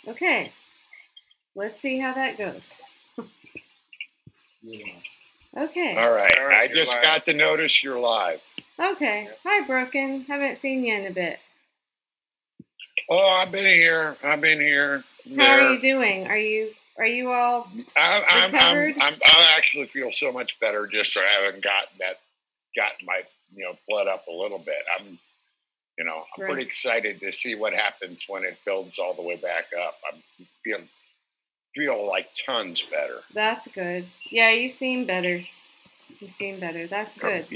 Okay. Let's see how that goes. Okay. All right. I just got the notice you're live. Okay. Hi, Broken. Haven't seen you in a bit. Oh, I've been here. How are you doing? Are you all recovered? I actually feel so much better just for having gotten my blood up a little bit. I'm pretty excited to see what happens when it builds all the way back up. I'm feel like tons better. That's good. Yeah, you seem better. You seem better. That's good.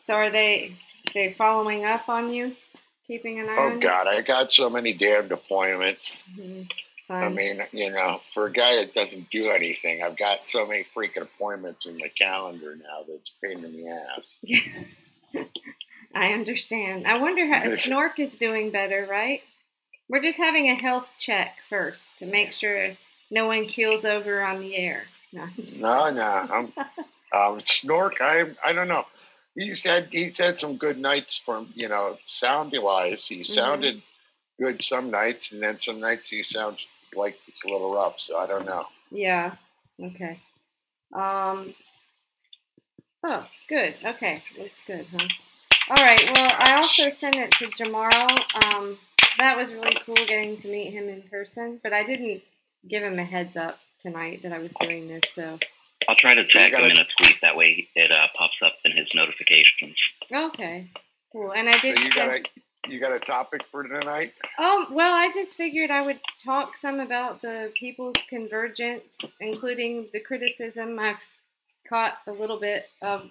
So are they following up on you? Keeping an eye on you? Oh God, I got so many damned appointments. Mm-hmm. I mean, for a guy that doesn't do anything, I've got so many freaking appointments in my calendar now that it's a pain in the ass. Yeah. I understand. I wonder how Snork is doing better, right? We're just having a health check first to make sure no one keels over on the air. No. Snork, I don't know. He said some good nights from sound wise. He sounded good some nights, and then some nights he sounds like it's a little rough. So I don't know. Yeah. Okay. Oh, good. Okay, looks good, huh? All right. Well, I also sent it to Jamaro. That was really cool getting to meet him in person, but I didn't give him a heads up tonight that I was doing this. So I'll try to tag him in a tweet. That way, it pops up in his notifications. Okay. Cool. And I did. So you got a topic for tonight? Well, I just figured I would talk some about the people's convergence, including the criticism I've caught a little bit of,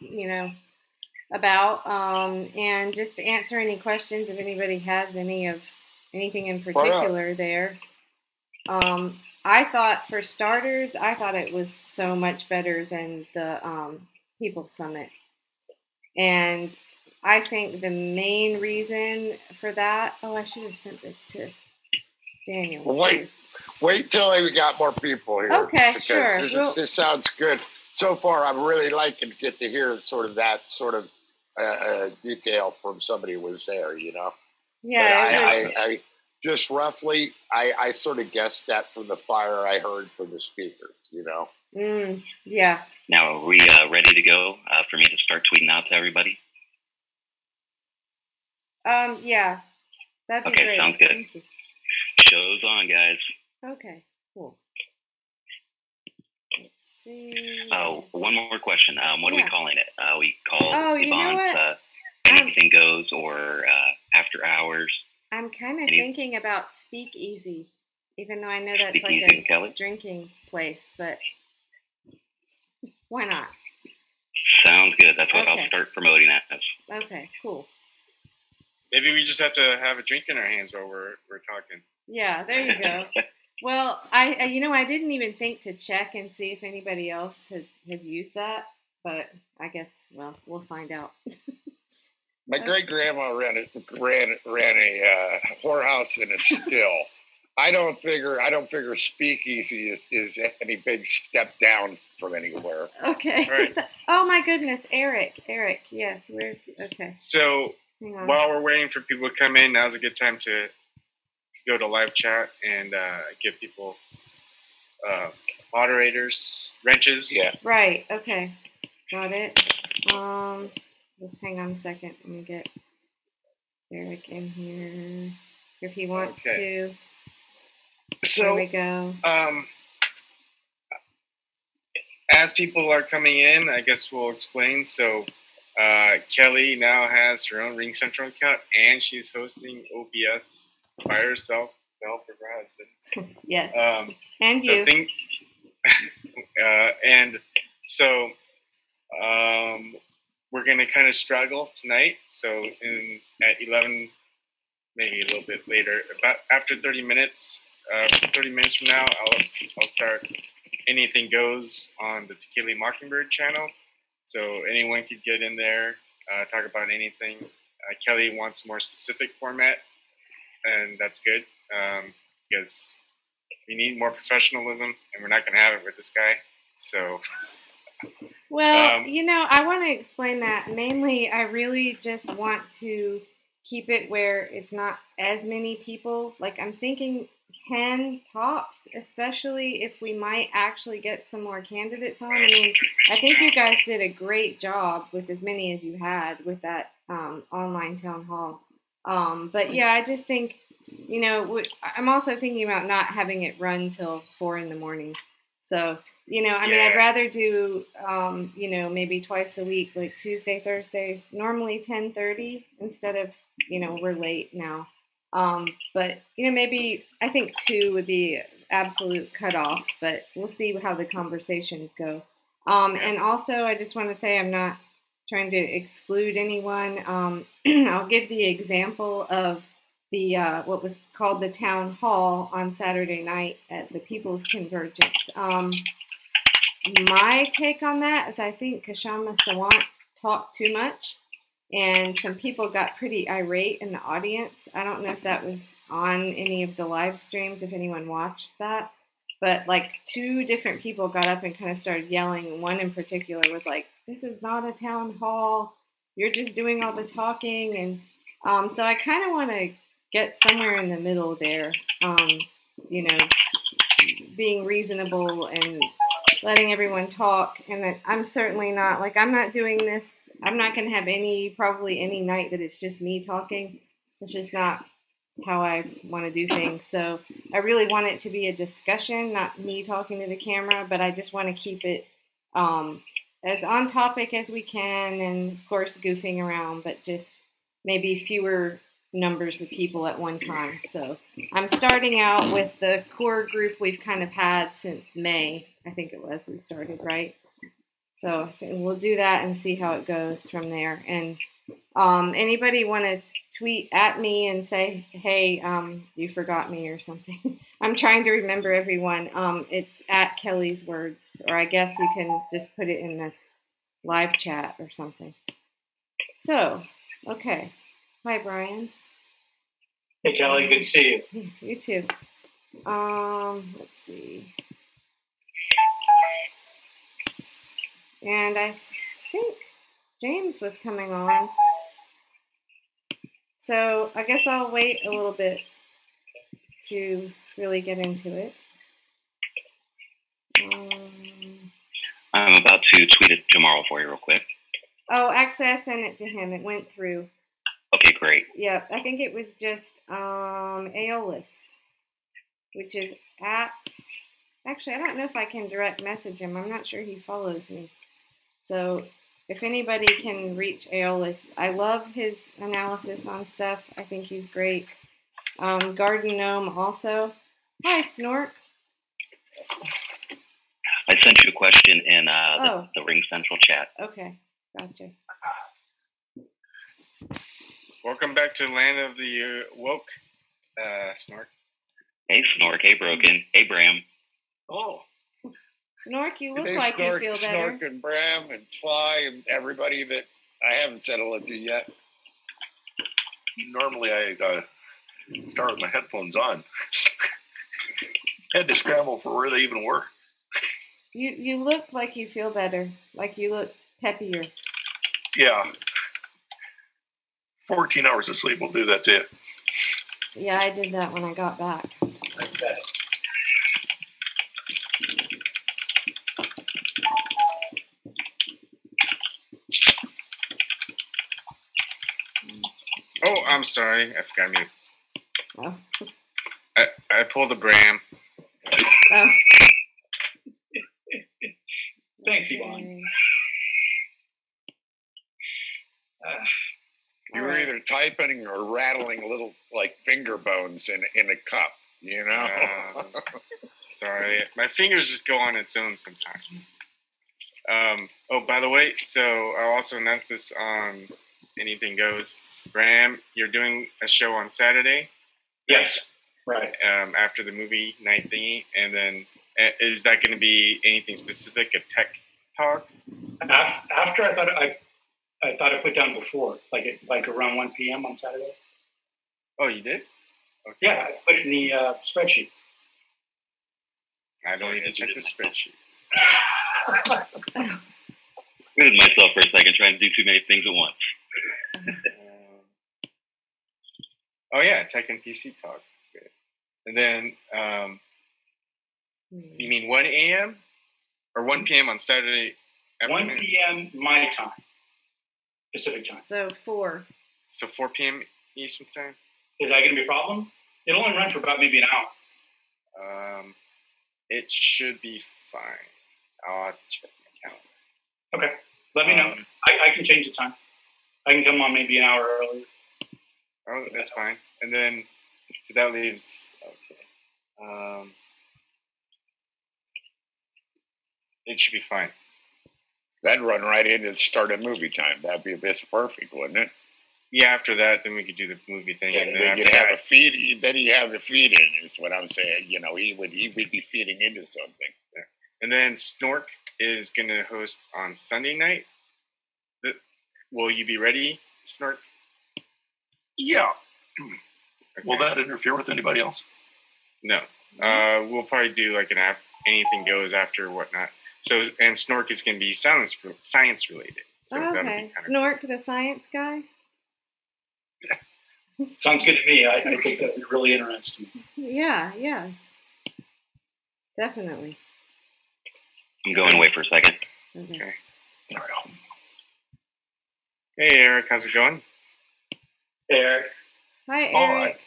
about, and just to answer any questions if anybody has anything in particular there. I thought, for starters, it was so much better than the People's Summit. And I think the main reason for that... Oh, I should have sent this to Daniel. Well, wait till we got more people here. Okay, sure. This sounds good. So far, I'm really liking to get to hear that detail from somebody who was there, Yeah. I just roughly, I sort of guessed that from the fire I heard from the speakers, Yeah. Now, are we ready to go for me to start tweeting out to everybody? Yeah. That'd be great. Okay, sounds good. Thank you. Show's on, guys. Okay, cool. Let's see. One more question. What are we calling it? We call Yvonne's Anything Goes or After Hours. I'm kind of thinking about Speakeasy, even though I know that's Speakeasy, like a drinking place, but why not? Sounds good. That's what I'll start promoting as. Okay, cool. Maybe we just have to have a drink in our hands while we're talking. Yeah, there you go. Well, I didn't even think to check and see if anybody else has used that, but I guess, we'll find out. My great grandma ran a whorehouse in a still. I don't figure Speakeasy is any big step down from anywhere. Okay. Right. Oh my goodness, Eric, yes, okay. So while we're waiting for people to come in, now's a good time to go to live chat and give people moderators wrenches. Yeah. Right. Okay. Got it. Just hang on a second. Let me get Eric in here if he wants to. So there we go. As people are coming in, I guess we'll explain. So Kelly now has her own Ring Central account, and she's hosting OBS by herself to help her husband. Yes. And you. And so we're going to kind of struggle tonight. So at 11, maybe a little bit later, about after 30 minutes from now, I'll start Anything Goes on the Tequila Mockingbird channel. So anyone could get in there, talk about anything. Kelly wants more specific format, and that's good because we need more professionalism, and we're not going to have it with this guy. So, well, I want to explain that. Mainly, I really just want to keep it where it's not as many people. Like, I'm thinking 10 tops, especially if we might actually get some more candidates on. I mean, I think you guys did a great job with as many as you had with that online town hall. But yeah, I just think, you know, I'm also thinking about not having it run till 4 in the morning. So, you know, I mean, I'd rather do, you know, maybe twice a week, like Tuesday, Thursdays, normally 10:30 instead of, you know, we're late now. But, you know, maybe I think 2 would be absolute cutoff, but we'll see how the conversations go. And also, I just want to say I'm not trying to exclude anyone. I'll give the example of the what was called the town hall on Saturday night at the People's Convergence. My take on that is I think Kashama Sawant talked too much, and some people got pretty irate in the audience. I don't know if that was on any of the live streams, if anyone watched that, but like 2 different people got up and kind of started yelling. One in particular was like, "This is not a town hall. You're just doing all the talking." And so I kind of want to get somewhere in the middle there, you know, being reasonable and letting everyone talk. And I'm certainly not, like, I'm not doing this. I'm not going to have probably any night that it's just me talking. It's just not how I want to do things. So I really want it to be a discussion, not me talking to the camera, but I just want to keep it as on topic as we can, and of course goofing around, but just maybe fewer numbers of people at one time. So I'm starting out with the core group we've kind of had since May, I think it was, we started, right? So we'll do that and see how it goes from there. And anybody want to tweet at me and say, hey, you forgot me or something? I'm trying to remember everyone. It's at Kelly's Words, or I guess you can just put it in this live chat or something. So, okay. Hi, Brian. Hey, Kelly. Good to see you. You too. Let's see. And I think James was coming on. So I guess I'll wait a little bit to really get into it. I'm about to tweet it tomorrow for you real quick. Oh, actually, I sent it to him. It went through. Okay, great. Yep, I think it was just Aeolus, which is at... Actually, I don't know if I can direct message him. I'm not sure he follows me. So if anybody can reach Aeolus, I love his analysis on stuff. I think he's great. Garden Gnome also. Hi, Snork. I sent you a question in the Ring Central chat. Okay, gotcha. Welcome back to Land of the Woke, Snork. Hey, Snork. Hey, Broken. Hey, Bram. Oh. Snork, you look like you feel better. Snork and Bram and Fly and everybody that I haven't said hello to yet. Normally I start with my headphones on. Had to scramble for where they even were. You look like you feel better. Like you look peppier. Yeah. 14 hours of sleep will do that to you. Yeah, I did that when I got back. Okay. Oh, I'm sorry. I forgot mute. Oh. I pulled a Bram. Oh. Thanks, Yvonne. You were either typing or rattling little like finger bones in a cup, you know. Sorry, my fingers just go on its own sometimes. Oh, by the way, so I'll also announce this on Anything Goes. Bram, you're doing a show on Saturday. Yes, right. After the movie night thingy, and then is that going to be anything specific? A tech talk? After I thought I put down before, like around 1 p.m. on Saturday. Oh, you did? Okay. Yeah, I put it in the spreadsheet. I don't need to check the spreadsheet. I muted myself for a second, trying to do too many things at once. Oh yeah, Tech and PC talk. Good. And then, you mean 1 a.m. or 1 p.m. on Saturday afternoon? 1 p.m. my time, Pacific time. So 4. So 4 p.m. Eastern time? Is that going to be a problem? It'll only run for about maybe an hour. It should be fine. I'll have to check my calendar. Okay. Let me know. I can change the time. I can come on maybe an hour earlier. Oh, that's fine. And then, so that leaves, okay. It should be fine. That'd run right into the start of movie time. That'd be perfect, wouldn't it? Yeah, after that, then we could do the movie thing. Yeah, and then then you'd have a feed. Then he'd have a feed in, is what I'm saying. You know, he would be feeding into something. Yeah. And then Snork is going to host on Sunday night. Will you be ready, Snork? Yeah. Okay. Will that interfere with anybody else? No. We'll probably do like an app, anything goes after whatnot. So, and Snork is going to be science related. So that'll be Okay. kind of Snork, the science guy? Sounds good to me. I think that'd be really interesting. Yeah. Definitely. I'm going away for a second. Okay. There we go. Hey, Eric, how's it going? Hey, Eric. Hi, Oh, Eric.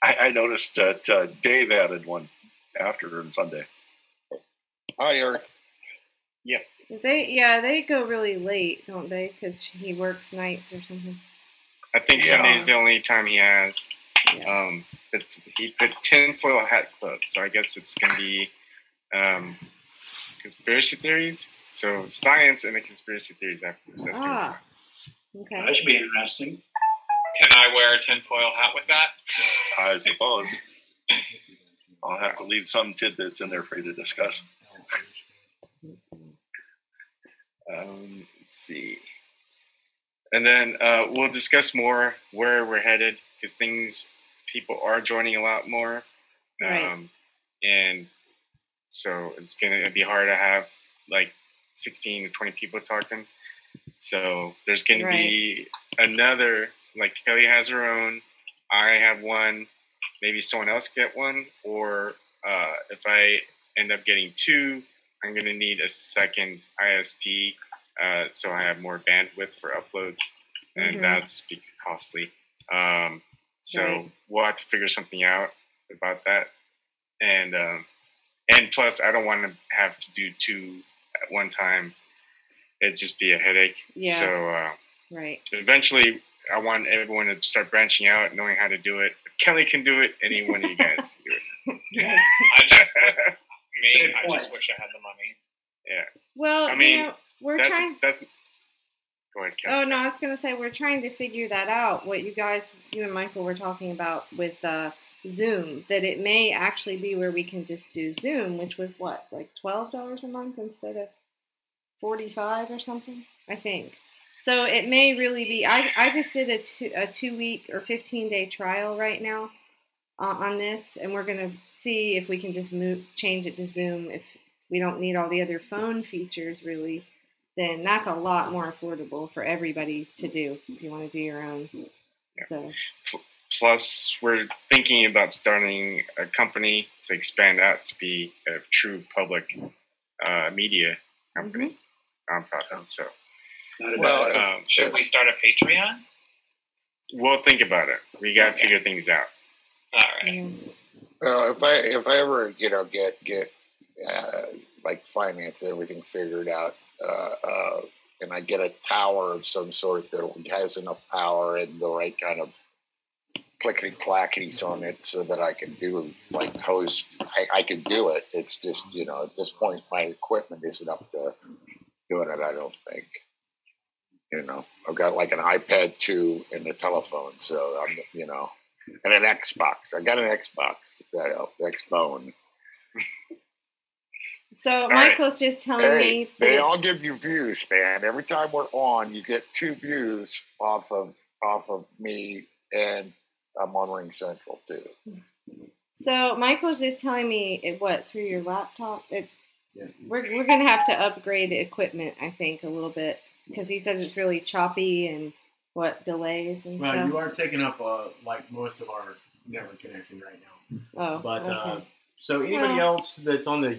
I noticed that Dave added one after on Sunday. Hi, Eric. They go really late, don't they? Because he works nights or something. I think Yeah. Sunday is the only time he has. Yeah. He put Tinfoil Hat Club, so I guess it's going to be conspiracy theories. So science and the conspiracy theories afterwards. That's going to be fun. Okay. That should be interesting. Can I wear a tinfoil hat with that? I suppose. I'll have to leave some tidbits in there for you to discuss. Let's see. And then we'll discuss more where we're headed because people are joining a lot more. Right. And so it's going to be hard to have like 16 to 20 people talking. So there's going to be another, like Kelly has her own, I have one, maybe someone else get one, or if I end up getting 2, I'm going to need a second ISP so I have more bandwidth for uploads, and that's costly. So we'll have to figure something out about that. And plus, I don't want to have to do 2 at one time. It'd just be a headache. Yeah. So eventually, I want everyone to start branching out, knowing how to do it. If Kelly can do it, any one of you guys can do it. I just wish I had the money. Yeah. Well, I mean, we're that's trying. Go ahead, Kelly. Oh no, I was gonna say we're trying to figure that out. What you and Michael were talking about with Zoom, that it may actually be where we can just do Zoom, which was what, like $12 a month instead of $45 or something, I think. So it may really be. I just did a 2-week or 15-day trial right now on this, and we're gonna see if we can just change it to Zoom. If we don't need all the other phone features, really, then that's a lot more affordable for everybody to do if you want to do your own. Yeah. So. Plus, we're thinking about starting a company to expand out to be a true public media company, nonprofit. So, Well, should we start a Patreon? We'll think about it. We got to figure things out. All right. well, if I ever get like finance everything figured out, and I get a tower of some sort that has enough power and the right kind of clickety clackities on it so that I can do like host. I can do it. It's just at this point my equipment isn't up to doing it. I don't think. I've got like an iPad 2 and a telephone, so I'm and an Xbox. I got an Xbox. If that helps. Xbone. So Michael's just telling me they all give you views, man. Every time we're on, you get 2 views off of me, and I'm on Ring Central too. So Michael's just telling me through your laptop. We're gonna have to upgrade the equipment, I think, a little bit because he says it's really choppy and delays and stuff. Well, you are taking up like most of our network connection right now. Oh, But okay. so anybody else that's on the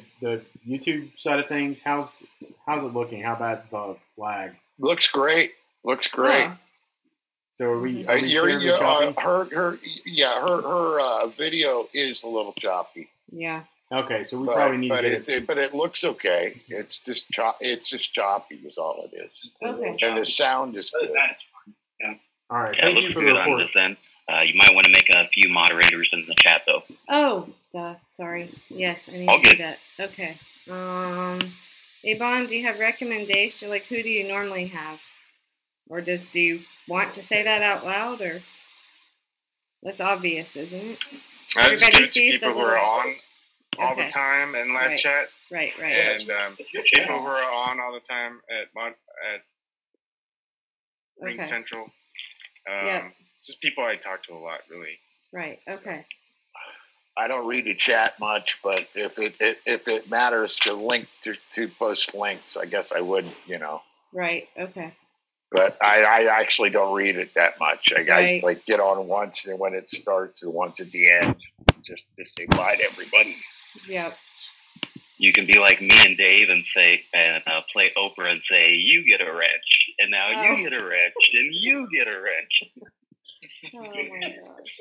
YouTube side of things, how's it looking? How bad's the lag? Looks great. Looks great. Oh. So are we her video is a little choppy. Yeah. Okay, so we probably need to get it. But it looks okay. It's just choppy is all it is. Okay. And the sound is good. Yeah. All right. Yeah, Thank it you looks for the good on report. this end. You might want to make a few moderators in the chat, though. Oh, duh. Sorry. Yes, I need All to do good. that. Okay. Yvonne, do you have recommendations? Like, who do you normally have? Or do you want to say that out loud? Or that's obvious, isn't it? I just give it to sees people the who are little- on all the Okay. time in live Right. chat, Right. and people who are on all the time at Ring Okay. Central. Yep. Just people I talk to a lot, really. Right. Okay. I don't read the chat much, but if it matters to link to post links, I guess I would, Right. Okay. But I actually don't read it that much. I Right. like get on once and when it starts and once at the end, just to say bye to everybody. Yep. You can be like me and Dave and play Oprah and say, "You get a wrench, and now you get a wrench, and you get a wrench." Oh my gosh.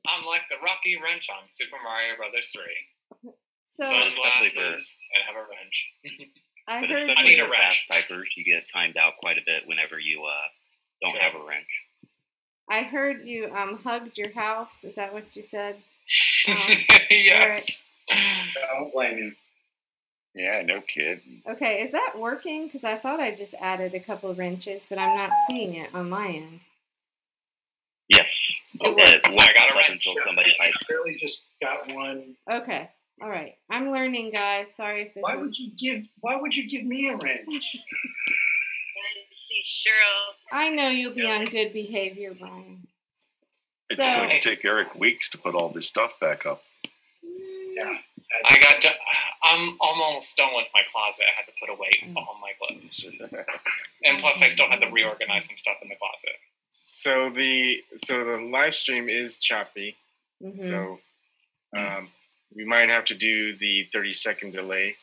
I'm like the Rocky Wrench on Super Mario Brothers 3. So Sunglasses and have a wrench. I But heard especially need a for wrench. fast typers, you get timed out quite a bit whenever you don't have a wrench. I heard you hugged your house. Is that what you said? Yes. I don't blame you. Yeah, no kidding. Okay, is that working? Because I thought I just added a couple of wrenches, but I'm not seeing it on my end. Yes. It works. It won't I got a pop up wrench. until somebody types. I barely just got one. Okay. All right. I'm learning, guys. Sorry if this Why is... would you give me a wrench? I know you'll be on good behavior, Brian. It's going to take Eric weeks to put all this stuff back up. Yeah. I'm almost done with my closet. I had to put away all my clothes. And plus, I still had to reorganize some stuff in the closet. So the live stream is choppy. Mhm. So we might have to do the 30-second delay.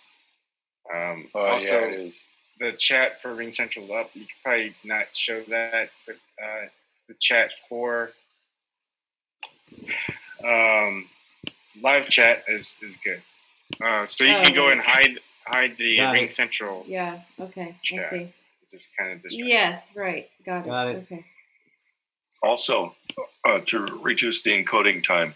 Also, yeah, it is. the chat for Ring Central's up. You could probably not show that, but the chat for live chat is good. So you can go and hide the Got Ring it. Central. Yeah. Okay. Chat. I see. Just kind of distract. Yes. Right. Got it. Okay. Also, to reduce the encoding time,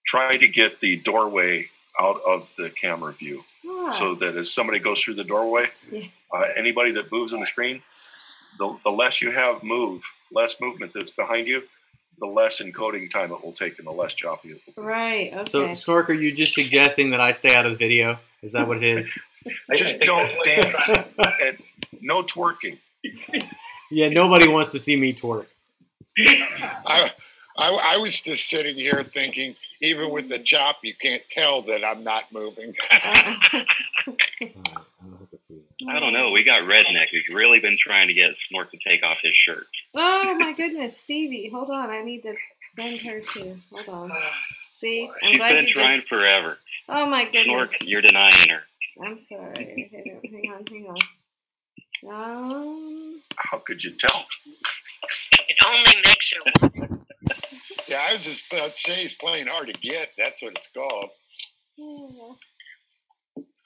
try to get the doorway out of the camera view so that as somebody goes through the doorway, anybody that moves on the screen, the less you have less movement that's behind you, the less encoding time it will take and the less choppy it will be. Right. Okay. So, Snork, are you just suggesting that I stay out of the video? Is that what it is? Just don't dance and no twerking. Yeah, nobody wants to see me twerk. I was just sitting here thinking, even with the chop, you can't tell that I'm not moving. I don't know. We got Redneck who's really been trying to get Snork to take off his shirt. Oh my goodness, Stevie, hold on. I need to send her to. Hold on. See, I'm She's glad been you trying forever. Oh my goodness. Snork, you're denying her. I'm sorry. Hang on. How could you tell? It only makes you. Yeah, I was just about to say he's playing hard to get. That's what it's called.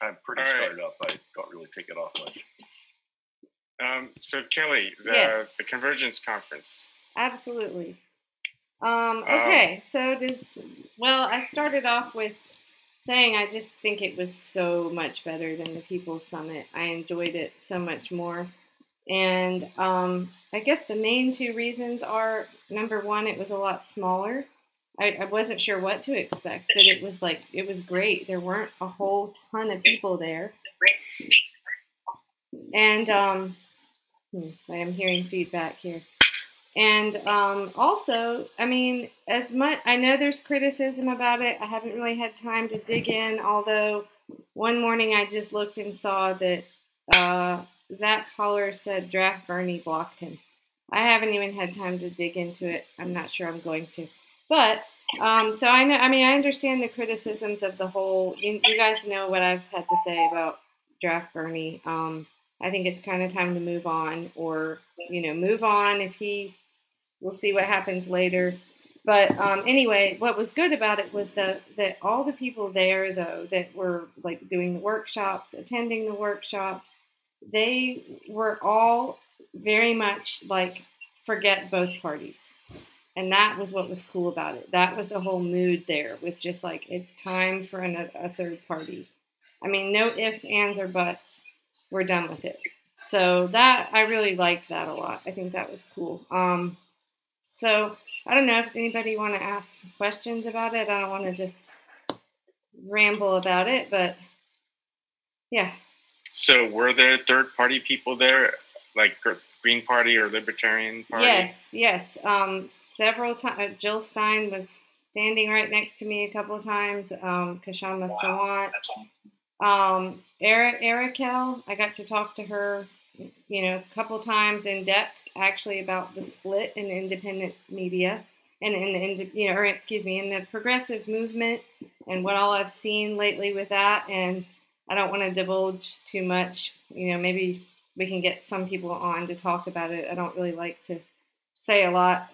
I'm pretty started up. I don't really take it off much. So Kelly, Yes. the Convergence Conference. Absolutely. Okay, so I started off with saying I just think it was so much better than the People's Summit. I enjoyed it so much more. And I guess the main two reasons are, number one, it was a lot smaller. I wasn't sure what to expect, but it was great. There weren't a whole ton of people there. And I am hearing feedback here. And also, I mean, as much I know there's criticism about it, I haven't really had time to dig in. Although one morning I just looked and saw that Zach Holler said Draft Bernie blocked him. I haven't even had time to dig into it. I'm not sure I'm going to. But so I know. I mean, I understand the criticisms of the whole. You guys know what I've had to say about Draft Bernie. I think it's kind of time to move on, or move on if he. We'll see what happens later. But anyway, what was good about it was that all the people there, though, that were like doing the workshops, attending the workshops, they were all very much like forget both parties. And that was what was cool about it. That was the whole mood there, was just like, it's time for a third party. I mean, no ifs, ands, or buts. We're done with it. So that, I really liked that a lot. I think that was cool. So I don't know if anybody want to ask questions about it. I don't want to just ramble about it, but yeah. So were there third party people there, like Green Party or Libertarian Party? Yes. Several times. Jill Stein was standing right next to me a couple of times. Kashama Sawant. Erikel, I got to talk to her, a couple of times in depth, actually, about the split in independent media and in the progressive movement and what all I've seen lately with that. And I don't want to divulge too much. Maybe we can get some people on to talk about it. I don't really like to say a lot,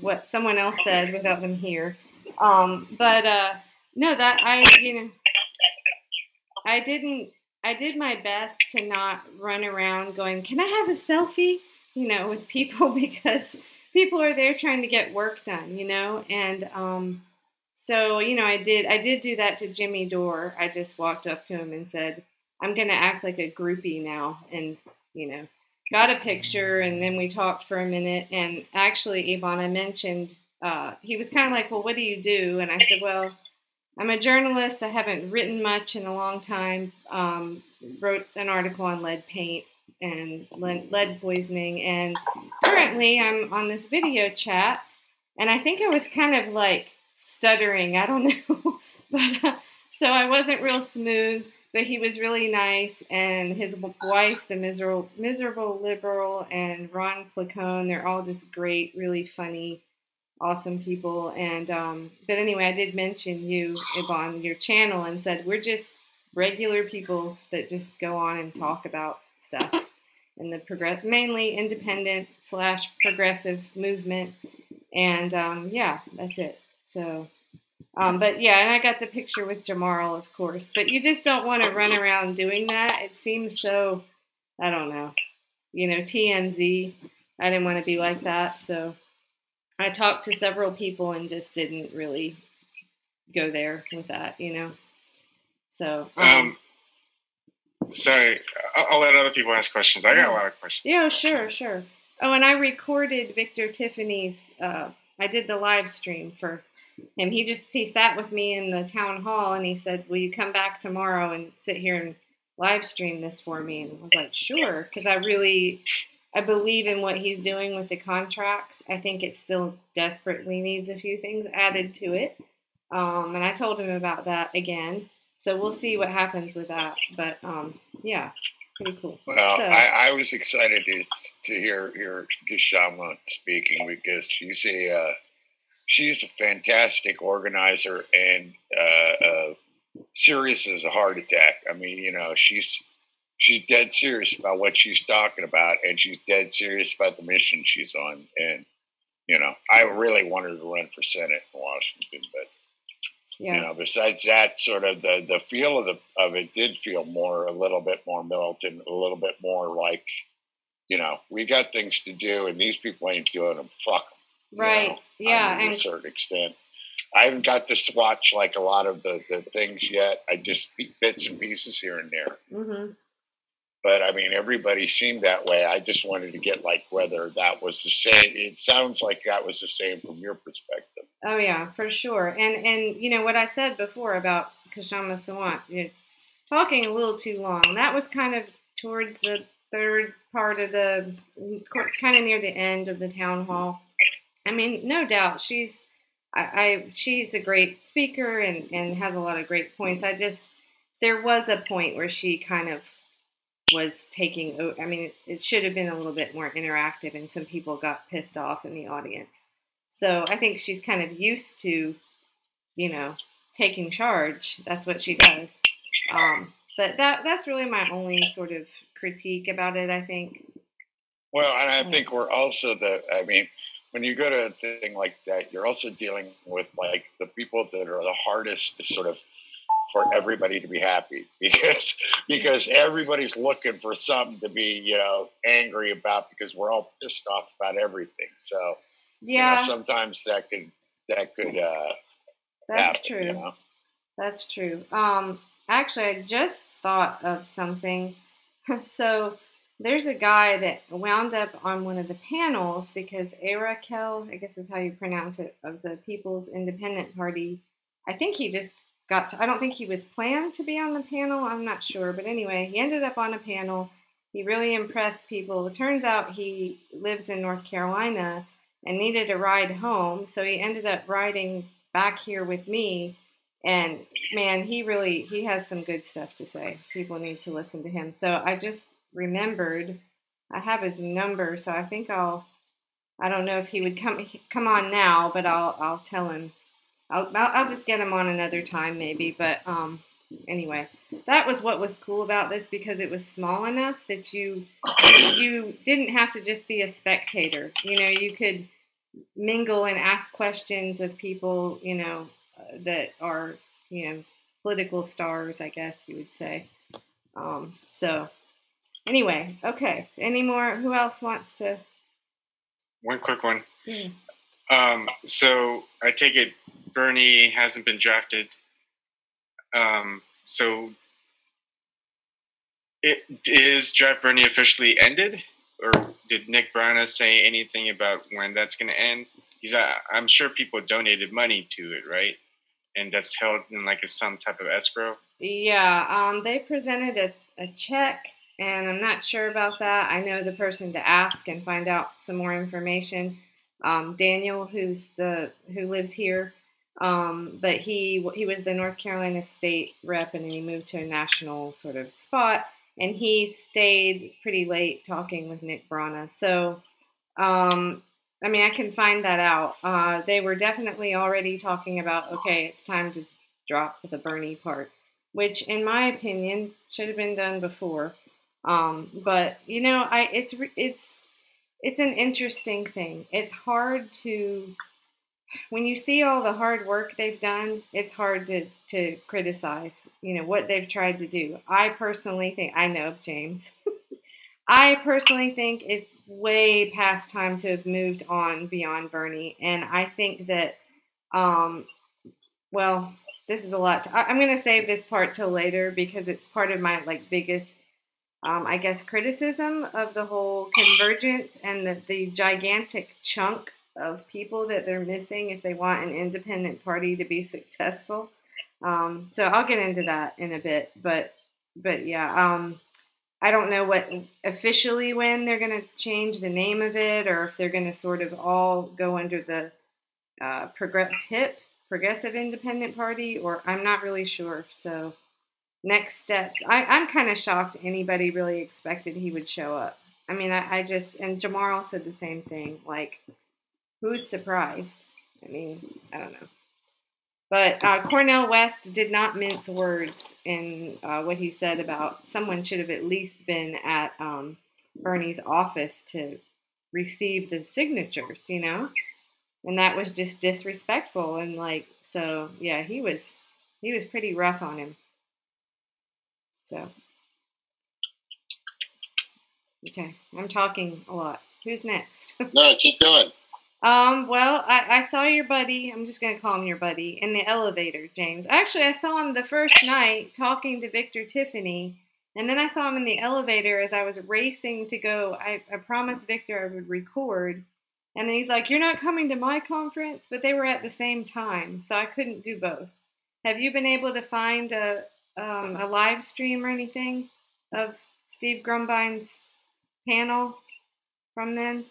what someone else said without them here. No, that I did my best to not run around going, can I have a selfie, with people, because people are there trying to get work done, and so, I did do that to Jimmy Dore. I just walked up to him and said, I'm going to act like a groupie now, and, got a picture, and then we talked for a minute, and actually, Yvonne, I mentioned, he was kind of like, well, what do you do? And I said, well, I'm a journalist. I haven't written much in a long time. Wrote an article on lead paint and lead poisoning, and currently I'm on this video chat, and I think I was kind of like stuttering. I don't know, but so I wasn't real smooth. But he was really nice, and his wife, the miserable liberal, and Ron Placone, they're all just great, really funny, awesome people. And but anyway, I did mention you, Yvonne, your channel, and said we're just regular people that just go on and talk about stuff in the mainly independent / progressive movement. And yeah, that's it. So. But yeah, and I got the picture with Jamarl, of course. But you just don't want to run around doing that. It seems so, I don't know, TMZ. I didn't want to be like that. So I talked to several people and just didn't really go there with that, So. Sorry, I'll let other people ask questions. I got a lot of questions. Yeah, sure. Oh, and I recorded Victor Tiffany's. I did the live stream for him. He sat with me in the town hall, and he said, will you come back tomorrow and sit here and live stream this for me? And I was like, sure, because I believe in what he's doing with the contracts. I think it still desperately needs a few things added to it. And I told him about that again. So we'll see what happens with that. But yeah, pretty cool. Well, I was excited to hear Kashama speaking, because she's a fantastic organizer, and serious as a heart attack. I mean, she's dead serious about what she's talking about, and she's dead serious about the mission she's on. And I really wanted to run for Senate in Washington, but. Yeah. Besides that, sort of the feel of it did feel a little bit more militant, a little bit more like, we got things to do, and these people ain't doing them. Fuck them. Right. Yeah. To a certain extent. I haven't got to watch like a lot of the things yet. I just bits and pieces here and there. Mm-hmm. But I mean, everybody seemed that way. I just wanted to get like whether that was the same. It sounds like that was the same from your perspective. Oh yeah, for sure. And what I said before about Kashama Sawant, talking a little too long. That was kind of towards the third part of kind of near the end of the town hall. I mean, no doubt she's a great speaker and has a lot of great points. There was a point where she kind of was taking, I mean, it should have been a little bit more interactive, and some people got pissed off in the audience. So I think she's kind of used to, taking charge. That's what she does. But that's really my only sort of critique about it, I think. Well, and I think we're also when you go to a thing like that, you're also dealing with like the people that are the hardest to sort of for everybody to be happy because everybody's looking for something to be, angry about because we're all pissed off about everything. So yeah, sometimes that could that's happen, true. That's true. Actually, I just thought of something. So there's a guy that wound up on one of the panels because Arakel, I guess is how you pronounce it, of the People's Independent Party. I think he just I don't think he was planned to be on the panel. I'm not sure. But anyway, he ended up on a panel. He really impressed people. It turns out he lives in North Carolina and needed a ride home. So he ended up riding back here with me. And man, he has some good stuff to say. People need to listen to him. So I just remembered I have his number. So I think I don't know if he would come on now, but I'll tell him. I'll just get him on another time maybe, but anyway, that was what was cool about this because it was small enough that you didn't have to just be a spectator. You could mingle and ask questions of people, that are, political stars, I guess you would say. So anyway, okay. Any more? Who else wants to? One quick one. So I take it Bernie hasn't been drafted. So is Draft Bernie officially ended? Or did Nick Brana say anything about when that's going to end? I'm sure people donated money to it, right? And that's held in like some type of escrow? Yeah, they presented a check, and I'm not sure about that. I know the person to ask and find out some more information. Daniel, who lives here, but he was the North Carolina state rep, and then he moved to a national sort of spot, and he stayed pretty late talking with Nick Brana. So, I can find that out. They were definitely already talking about, okay, it's time to drop the Bernie part, which, in my opinion, should have been done before. But it's an interesting thing. It's hard when you see all the hard work they've done, it's hard to criticize, what they've tried to do. I personally think, I know, James, I personally think it's way past time to have moved on beyond Bernie. And I think that, this is a lot. I'm going to save this part till later because it's part of my biggest criticism of the whole convergence and the gigantic chunk of people that they're missing if they want an independent party to be successful. So I'll get into that in a bit, but yeah, I don't know officially when they're going to change the name of it or if they're going to sort of all go under the Progressive Independent Party, or I'm not really sure. So next steps. I'm kind of shocked anybody really expected he would show up. And Jamarl said the same thing. Who's surprised? I don't know. But Cornel West did not mince words in what he said about someone should have at least been at Bernie's office to receive the signatures, and that was just disrespectful. And so yeah, he was pretty rough on him. So, okay, I'm talking a lot. Who's next? No, keep going. Well, I saw your buddy, I'm just going to call him your buddy, in the elevator, James. Actually, I saw him the first night talking to Victor Tiffany, and then I saw him in the elevator as I was racing to go. I promised Victor I would record, and then he's like, "You're not coming to my conference?" But they were at the same time, so I couldn't do both. Have you been able to find a live stream or anything of Steve Grumbine's panel from then?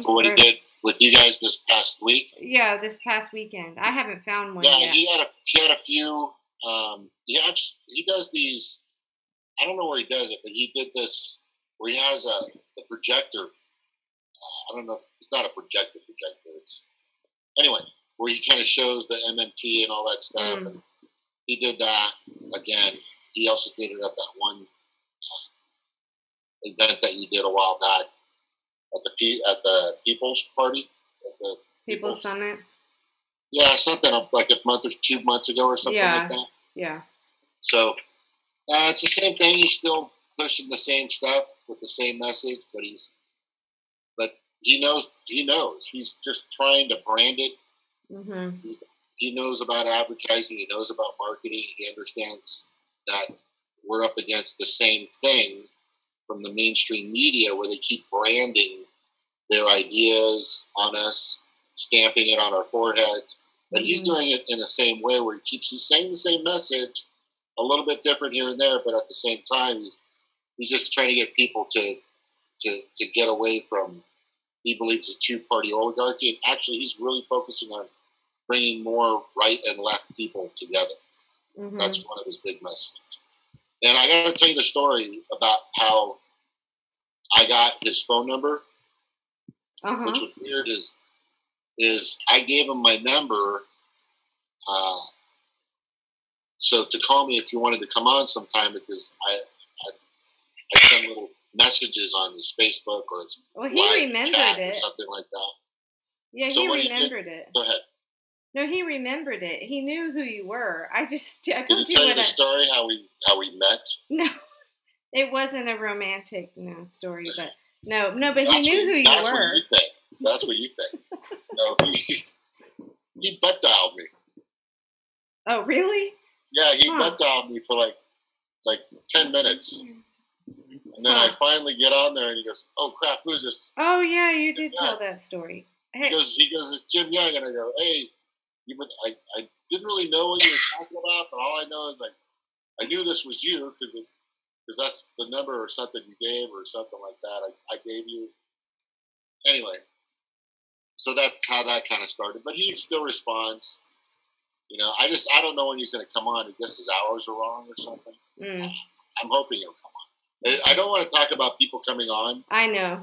For what he did with you guys this past week? Yeah, this past weekend. I haven't found one yet. He had a few. He does these. I don't know where he does it, but he did this where he has the projector I don't know. It's not a projector. It's anyway where he kind of shows the MMT and all that stuff. And he did that again. He also did it at that one event that you did a while back at the People's Party, at the People's Summit. Yeah, something like a month or 2 months ago or something like that. Yeah. So it's the same thing. He's still pushing the same stuff with the same message, but he knows. He's just trying to brand it. Mm-hmm. He knows about advertising. He knows about marketing. He understands that we're up against the same thing from the mainstream media where they keep branding their ideas on us, stamping it on our foreheads. But he's doing it in the same way where he's saying the same message, a little bit different here and there, but at the same time, he's just trying to get people to get away from, he believes, a two-party oligarchy. And actually, he's really focusing on bringing more right and left people together. Mm-hmm. That's one of his big messages. And I got to tell you the story about how I got his phone number, which was weird. Is I gave him my number, so to call me if you wanted to come on sometime, because I send little messages on his Facebook or his he remembered it or something like that. Yeah, so he remembered it. Go ahead. No, he remembered it. He knew who you were. I told Did he tell you the story how we met? No, it wasn't a romantic story, but but he knew who you were. That's what you think. That's what you think. No, he butt dialed me. Oh, really? Yeah, he butt dialed me for like 10 minutes. And then I finally get on there and he goes, "Oh crap, who's this?" Oh yeah, you did tell that story. Hey. He goes, "It's Jim Young," and I go, "Hey, I didn't really know what you were talking about, but all I know is I knew this was you because that's the number or something you gave or something like that. I gave you anyway." So that's how that kind of started. But he still responds. I don't know when he's going to come on. I guess his hours are wrong or something. I'm hoping he'll come on. I don't want to talk about people coming on. I know.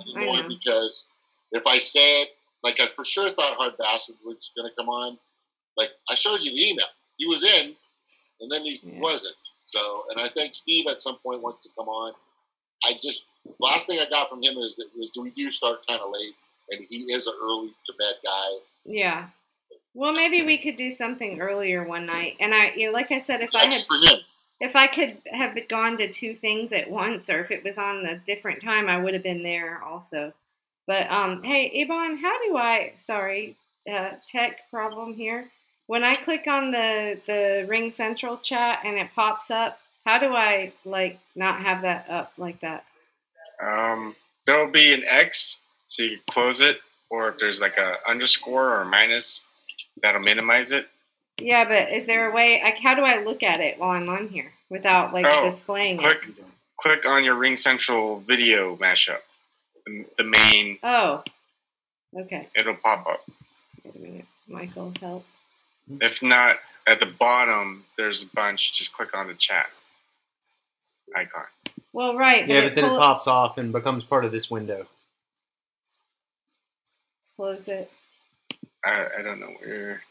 Because if I say it, like I for sure thought Hard Bastard was going to come on. Like I showed you the email. He was in, and then he wasn't. So, and I think Steve at some point wants to come on. Last thing I got from him is we do start kind of late. And he is an early to bed guy. Yeah. Well, maybe we could do something earlier one night. And like I said, if I could have gone to two things at once, or if it was on a different time, I would have been there also. But hey, Ebon, how do I? Sorry, tech problem here. When I click on the Ring Central chat and it pops up, how do I not have that up like that? There'll be an X. So you close it, or if there's like a underscore or a minus, that'll minimize it. Yeah, but is there a way? How do I look at it while I'm on here without displaying it? Click on your Ring Central video mashup, the main. Oh, okay. It'll pop up. Wait a minute, Michael, help. If not, at the bottom there's a bunch. Just click on the chat icon. Well, right. Yeah, but then it pops off and becomes part of this window. Close it. I don't know where.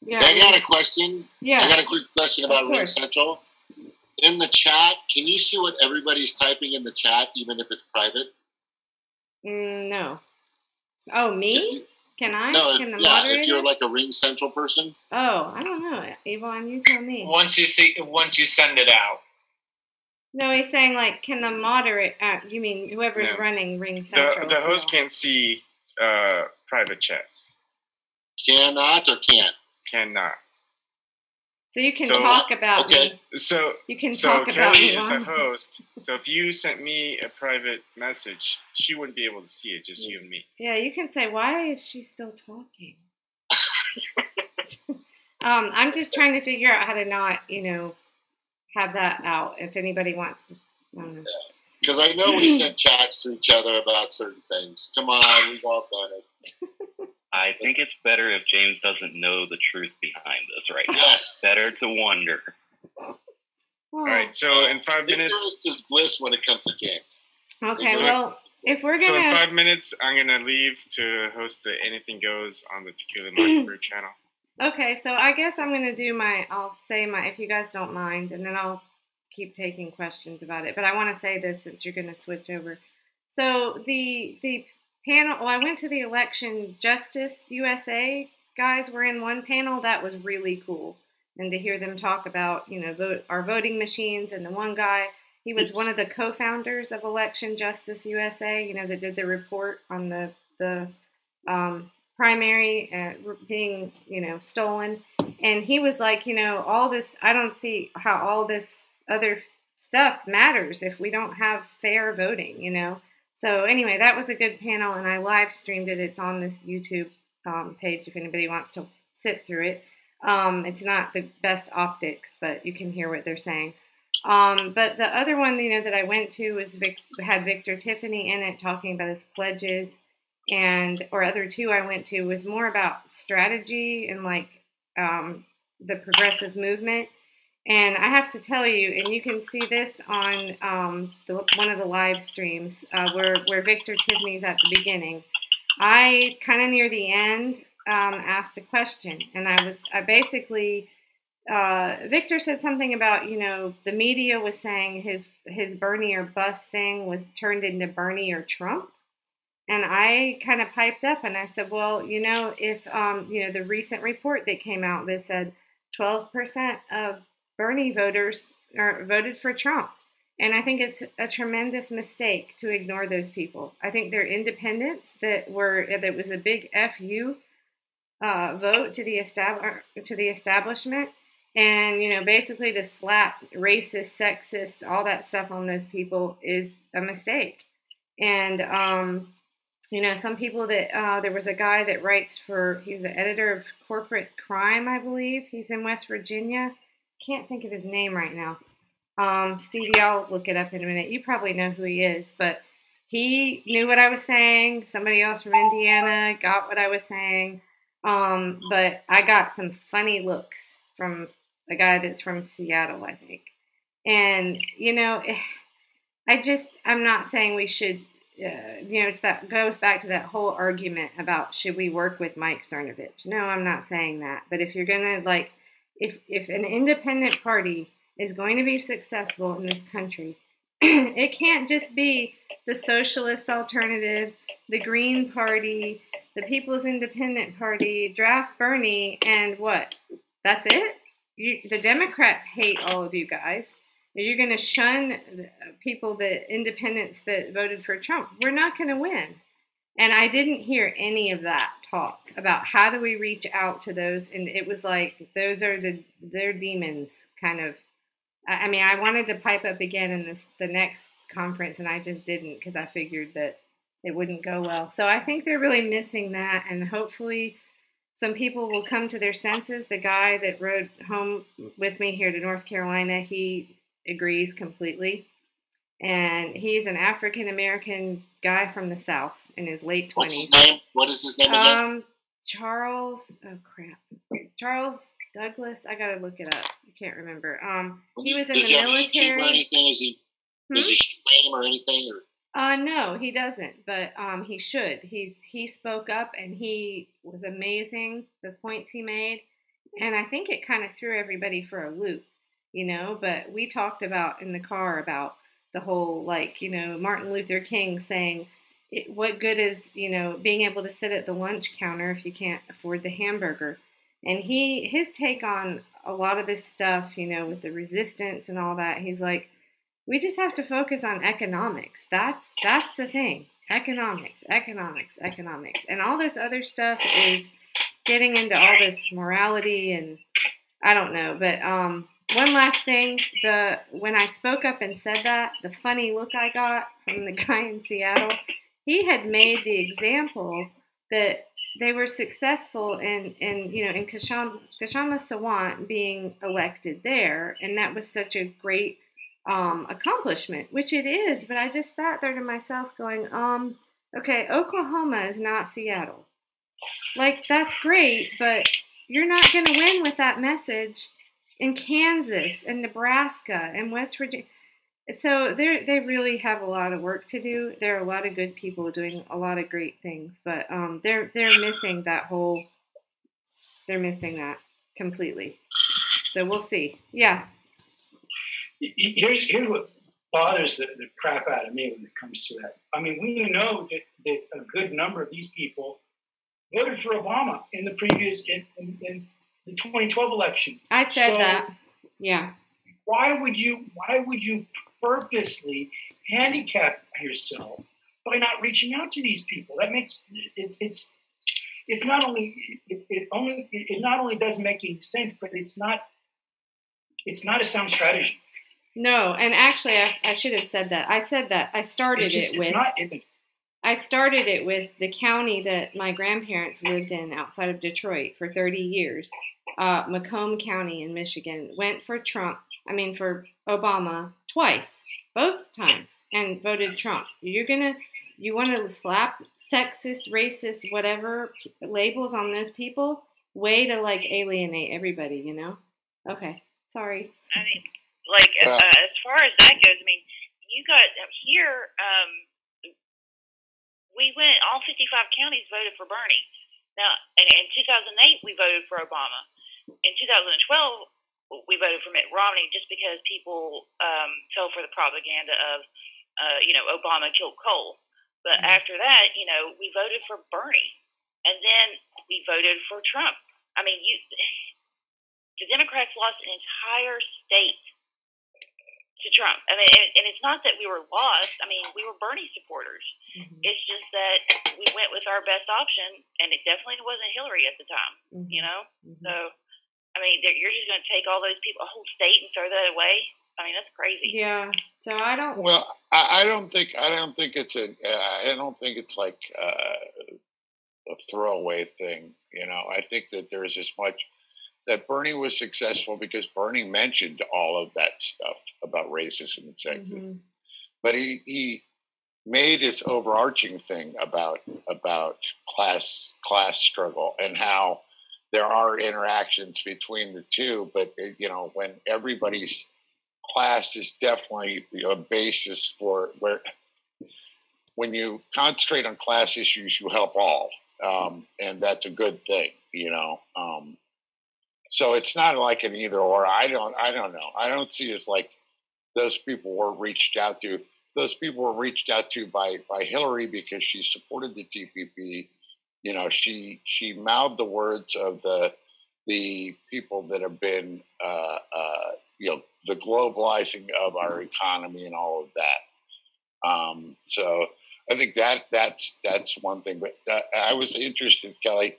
Yeah, I got a question. Yeah. I got a quick question about Ring Central. In the chat, can you see what everybody's typing in the chat, even if it's private? No. Oh, me? Can I? No, can the moderator? If you're like a Ring Central person. Oh, I don't know. Yvonne, you tell me. Once you send it out. No, he's saying can the moderator? You mean whoever's running Ring Central? The host can't see private chats. Cannot or can't? Cannot. So you can talk about me. So you can talk about Kelly me. is the host. So if you sent me a private message, she wouldn't be able to see it. Just you and me. Yeah, you can say, "Why is she still talking?" I'm just trying to figure out how to not, have that out if anybody wants to. I don't know. Because I know we send chats to each other about certain things. Come on, we've all done it. I think it's better if James doesn't know the truth behind this right now. Yes. Better to wonder. All right, so in 5 minutes. Ignorance is bliss when it comes to James. Okay, well, if we're So in gonna 5 minutes, I'm gonna leave to host the Anything Goes on the Tequila Mockingbird channel. Okay, so I guess I'm gonna do I'll say my, if you guys don't mind, and then I'll keep taking questions about it. But I want to say this since you're gonna switch over. So the panel, well, I went to the Election Justice USA guys were in one panel. That was really cool. And to hear them talk about, our voting machines, and the one guy, he was one of the co-founders of Election Justice USA, that did the report on the primary being, stolen. And he was like, all this, I don't see how all this other stuff matters if we don't have fair voting, So anyway, that was a good panel, and I live streamed it. It's on this YouTube page if anybody wants to sit through it. It's not the best optics, but you can hear what they're saying. But the other one, that I went to had Victor Tiffany in it talking about his pledges, or other two I went to was more about strategy and the progressive movement. And I have to tell you, and you can see this on one of the live streams where Victor Tiffany's at the beginning. I kind of near the end asked a question, and I basically Victor said something about the media was saying his Bernie or bust thing was turned into Bernie or Trump, and I kind of piped up and I said, well, if the recent report that came out that said 12% of Bernie voters voted for Trump. And I think it's a tremendous mistake to ignore those people. I think they're independents that was a big FU vote to the establishment, and basically to slap racist, sexist, all that stuff on those people is a mistake. And some people that there was a guy that writes he's the editor of Corporate Crime, I believe. He's in West Virginia. Can't think of his name right now. Stevie, I'll look it up in a minute. You probably know who he is, but he knew what I was saying. Somebody else from Indiana got what I was saying. But I got some funny looks from a guy that's from Seattle, I think. And, I'm not saying we should, goes back to that whole argument about should we work with Mike Cernovich. No, I'm not saying that. But if you're going to, if an independent party is going to be successful in this country, it can't just be the socialist alternative, the Green Party, the People's Independent Party, draft Bernie, and what? That's it? The Democrats hate all of you guys. You're going to shun people, the independents that voted for Trump. We're not going to win. And I didn't hear any of that talk about how do we reach out to those. And it was like, those are their demons kind of. I mean, I wanted to pipe up again in the next conference, and I just didn't because I figured that it wouldn't go well. So I think they're really missing that, and hopefully some people will come to their senses. The guy that rode home with me here to North Carolina, he agrees completely. And he's an African-American guy from the South in his late 20s. What's his name? What is his name again? Charles Douglas. I gotta look it up. I can't remember. He was in the military. Does he have YouTube or anything? Does he stream or anything? No, he doesn't. But he should. He spoke up and he was amazing. The points he made, and I think it kind of threw everybody for a loop, But we talked about in the car about the whole Martin Luther King saying, what good is being able to sit at the lunch counter if you can't afford the hamburger? And his take on a lot of this stuff, with the resistance and all that, he's like, we just have to focus on economics. That's the thing. Economics. And all this other stuff is getting into all this morality and I don't know. But one last thing, when I spoke up and said that, the funny look I got from the guy in Seattle, he had made the example that they were successful in Kashama Sawant being elected there, and that was such a great accomplishment, which it is. But I just sat there to myself going, okay, Oklahoma is not Seattle. That's great, but you're not going to win with that message in Kansas and Nebraska and West Virginia. So they really have a lot of work to do. There are a lot of good people doing a lot of great things, but they're missing that whole. They're missing that completely. So we'll see. Yeah. Here's what bothers the crap out of me when it comes to that. I mean, we know that a good number of these people voted for Obama in the previous in the 2012 election. I said that. Yeah. Why would you purposely handicap yourself by not reaching out to these people? That makes it's not only doesn't make any sense, but it's not a sound strategy. No, and actually, I should have said that. I said that. I started it with the county that my grandparents lived in outside of Detroit for 30 years. Macomb County in Michigan went for Obama twice, both times, and voted Trump. You want to slap sexist, racist, whatever labels on those people? Way to alienate everybody, you know? Okay, sorry. I mean, as far as that goes, I mean, you got here. We went. All 55 counties voted for Bernie. Now, in 2008, we voted for Obama. In 2012, we voted for Mitt Romney just because people fell for the propaganda of, Obama killed coal. But after that, we voted for Bernie, and then we voted for Trump. I mean, the Democrats lost an entire state to Trump. I mean, and it's not that we were lost. I mean, we were Bernie supporters. Mm-hmm. It's just that we went with our best option, and it definitely wasn't Hillary at the time. Mm-hmm. You know, mm-hmm. So I mean, you're just going to take all those people, a whole state, and throw that away. I mean, that's crazy. Yeah. So I don't. Well, I don't think it's like a throwaway thing. You know, I think that there's as much that Bernie was successful because Bernie mentioned all of that stuff about racism and sexism, but he made his overarching thing about class struggle and how there are interactions between the two, but when everybody's class is definitely a basis for when you concentrate on class issues, you help all, and that's a good thing, So it's not like an either or. I don't know. I don't see it as like those people were reached out to. Those people were reached out to by Hillary because she supported the TPP. She mouthed the words of the people that have been, the globalizing of our economy and all of that. So I think that's one thing. But I was interested, Kelly.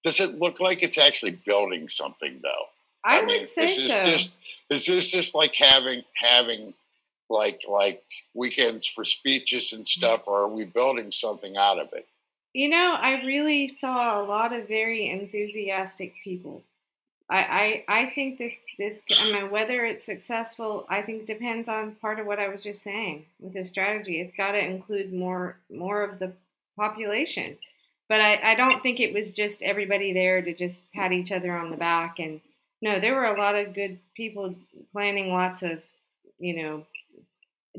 Does it look like it's actually building something, though? I would say so. Is this just like having like weekends for speeches and stuff, or are we building something out of it? I really saw a lot of very enthusiastic people. I think this whether it's successful, I think depends on part of what I was just saying with this strategy. It's got to include more of the population. But I don't think it was just everybody there to just pat each other on the back. And no, there were a lot of good people planning lots of,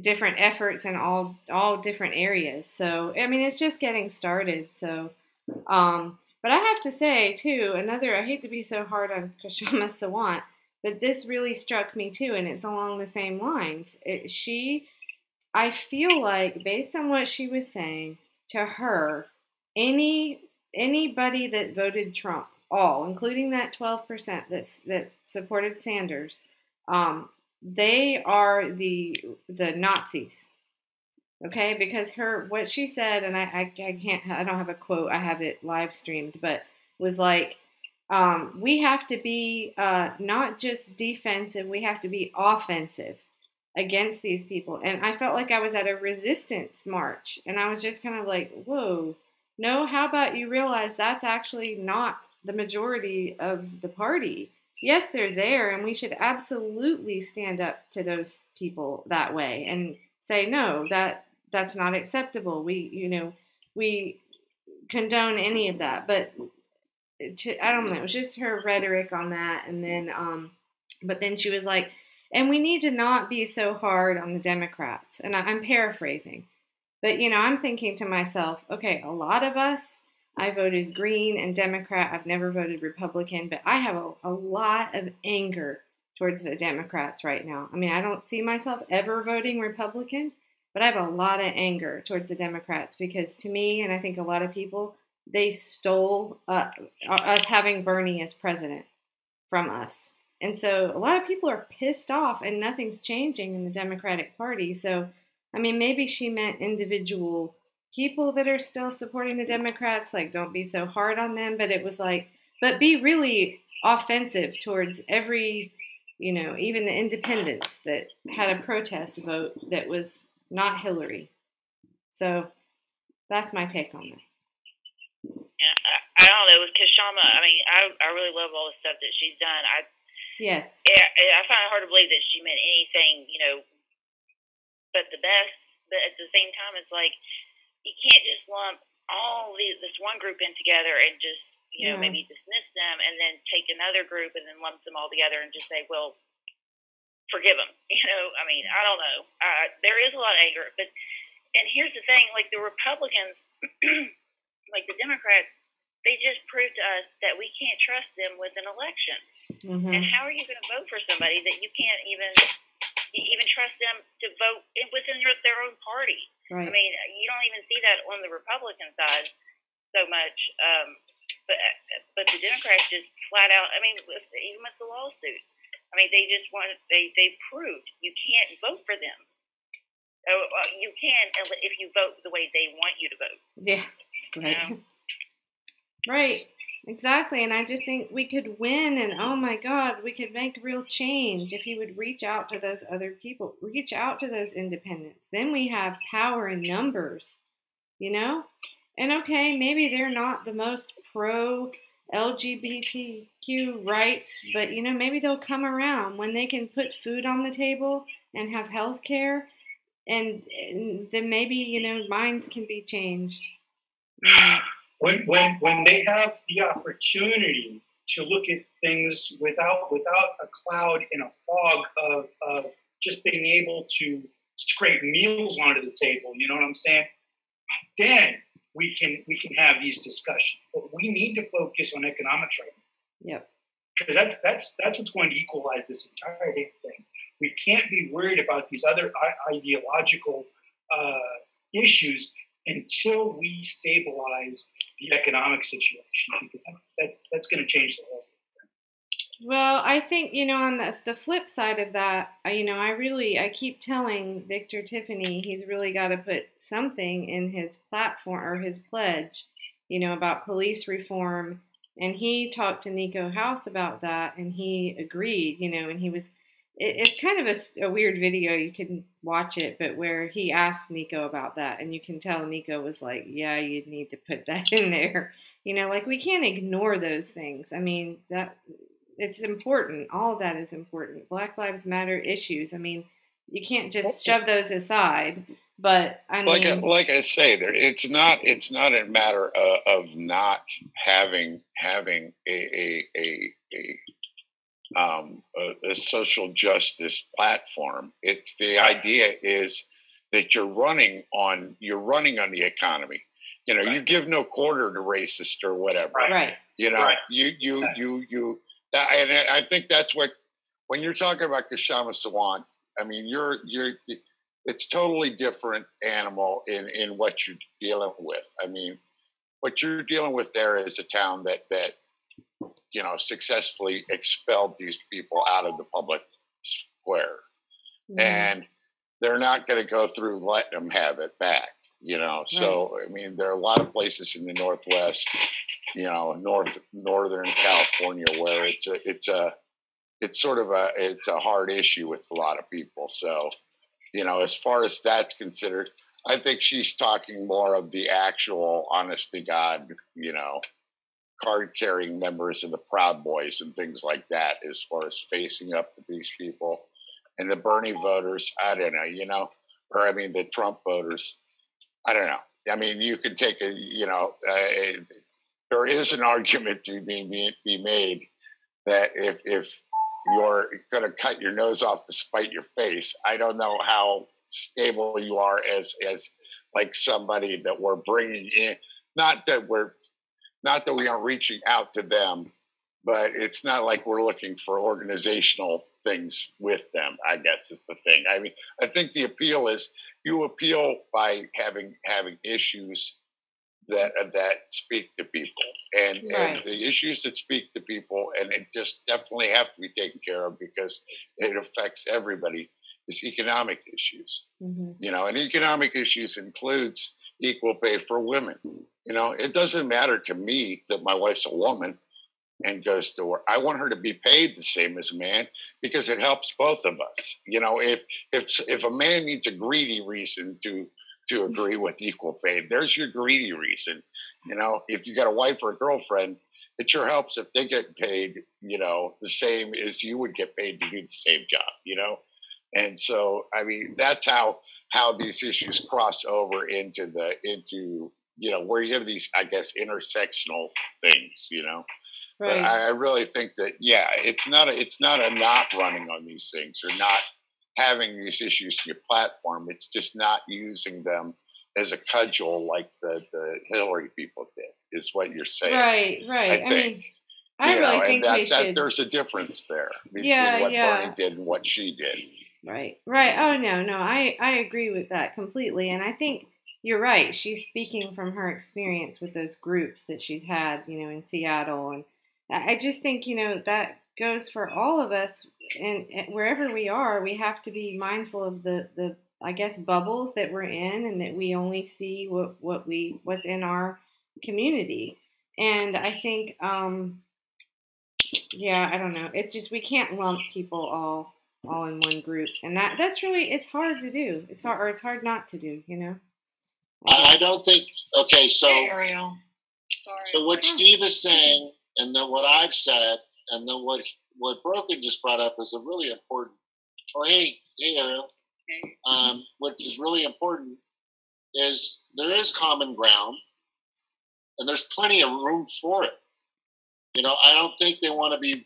different efforts in all different areas. So, I mean, it's just getting started. So, but I have to say, too, I hate to be so hard on Kshama Sawant, but this really struck me, too, and it's along the same lines. I feel like, based on what she was saying, to her, anybody that voted Trump, including that 12% that supported Sanders, they are the Nazis. Okay, because what she said, and I don't have a quote, I have it live streamed, but was like, we have to be not just defensive, we have to be offensive against these people. And I felt like I was at a resistance march, and I was just kind of like, whoa. No, how about you realize that's actually not the majority of the party? Yes, they're there, and we should absolutely stand up to those people that way and say, no, that's not acceptable. We condone any of that. But I don't know, it was just her rhetoric on that. And then, but then she was like, And we need to not be so hard on the Democrats. And I'm paraphrasing. But, I'm thinking to myself, okay, a lot of us, I voted Green and Democrat. I've never voted Republican, but I have a lot of anger towards the Democrats right now. I mean, I don't see myself ever voting Republican, but I have a lot of anger towards the Democrats because to me, and I think a lot of people, they stole us having Bernie as president from us. And so a lot of people are pissed off and nothing's changing in the Democratic Party. So, I mean, maybe she meant individual people that are still supporting the Democrats, like don't be so hard on them, but it was like, but be really offensive towards every, even the independents that had a protest vote that was not Hillary. So that's my take on that. Yeah, I don't know, with Kashama, I mean, I really love all the stuff that she's done. Yes. I find it hard to believe that she meant anything, but the best. But at the same time, it's like, you can't just lump this one group in together and just, maybe dismiss them and then take another group and then lump them all together and just say, well, forgive them. I mean, I don't know. There is a lot of anger. And here's the thing, like the Republicans, like the Democrats, they just proved to us that we can't trust them with an election. Mm-hmm. And how are you going to vote for somebody that you can't even trust them to vote within their own party? Right. I mean, you don't even see that on the Republican side so much. But the Democrats just flat out, I mean, even with the lawsuit, I mean, they just they proved you can't vote for them. You can if you vote the way they want you to vote. Yeah. Right. Right. Exactly. And I just think we could win and oh my God, we could make real change if you would reach out to those other people, reach out to those independents. Then we have power in numbers, And okay, maybe they're not the most pro LGBTQ rights, but maybe they'll come around when they can put food on the table and have health care and then maybe, minds can be changed. When they have the opportunity to look at things without a cloud and a fog of just being able to scrape meals onto the table, you know what I'm saying? Then we can have these discussions. But we need to focus on economics right now. Yep. Because that's what's going to equalize this entire thing. We can't be worried about these other ideological issues until we stabilize the economic situation, because that's going to change the whole thing. Well, I think, on the flip side of that, I keep telling Victor Tiffany he's really got to put something in his platform or his pledge, about police reform. And he talked to Nico House about that and he agreed, and he was, it's kind of a weird video. You can watch it, but where he asked Nico about that, and you can tell Nico was like, yeah, you need to put that in there. Like we can't ignore those things. I mean, that it's important. All of that is important. Black Lives Matter issues. I mean, you can't just shove those aside. But I mean, like I say, it's not a matter of not having a social justice platform. It's the idea is that you're running on the economy. You give no quarter to racist or whatever. Right. And I think that's what, when you're talking about Kashama Sawant, I mean, it's totally different animal in what you're dealing with. I mean, what you're dealing with there is a town that successfully expelled these people out of the public square. Mm-hmm. And they're not going to go through letting them have it back, So, I mean, there are a lot of places in the Northwest, Northern California where it's a hard issue with a lot of people. So, as far as that's considered, I think she's talking more of the actual, honest to God, card-carrying members of the Proud Boys and things like that, as far as facing up to these people. And the Bernie voters, I don't know, the Trump voters, I don't know. I mean, you could take there is an argument to be made that if you're going to cut your nose off to spite your face. I don't know how stable you are as like somebody that we're bringing in. Not that we aren't reaching out to them, but it's not like we're looking for organizational things with them, I guess is the thing. I mean, I think the appeal is you appeal by having issues that speak to people, and the issues that speak to people, and it just definitely have to be taken care of because it affects everybody, is economic issues. You know, and economic issues includes equal pay for women. You know, it doesn't matter to me that my wife's a woman and goes to work. I want her to be paid the same as a man because it helps both of us. You know, if a man needs a greedy reason to agree with equal pay, there's your greedy reason. You know, if you got a wife or a girlfriend, it sure helps if they get paid, you know, the same as you would get paid to do the same job, you know? And so, I mean, that's how these issues cross over into you know, where you have these, I guess, intersectional things, you know. Right. But I really think that, yeah, it's not a not running on these things or not having these issues in your platform. It's just not using them as a cudgel like the Hillary people did, is what you're saying. Right. I mean, I really think we should. There's a difference there between what Bernie did and what she did. Right. Oh, no, I agree with that completely. And I think you're right. She's speaking from her experience with those groups that she's had, you know, in Seattle. And I just think, you know, that goes for all of us. And wherever we are, we have to be mindful of the I guess, bubbles that we're in, and that we only see what's in our community. And I think, I don't know. It's just, we can't lump people all in one group, and that's really, it's hard to do. It's hard not to do, you know. I don't think. Okay, so hey, Ariel. Sorry. So what Steve is saying, and then what I've said, and then what Broken just brought up is a really important. Oh, hey, Ariel. Okay. Which is really important is there is common ground, and there's plenty of room for it. You know, I don't think they want to be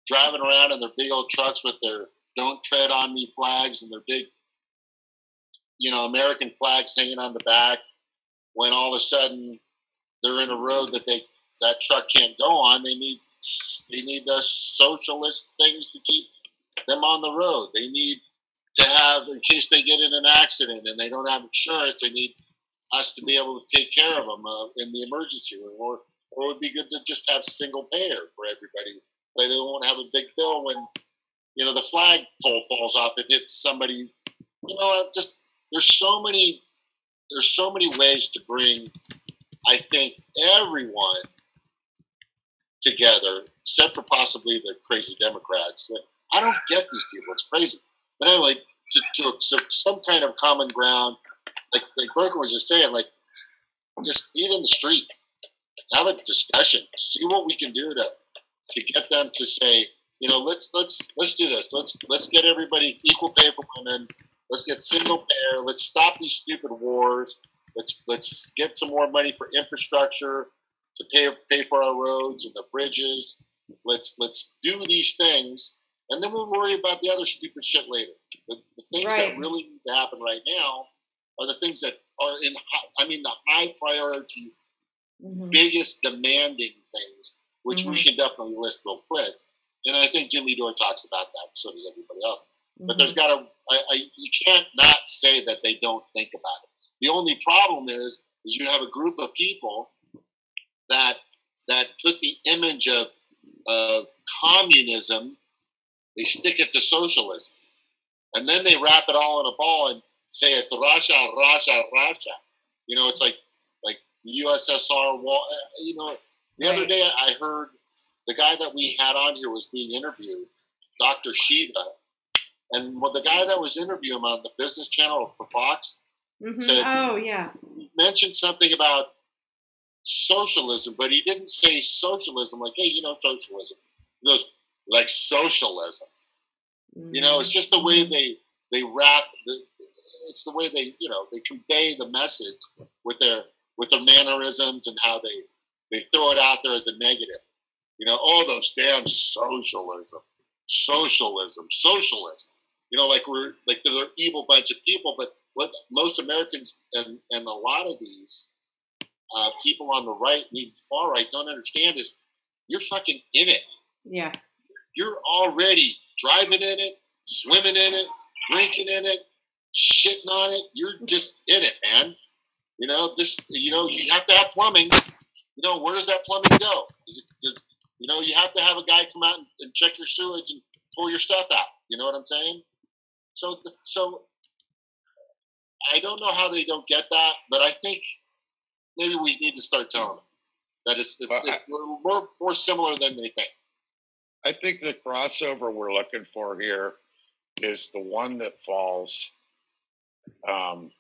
driving around in their big old trucks with their "Don't Tread on Me" flags and their big, you know, American flags hanging on the back, when all of a sudden they're in a road that truck can't go on. They need socialist things to keep them on the road. They need to have, in case they get in an accident and they don't have insurance, they need us to be able to take care of them in the emergency room. Or it would be good to just have single payer for everybody. They won't have a big bill when, you know, the flagpole falls off and hits somebody. You know, just there's so many ways to bring, I think, everyone together, except for possibly the crazy Democrats. I don't get these people. It's crazy. But anyway, to some kind of common ground, like Berker was just saying, like, just eat in the street, have a discussion, see what we can do to get them to say, you know, let's do this. Let's get everybody equal pay for women. Let's get single payer. Let's stop these stupid wars. Let's get some more money for infrastructure to pay for our roads and the bridges. Let's do these things, and then we'll worry about the other stupid shit later. The things that really need to happen right now are the things that are the high priority, biggest demanding things, which we can definitely list real quick. And I think Jimmy Dore talks about that, so does everybody else. But there's you can't not say that they don't think about it. The only problem is you have a group of people that put the image of communism, they stick it to socialism. And then they wrap it all in a ball and say it's Russia, Russia, Russia. You know, it's like the USSR wall. You know, the other day I heard the guy that we had on here was being interviewed, Dr. Shiva. And the guy that was interviewing him on the Business Channel for Fox said, mentioned something about socialism, but he didn't say socialism like, hey, you know, socialism. He goes, like socialism. You know, it's just the way they wrap. It's the way they convey the message with their mannerisms and how they throw it out there as a negative. You know, oh, those damn socialism. socialism. You know, like they're an evil bunch of people. But what most Americans and a lot of these people on the right, even far right, don't understand is you're fucking in it. Yeah. You're already driving in it, swimming in it, drinking in it, shitting on it. You're just in it, man. You know, you have to have plumbing. You know, where does that plumbing go? You have to have a guy come out and check your sewage and pull your stuff out. You know what I'm saying? So I don't know how they don't get that, but I think maybe we need to start telling them that we're more similar than they think. I think the crossover we're looking for here is the one that falls on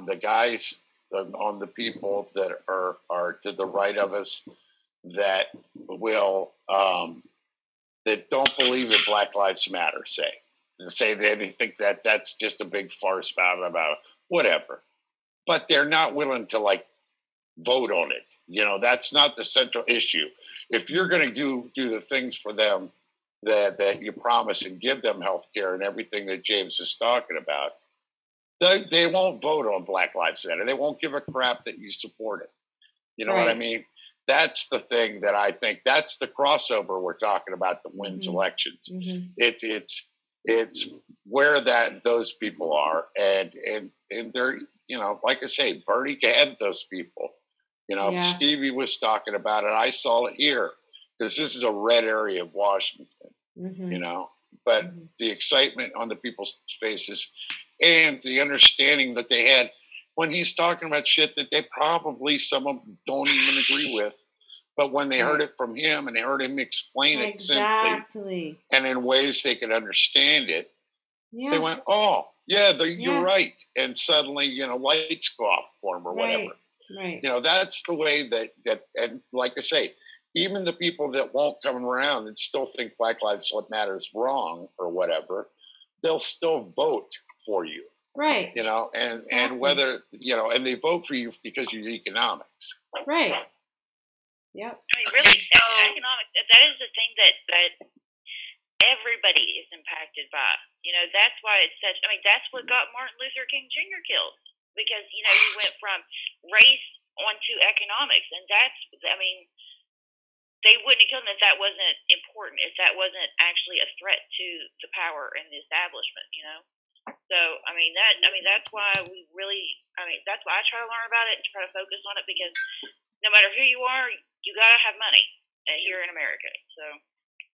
the guys, on the people that are to the right of us that will that don't believe that Black Lives Matter. Say they think that that's just a big farce about whatever, but they're not willing to like vote on it. You know, that's not the central issue. If you're going to do the things for them that you promise and give them health care and everything that James is talking about, they won't vote on Black Lives Matter. They won't give a crap that you support it. You know what I mean? That's the thing that I think, that's the crossover we're talking about that wins elections. Mm-hmm. It's where those people are, and they're, you know, like I say, Bernie had those people. You know, Stevie was talking about it. I saw it here because this is a red area of Washington. Mm-hmm. You know, but the excitement on the people's faces and the understanding that they had when he's talking about shit that they probably some of them don't even agree with. But when they heard it from him and they heard him explain it simply and in ways they could understand it, they went, "Oh, yeah, you're right." And suddenly, you know, lights go off for them or whatever. Right. You know, that's the way that, and like I say, even the people that won't come around and still think Black Lives Matter is wrong or whatever, they'll still vote for you. Right. You know, and whether, you know, and they vote for you because of your economics. Right. Yep. I mean, really, economics, that is the thing that everybody is impacted by. You know, that's why it's such, I mean, that's what got Martin Luther King Jr. killed. Because, you know, he went from race onto economics. And that's, I mean, they wouldn't have killed him if that wasn't important, if that wasn't actually a threat to the power and the establishment, you know? So, that's why that's why I try to learn about it and try to focus on it, because no matter who you are, you gotta have money here in America. So,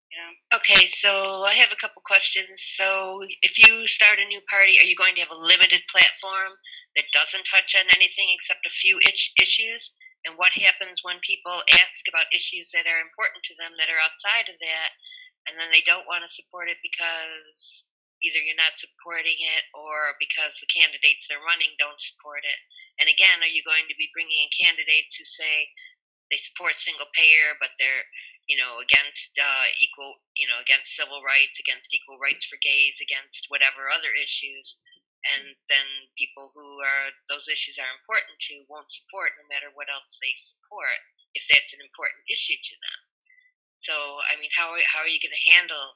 you know. Okay, so I have a couple questions. So, if you start a new party, are you going to have a limited platform that doesn't touch on anything except a few issues? And what happens when people ask about issues that are important to them that are outside of that, and then they don't want to support it because either you're not supporting it or because the candidates they're running don't support it? And again, are you going to be bringing in candidates who say they support single payer, but they're, you know, against against civil rights, against equal rights for gays, against whatever other issues, and then people who those issues are important to won't support no matter what else they support if that's an important issue to them. So, I mean, how are you going to handle,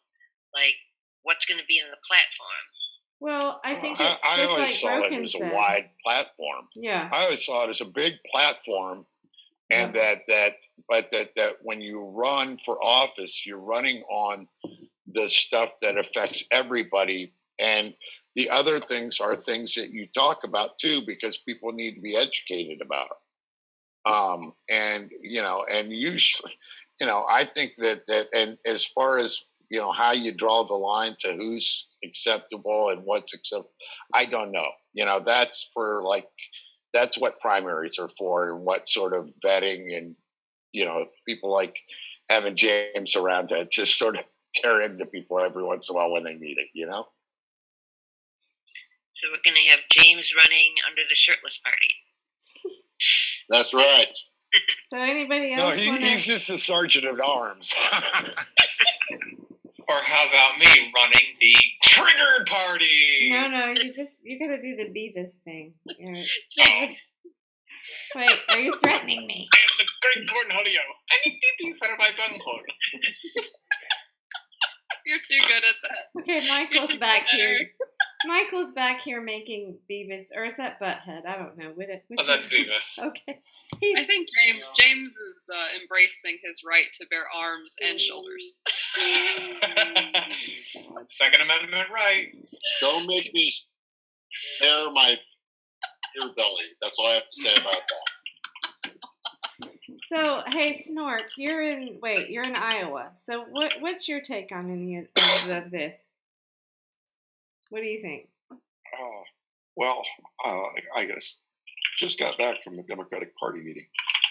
like, what's going to be in the platform? Well, I think it's I just always like saw Broken it as said. a wide platform. Yeah. I always saw it as a big platform, and that when you run for office, you're running on the stuff that affects everybody, and the other things are things that you talk about too, because people need to be educated about them. And you know, and usually, you know, I think that and as far as, you know, how you draw the line to who's acceptable and what's acceptable, I don't know. You know, that's what primaries are for, and what sort of vetting, and, you know, people like having James around to just sort of tear into people every once in a while when they need it, you know? So we're going to have James running under the shirtless party. That's right. So anybody else? No, he's just a sergeant at arms. Or how about me running the triggered party? No, you gotta do the Beavis thing. Oh. Wait, are you threatening me? I am the Great Cornholio. I need TP for my bunghole. too good at that. Okay, Michael's back here. Michael's back here making Beavis, or is that Butthead? I don't know. Oh, that's Beavis. Okay. I think James is embracing his right to bear arms and shoulders. Second Amendment right. Don't make me bare my ear belly. That's all I have to say about that. So, hey, Snork, you're in Iowa. So what's your take on any of this? What do you think? I guess just got back from a Democratic Party meeting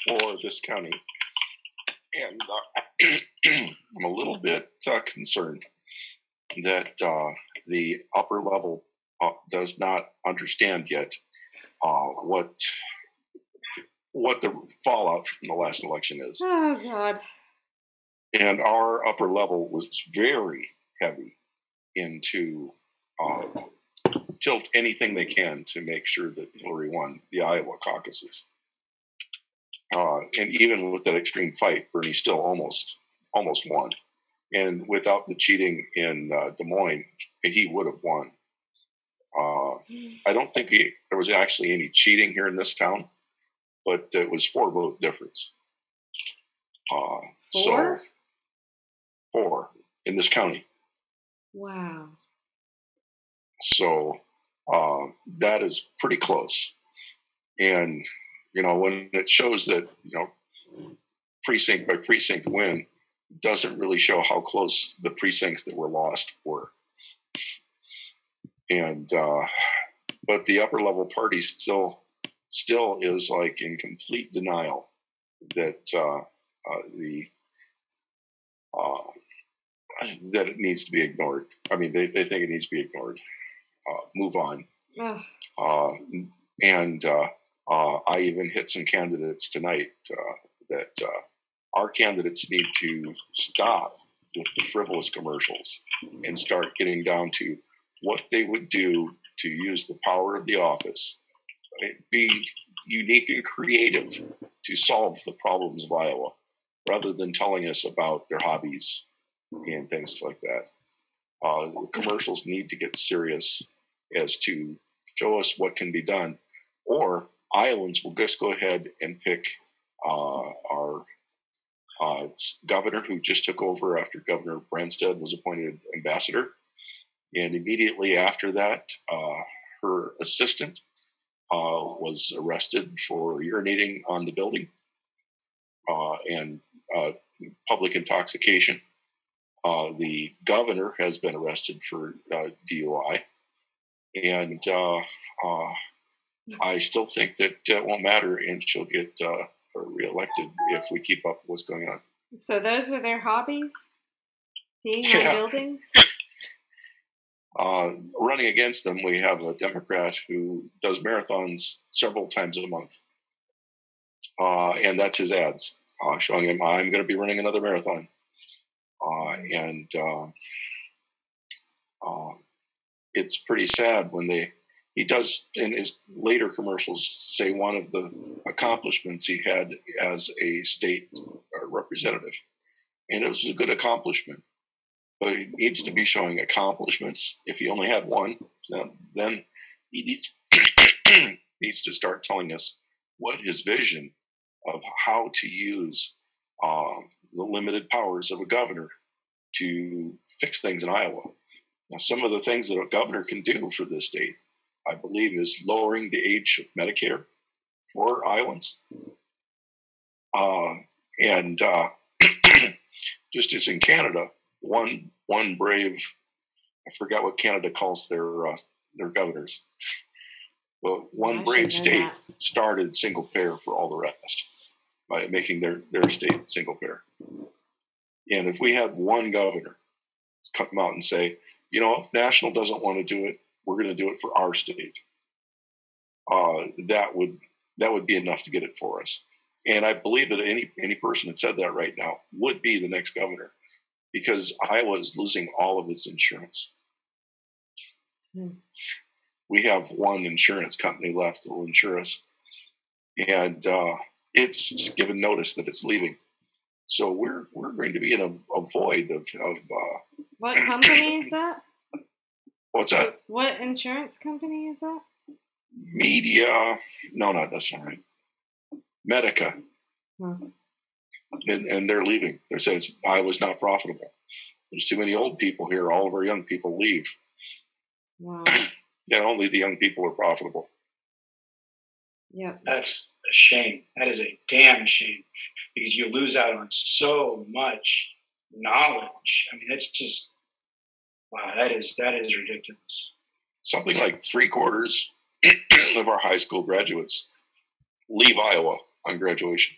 for this county, and I'm a little bit concerned that the upper level does not understand yet what the fallout from the last election is. Oh, God. And our upper level was very heavy into tilt anything they can to make sure that Hillary won the Iowa caucuses. And even with that extreme fight, Bernie still almost won. And without the cheating in Des Moines, he would have won. I don't think there was actually any cheating here in this town, but it was 4-vote difference. So 4 in this county. Wow. So that is pretty close. And, when it shows that, precinct by precinct win, doesn't really show how close the precincts that were lost were. And, but the upper level party still is like in complete denial that that it needs to be ignored. I mean, they think it needs to be ignored. Move on. I even hit some candidates tonight that our candidates need to stop with the frivolous commercials and start getting down to what they would do to use the power of the office, be unique and creative to solve the problems of Iowa, rather than telling us about their hobbies and things like that. The commercials need to get serious as to show us what can be done, or Iowans will just go ahead and pick our governor, who just took over after Governor Branstad was appointed ambassador. And immediately after that, her assistant was arrested for urinating on the building and public intoxication. The governor has been arrested for DUI. And I still think that it won't matter, and she'll get reelected if we keep up what's going on. So those are their hobbies? Being on buildings? Running against them, we have a Democrat who does marathons several times a month. And that's his ads, showing him, I'm going to be running another marathon. It's pretty sad when he does in his later commercials say one of the accomplishments he had as a state representative. And it was a good accomplishment. But he needs to be showing accomplishments. If he only had one, then he needs to start telling us what his vision of how to use the limited powers of a governor to fix things in Iowa. Now, some of the things that a governor can do for this state, I believe, is lowering the age of Medicare for Iowans. Just as in Canada, one brave, I forgot what Canada calls their governors, but one brave state started single payer for all the rest by making their state single payer. And if we had one governor come out and say, if National doesn't want to do it, we're going to do it for our state, that would be enough to get it for us. And I believe that any person that said that right now would be the next governor, because Iowa is losing all of its insurance. We have one insurance company left that will insure us, and it's given notice that it's leaving. So we're going to be in a void of What company is that? What's that? What insurance company is that? Media. No, that's not right. Medica. And they're leaving. They said Iowa's not profitable. There's too many old people here. All of our young people leave. Wow. And only the young people are profitable. Yep. That's a shame. That is a damn shame, because you lose out on so much knowledge. I mean, it's just, wow, that is ridiculous. Something like 3/4 of our high school graduates leave Iowa on graduation.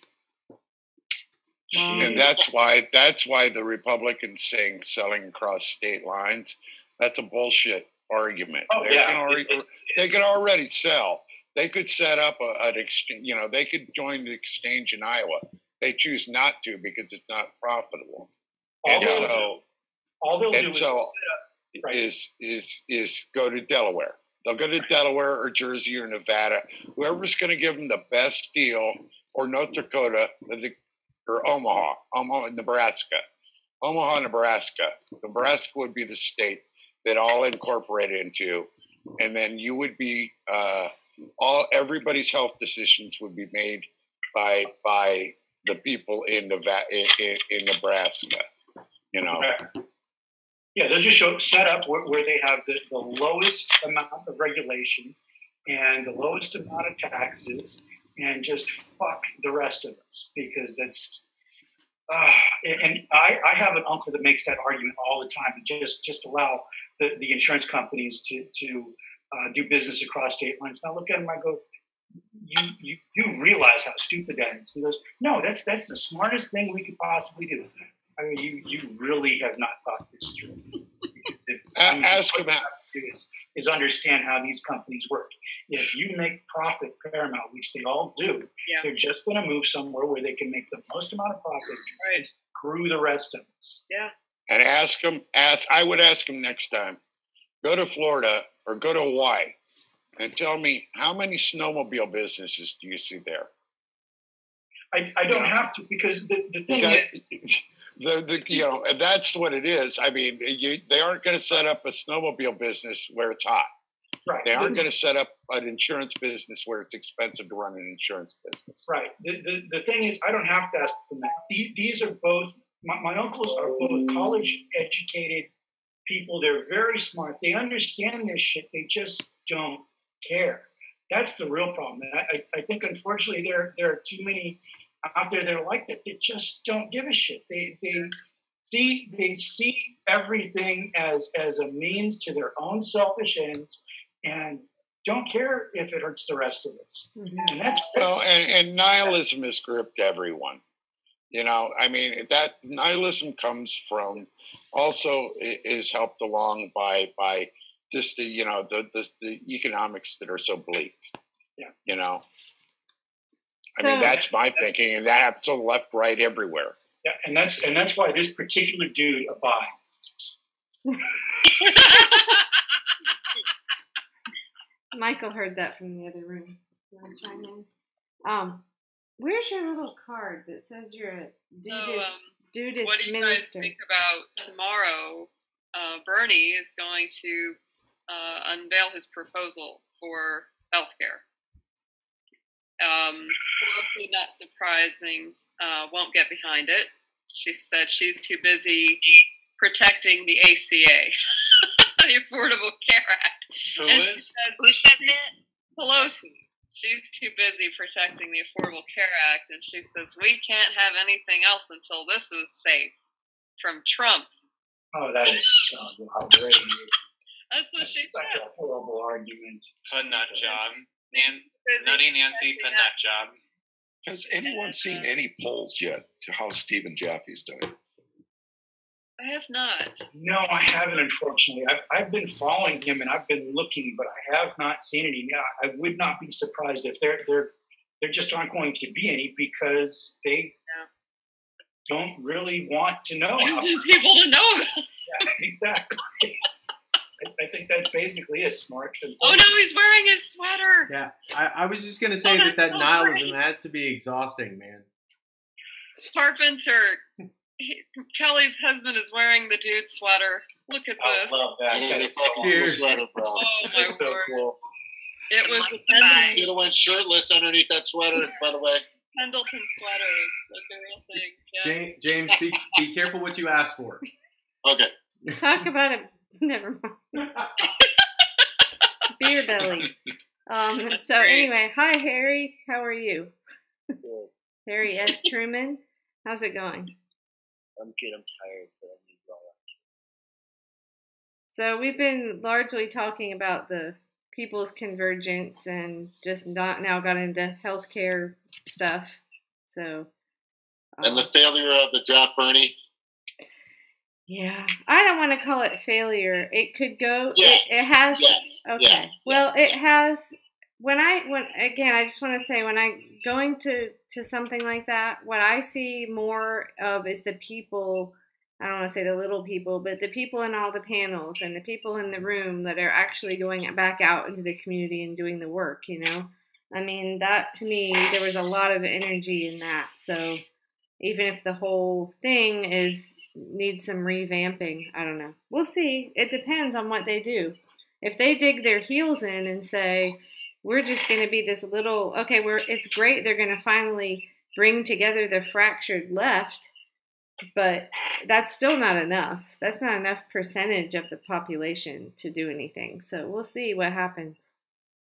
And that's why the Republicans saying selling across state lines, that's a bullshit argument. Oh, they can already sell. They could set up an exchange. They could join the exchange in Iowa. They choose not to because it's not profitable. All they'll do is go to Delaware. They'll go to Delaware or Jersey or Nevada. Whoever's going to give them the best deal, or North Dakota, or Omaha, Nebraska. Omaha, Nebraska. Nebraska would be the state that all incorporate into, and then you would be everybody's health decisions would be made by the people in Nebraska. Yeah, they'll just set up where they have the lowest amount of regulation and the lowest amount of taxes, and just fuck the rest of us, because that's. And I have an uncle that makes that argument all the time. Just allow the insurance companies to do business across state lines. And I look at him, I go, you realize how stupid that is? He goes, no, that's the smartest thing we could possibly do. I mean, you really have not thought this through. Ask him is understand how these companies work. If you make profit paramount, which they all do, they're just going to move somewhere where they can make the most amount of profit and screw the rest of us. Yeah. And I would ask him next time, go to Florida or go to Hawaii and tell me, how many snowmobile businesses do you see there? I don't have to, because the thing is... that's what it is. I mean, they aren't going to set up a snowmobile business where it's hot. Right. They aren't going to set up an insurance business where it's expensive to run an insurance business. Right. The thing is, I don't have to ask them that. These are both, my uncles are both college educated people. They're very smart. They understand this shit. They just don't care. That's the real problem. And I think, unfortunately, there are too many out there that are like that. They just don't give a shit. They see everything as a means to their own selfish ends, and don't care if it hurts the rest of us. Mm-hmm. And and nihilism has gripped everyone. I mean, that nihilism comes from, also is helped along by just the economics that are so bleak. Yeah. I mean, that's my thinking, and that happens on the left, right, everywhere. Yeah, and that's why this particular dude abides. Michael heard that from the other room. You want to chime in? Where's your little card that says you're a dudist what do you guys think about tomorrow? Bernie is going to unveil his proposal for healthcare. Also, not surprising, won't get behind it. She said she's too busy protecting the ACA, the Affordable Care Act. Who said that? Pelosi. She's too busy protecting the Affordable Care Act, and she says we can't have anything else until this is safe from Trump. Oh, that is so outrageous. That's what she said. Such a horrible argument. Put nut job. Nutty Nancy, put nut job. Has anyone seen any polls yet to how Stephen Jaffe's doing? I have not. No, I haven't, unfortunately. I've been following him and I've been looking, but I have not seen any. I would not be surprised if there just aren't going to be any, because they don't really want to know. They want people to know. Yeah, exactly. I think that's basically it, Smart. Oh no, he's wearing his sweater. Yeah, I was just gonna say that nihilism has to be exhausting, man. Carpenter, Kelly's husband is wearing the dude sweater. Look at this. I love that. It is a fucking cool Cheers. sweater, bro. Oh my It's so word. cool. It was a You could have went shirtless underneath that sweater, by the way. Pendleton sweater. It's like a real thing. Yeah. James, be careful what you ask for. Okay. Talk about it. Never mind. Beer belly. So anyway, hi Harry. How are you? Harry S. Truman. How's it going? I'm good. I'm tired, but I need all that. So we've been largely talking about the people's convergence and just not now got into healthcare stuff. So And the failure of the draft, Bernie. yeah, I don't want to call it failure. It could go. Yes. It has. Yes. Okay. Yes. Well, it has. When again, I just want to say when I going to something like that, what I see more of is the people. I don't want to say the little people, but the people in all the panels and the people in the room that are actually going back out into the community and doing the work. You know, I mean, that to me, there was a lot of energy in that. So even if the whole thing needs some revamping, I don't know. We'll see. It depends on what they do. If they dig their heels in and say, we're just going to be this little, okay, it's great. They're going to finally bring together the fractured left, but that's still not enough. That's not enough percentage of the population to do anything. So we'll see what happens.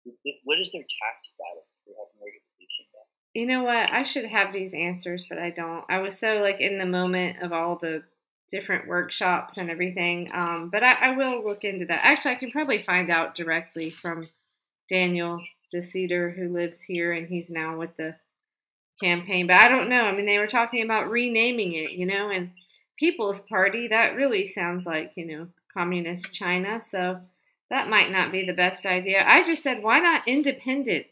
What is their tax status? Do they have an organization tax? You know what? I should have these answers, but I don't. I was so like in the moment of all the different workshops and everything. But I will look into that. Actually, I can probably find out directly from Daniel DeCedar, who lives here, and he's now with the campaign. But I don't know. I mean, they were talking about renaming it, you know, and People's Party. That really sounds like, you know, communist China. So that might not be the best idea. I just said, why not Independent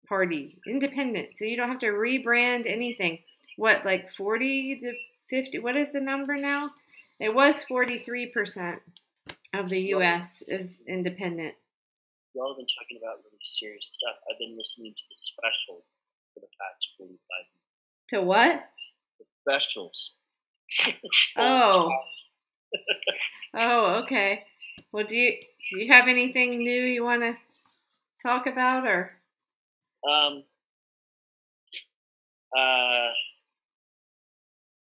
Party? Independent. So you don't have to rebrand anything. What, like 40 to 50? What is the number now? It was 43% of the U.S. is independent. Y'all have been talking about really serious stuff. I've been listening to the special for the past 45 minutes. To what? The specials. Oh. Oh, okay. Well, do you have anything new you want to talk about, or?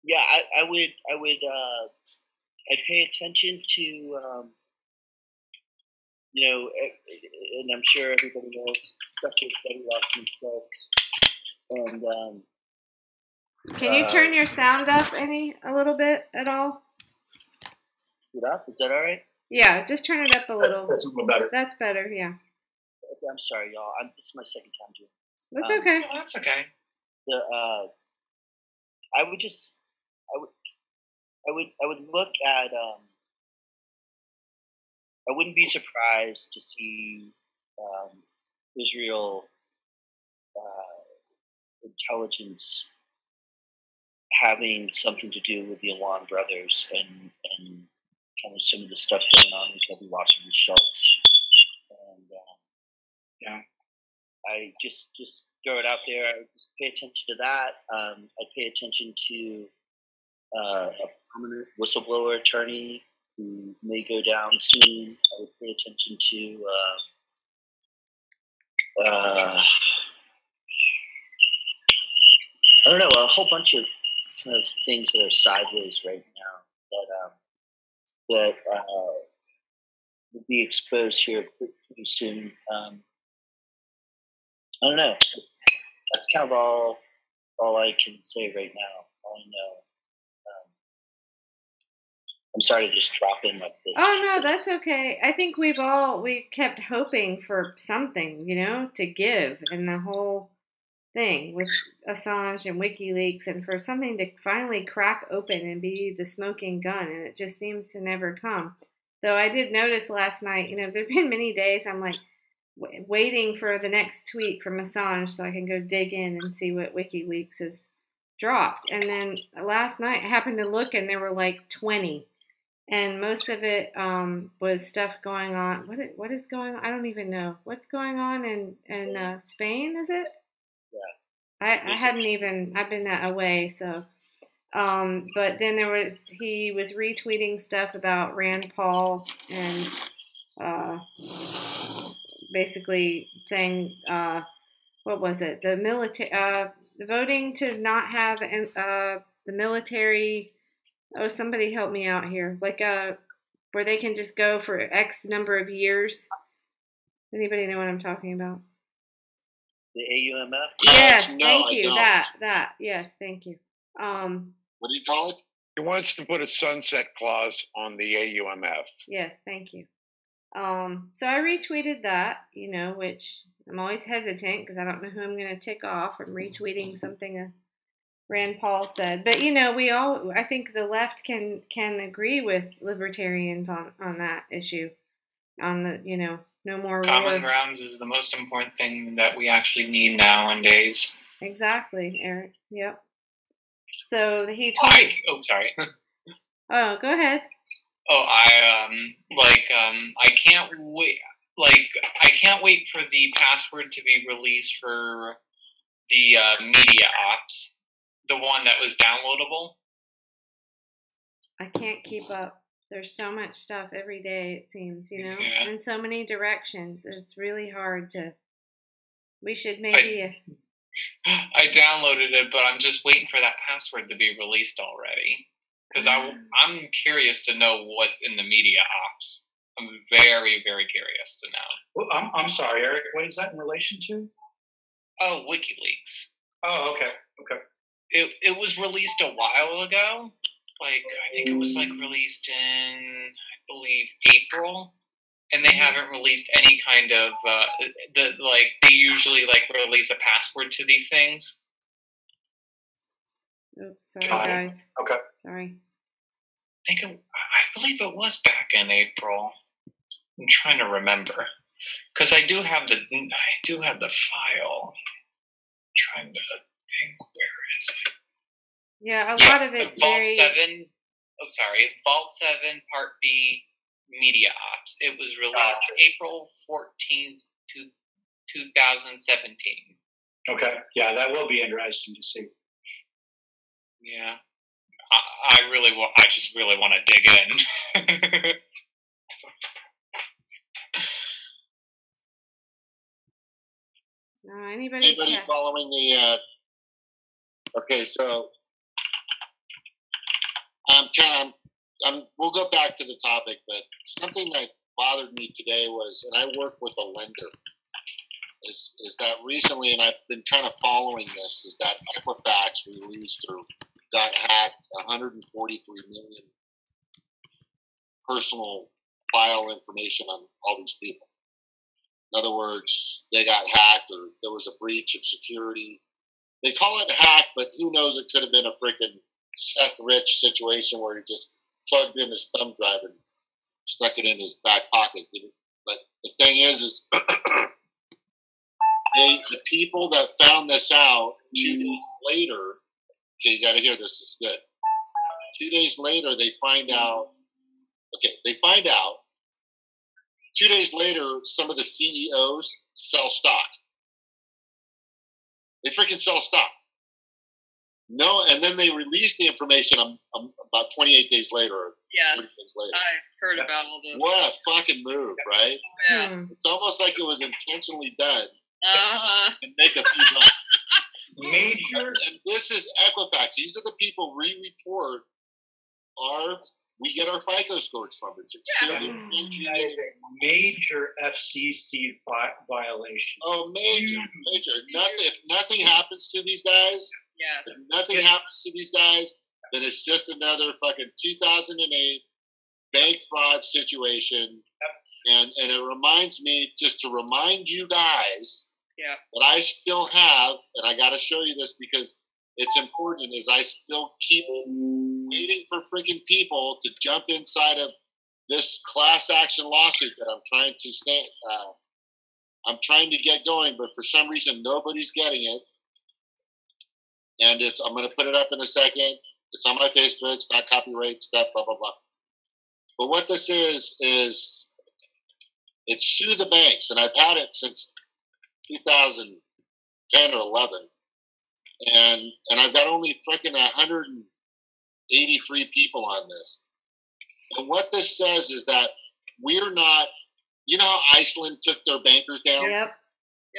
Yeah, I'd pay attention to, you know, and I'm sure everybody knows, especially study Washington folks. And can you turn your sound up a little bit at all? It up? Is that all right? Yeah, just turn it up a little. That's a little better. That's better. Yeah. Okay, I'm sorry, y'all. This is my second time doing this. That's okay. Oh, that's okay. I would look at. I wouldn't be surprised to see Israel intelligence having something to do with the Iran brothers and kind of some of the stuff going on with Debbie Wasserman Schultz. And yeah, I just throw it out there. I would just pay attention to that. I'd pay attention to a prominent whistleblower attorney who may go down soon. I would pay attention to I don't know, a whole bunch of kind of things that are sideways right now that will be exposed here pretty soon. I don't know. That's kind of all I can say right now. All I know. I'm sorry to just drop in like this. Oh no, that's okay. I think we kept hoping for something, you know, to give in the whole thing with Assange and WikiLeaks, and for something to finally crack open and be the smoking gun, and it just seems to never come. Though I did notice last night, you know, there've been many days I'm like waiting for the next tweet from Assange so I can go dig in and see what WikiLeaks has dropped. And then last night I happened to look and there were like 20. And most of it was stuff going on. What is going on? I don't even know. What's going on in Spain, is it? Yeah. I hadn't even, I've been away, so. But then he was retweeting stuff about Rand Paul and basically saying, what was it? The military, voting to not have the military. Oh, somebody help me out here. Like where they can just go for X number of years. Anybody know what I'm talking about? The AUMF? Yes, no, thank I you. don't. That. Yes, thank you. What do you call it? He wants to put a sunset clause on the AUMF. Yes, thank you. So I retweeted that, which I'm always hesitant because I don't know who I'm going to tick off. I'm retweeting something Rand Paul said, but I think the left can agree with libertarians on that issue, on the no more Common war. grounds is the most important thing that we actually need nowadays. Exactly, Eric. Yep. So he told sorry. Oh, go ahead. Oh, I can't wait. I can't wait for the password to be released for the media ops, the one that was downloadable. I can't keep up. There's so much stuff every day, it seems, Yeah. in so many directions. It's really hard to. We should maybe. I downloaded it, but I'm just waiting for that password to be released already. Because I'm curious to know what's in the media ops. I'm very, very curious to know. Well, I'm sorry, Eric. What is that in relation to? Oh, WikiLeaks. Oh, okay. It was released a while ago. I think it was released in, I believe, April. And they haven't released any kind of they usually release a password to these things. Oops, sorry guys. Okay. Sorry. I believe it was back in April. I'm trying to remember because I do have the file. I'm trying to think, where is it? Yeah, a lot of it's Vault 7. Oh, sorry, Vault 7 Part B. Media Ops. It was released April 14th, 2017. Okay. Yeah, that will be interesting to see. Yeah. I just really want to dig in. Anybody following the okay, so we'll go back to the topic, but something that bothered me today was, and I work with a lender, is that recently, and I've been kind of following this, is that Equifax released or got hacked 143 million personal file information on all these people. In other words, they got hacked or there was a breach of security. They call it hack, but who knows, it could have been a freaking Seth Rich situation where he just plugged in his thumb drive and stuck it in his back pocket. But the thing is the people that found this out 2 days later, okay, you got to hear this is good. 2 days later, they find out 2 days later, some of the CEOs sell stock. They freaking sell stock. No, and then they release the information about 28 days later. Yes, days later. I heard about all this. What a fucking move, right? Yeah. It's almost like it was intentionally done. And make a few bucks. Major. And this is Equifax. These are the people we report we get our FICO scores from. It's Experian. That is a major FCC violation. Oh, major. If nothing happens to these guys, if nothing happens to these guys, then it's just another fucking 2008 bank fraud situation. And it reminds me, just to remind you guys that I still have, and I got to show you this because it's important, is I still keep waiting for freaking people to jump inside of this class action lawsuit that I'm trying to I'm trying to get going, but for some reason nobody's getting it. And I'm going to put it up in a second. It's on my Facebook. It's not copyright stuff, blah, blah, blah. But what this is it's Sue the Banks, and I've had it since 2010 or 11. And I've got only freaking 83 people on this. And what this says is that we're not, you know how Iceland took their bankers down? Yep.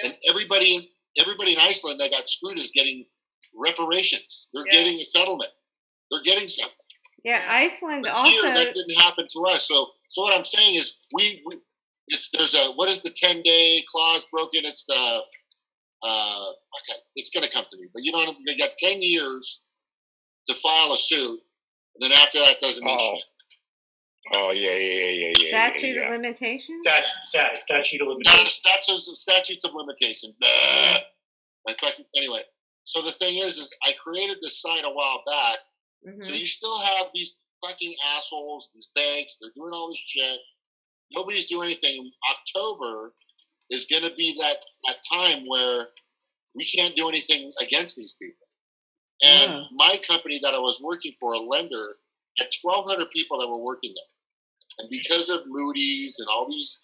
And everybody in Iceland that got screwed is getting reparations. They're getting a settlement. They're getting something. Yeah, Iceland but also. Here, that didn't happen to us. So what I'm saying is there's a, what is the 10-day clause broken? It's the, okay, it's going to come to me. But you know, they got 10 years to file a suit. And then after that doesn't mean shit. Oh, yeah. Statute of limitation? Statute of limitation. Statutes of limitation. Anyway, so the thing is I created this site a while back. Mm-hmm. So you still have these fucking assholes, these banks, they're doing all this shit. Nobody's doing anything. October is going to be that time where we can't do anything against these people. And my company that I was working for, a lender, had 1,200 people that were working there. And because of Moody's and all these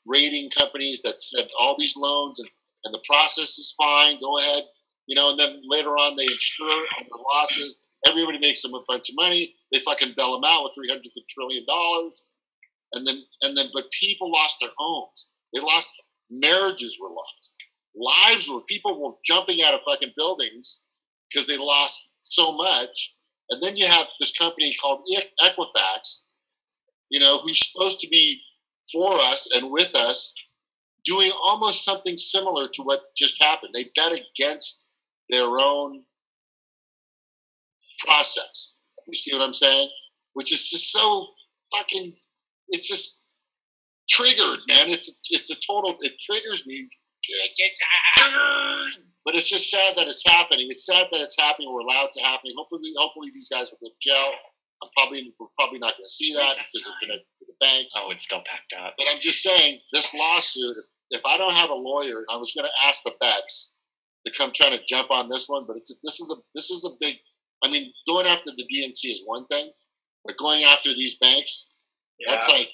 rating companies that said all these loans and the process is fine, go ahead, you know, and then later on they insure on their losses. Everybody makes them a bunch of money. They fucking bail them out with $300 trillion. And then, but people lost their homes. They lost, marriages were lost. Lives were, people were jumping out of fucking buildings because they lost so much. And then you have this company called Equifax, you know, who's supposed to be for us and with us, doing almost something similar to what just happened. They bet against their own process. You see what I'm saying? Which is just so fucking, it's just triggered, man. It's a total, it triggers me. But it's just sad that it's happening. It's sad that it's happening. We're allowed to happen. Hopefully these guys will go to jail. We're probably not going to see that because they're connected to the banks. Oh, it's still packed up. But I'm just saying, this lawsuit, if I don't have a lawyer, I was going to ask the Becks to come trying to jump on this one, but this is a big, I mean, going after the DNC is one thing, but going after these banks, that's like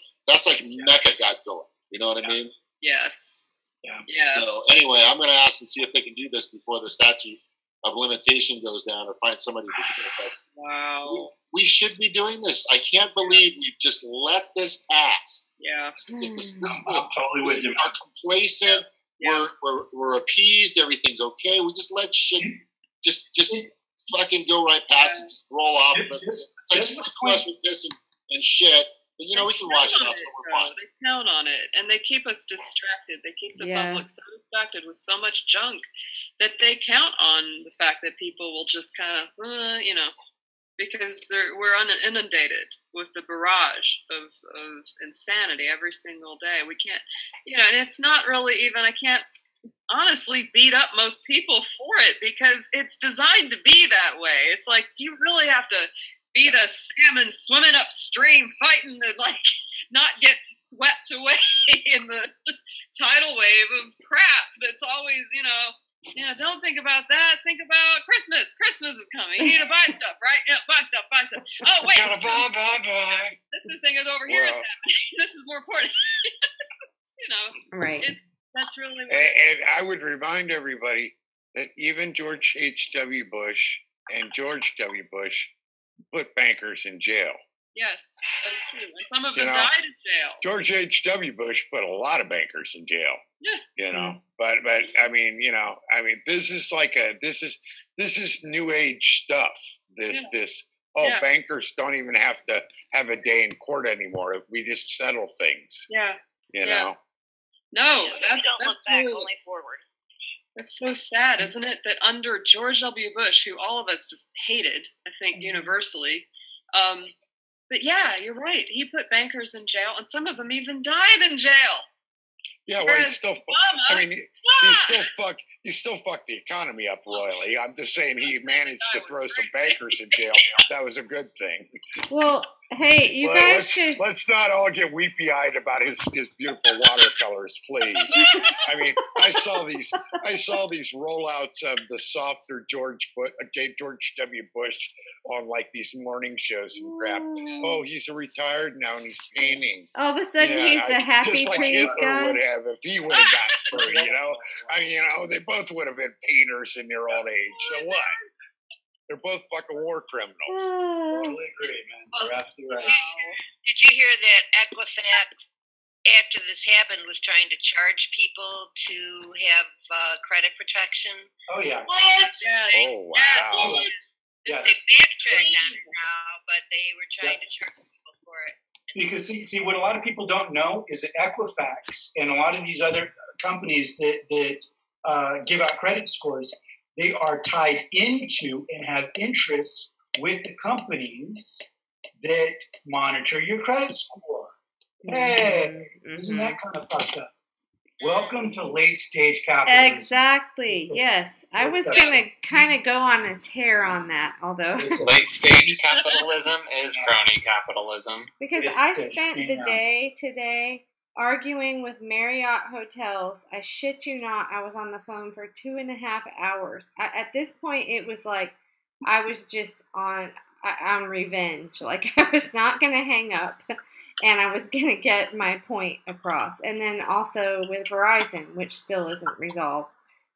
Mecha Godzilla. You know what I mean? Yes. Yeah. Yes. So anyway, I'm going to ask and see if they can do this before the statute of limitation goes down, or find somebody to do it. But wow. We should be doing this. I can't believe we just let this pass. Yeah. I'm totally with you. We're complacent. Yeah. We're appeased. Everything's okay. We just let shit just fucking go right past it. Just roll off. It's like sprinkle us with piss and shit. But, you know, we can wash it off, so we're fine. They count on it, and they keep us distracted. They keep the public so distracted with so much junk that they count on the fact that people will just kind of, you know, because we're inundated with the barrage of insanity every single day. We can't, you know, and it's not really even, I can't honestly beat up most people for it because it's designed to be that way. It's like you really have to be the salmon swimming upstream, fighting to like not get swept away in the tidal wave of crap that's always, you know, don't think about that. Think about Christmas. Christmas is coming. You need to buy stuff, right? Yeah, buy stuff. Oh, wait. Bye. This thing is over here. It's happening. This is more important. You know. Right. That's really and I would remind everybody that even George H.W. Bush and George W. Bush put bankers in jail. Yes, that is true. And some of them died in jail. George H.W. Bush put a lot of bankers in jail. Yeah. You know, but I mean, you know, this is like this is new age stuff. Bankers don't even have to have a day in court anymore. We just settle things. Yeah. You know. No, that's don't look back, really, only forward. That's so sad, isn't it? That under George W. Bush, who all of us just hated, I think universally. But yeah, you're right. He put bankers in jail, and some of them even died in jail. Yeah, well, he still fucked the economy up royally. I'm just saying he managed to throw some bankers in jail. That was a good thing. Well, hey, you guys should. Let's not all get weepy-eyed about his beautiful watercolors, please. I mean, I saw these rollouts of the softer George W. Bush on like these morning shows and crap. Oh, he's retired now and he's painting. All of a sudden, he's the happy just trees like guy. Hitler would have if he would have got through. You know, I mean, they both would have been painters in their old age. So what? They're both fucking war criminals. Totally agree, man. You're absolutely right. Did you hear that Equifax, after this happened, was trying to charge people to have credit protection? Oh, yeah. What? Oh, wow. Yes. They backtracked on it now, but they were trying to charge people for it. Because see, what a lot of people don't know is that Equifax and a lot of these other companies that give out credit scores, they are tied into and have interests with the companies that monitor your credit score. Hey, isn't that kind of fucked up? Welcome to late stage capitalism. Exactly. Yes, I was gonna kind of go on a tear on that, although late stage capitalism is crony capitalism. Because I spent the day today arguing with Marriott hotels. I shit you not, I was on the phone for 2.5 hours. At this point, it was like I was just on revenge. Like I was not gonna hang up. And I was going to get my point across. And then also with Verizon, which still isn't resolved.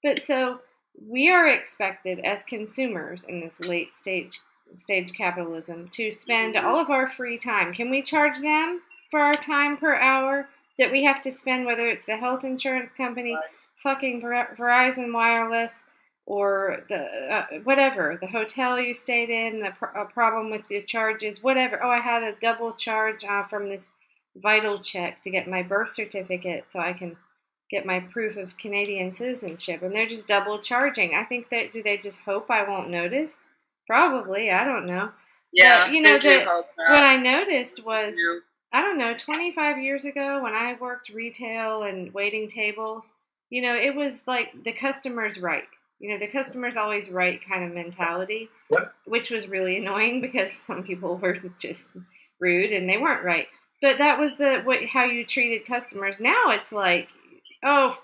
But so we are expected as consumers in this late stage capitalism to spend all of our free time. Can we charge them for our time per hour that we have to spend, whether it's the health insurance company, fucking Verizon Wireless, or the whatever, the hotel you stayed in, a problem with the charges, whatever. Oh, I had a double charge from this vital check to get my birth certificate so I can get my proof of Canadian citizenship. And they're just double charging. I think that, do they just hope I won't notice? Probably, I don't know. Yeah, but, you know, they do hope that. what I noticed was, I don't know, 25 years ago when I worked retail and waiting tables, you know, it was like the customer's right. You know, the customer's always right kind of mentality, which was really annoying because some people were just rude and they weren't right. But that was how you treated customers. Now it's like, oh,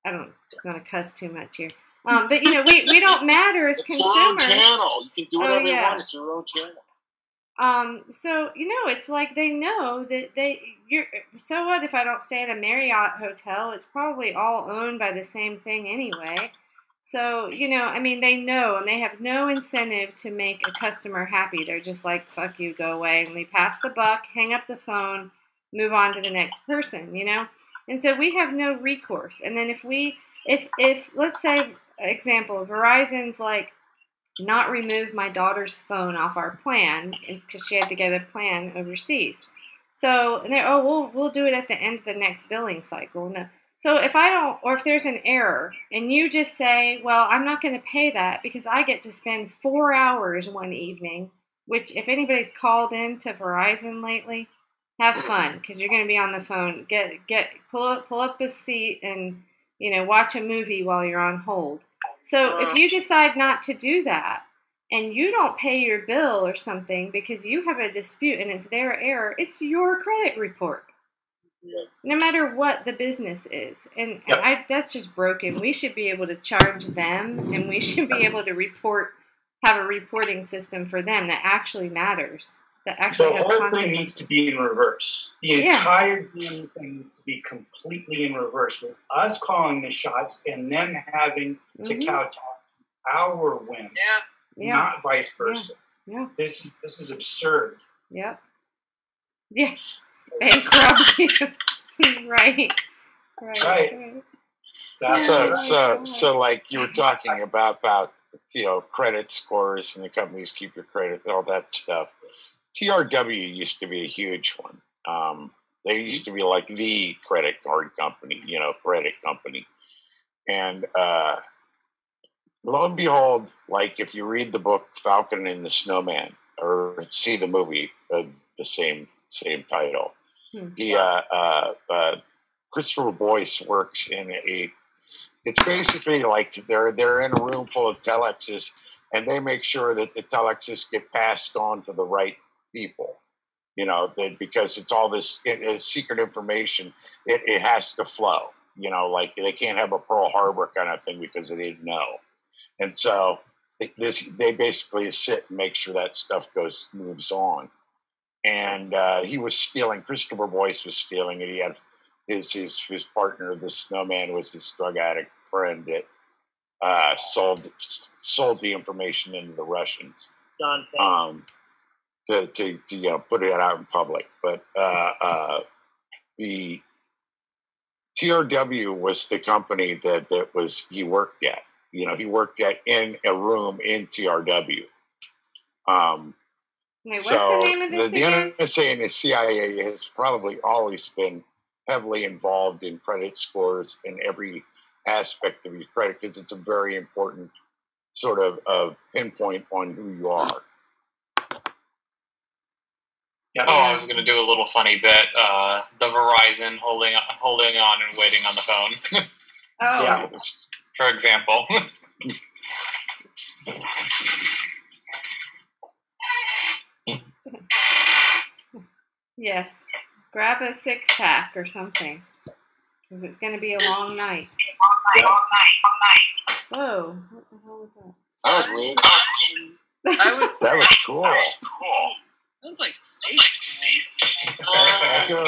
I'm going to cuss too much here. But, you know, we don't matter as consumers. It's your own channel. You can do whatever you want. It's your own channel. So, you know, it's like they know that so what if I don't stay at a Marriott hotel? It's probably all owned by the same thing anyway. So, you know, I mean, they know, and they have no incentive to make a customer happy. They're just like, fuck you, go away. And we pass the buck, hang up the phone, move on to the next person, you know? And so we have no recourse. And then if let's say, example, Verizon's like, not remove my daughter's phone off our plan because she had to get a plan overseas. So, and they're, we'll do it at the end of the next billing cycle. No. So if I don't, or if there's an error, and you just say, well, I'm not going to pay that because I get to spend 4 hours one evening, which if anybody's called in to Verizon lately, have fun because you're going to be on the phone. Pull up a seat and, you know, watch a movie while you're on hold. So if you decide not to do that and you don't pay your bill or something because you have a dispute and it's their error, it's your credit report. No matter what the business is. And that's just broken. We should be able to charge them, and we should be able to have a reporting system for them that actually matters. That actually the whole thing needs to be in reverse. The entire thing needs to be completely in reverse, with us calling the shots and them having to kowtow to our whim, not vice versa. Yeah. This is absurd. Yep. Yes. Bankrupt you. Right. So like you were talking about you know, credit scores and the companies keep your credit, all that stuff. TRW used to be a huge one. They used to be like the credit card company, you know, credit company. And lo and behold, like if you read the book Falcon and the Snowman or see the movie, the same title. Christopher Boyce works in it's basically like they're in a room full of telexes and they make sure that the telexes get passed on to the right people, you know, because it's all this secret information. It has to flow, you know, like they can't have a Pearl Harbor kind of thing because they didn't know. And so they basically sit and make sure that stuff moves on. And he was stealing. Christopher Boyce was stealing, and he had his partner, the Snowman, was his drug addict friend that sold the information into the Russians. To put it out in public. But the TRW was the company that he worked at. He worked in a room in TRW. What's the name of this the again? NSA and the CIA has probably always been heavily involved in credit scores in every aspect of your credit because it's a very important sort of pinpoint on who you are. Oh, I was going to do a little funny bit. The Verizon holding on and waiting on the phone. Oh, Yeah. For example. yes. Grab a 6-pack or something, because it's going to be a long night. Whoa! What the hell was that? That was weird. That was cool. That was like space. Echo.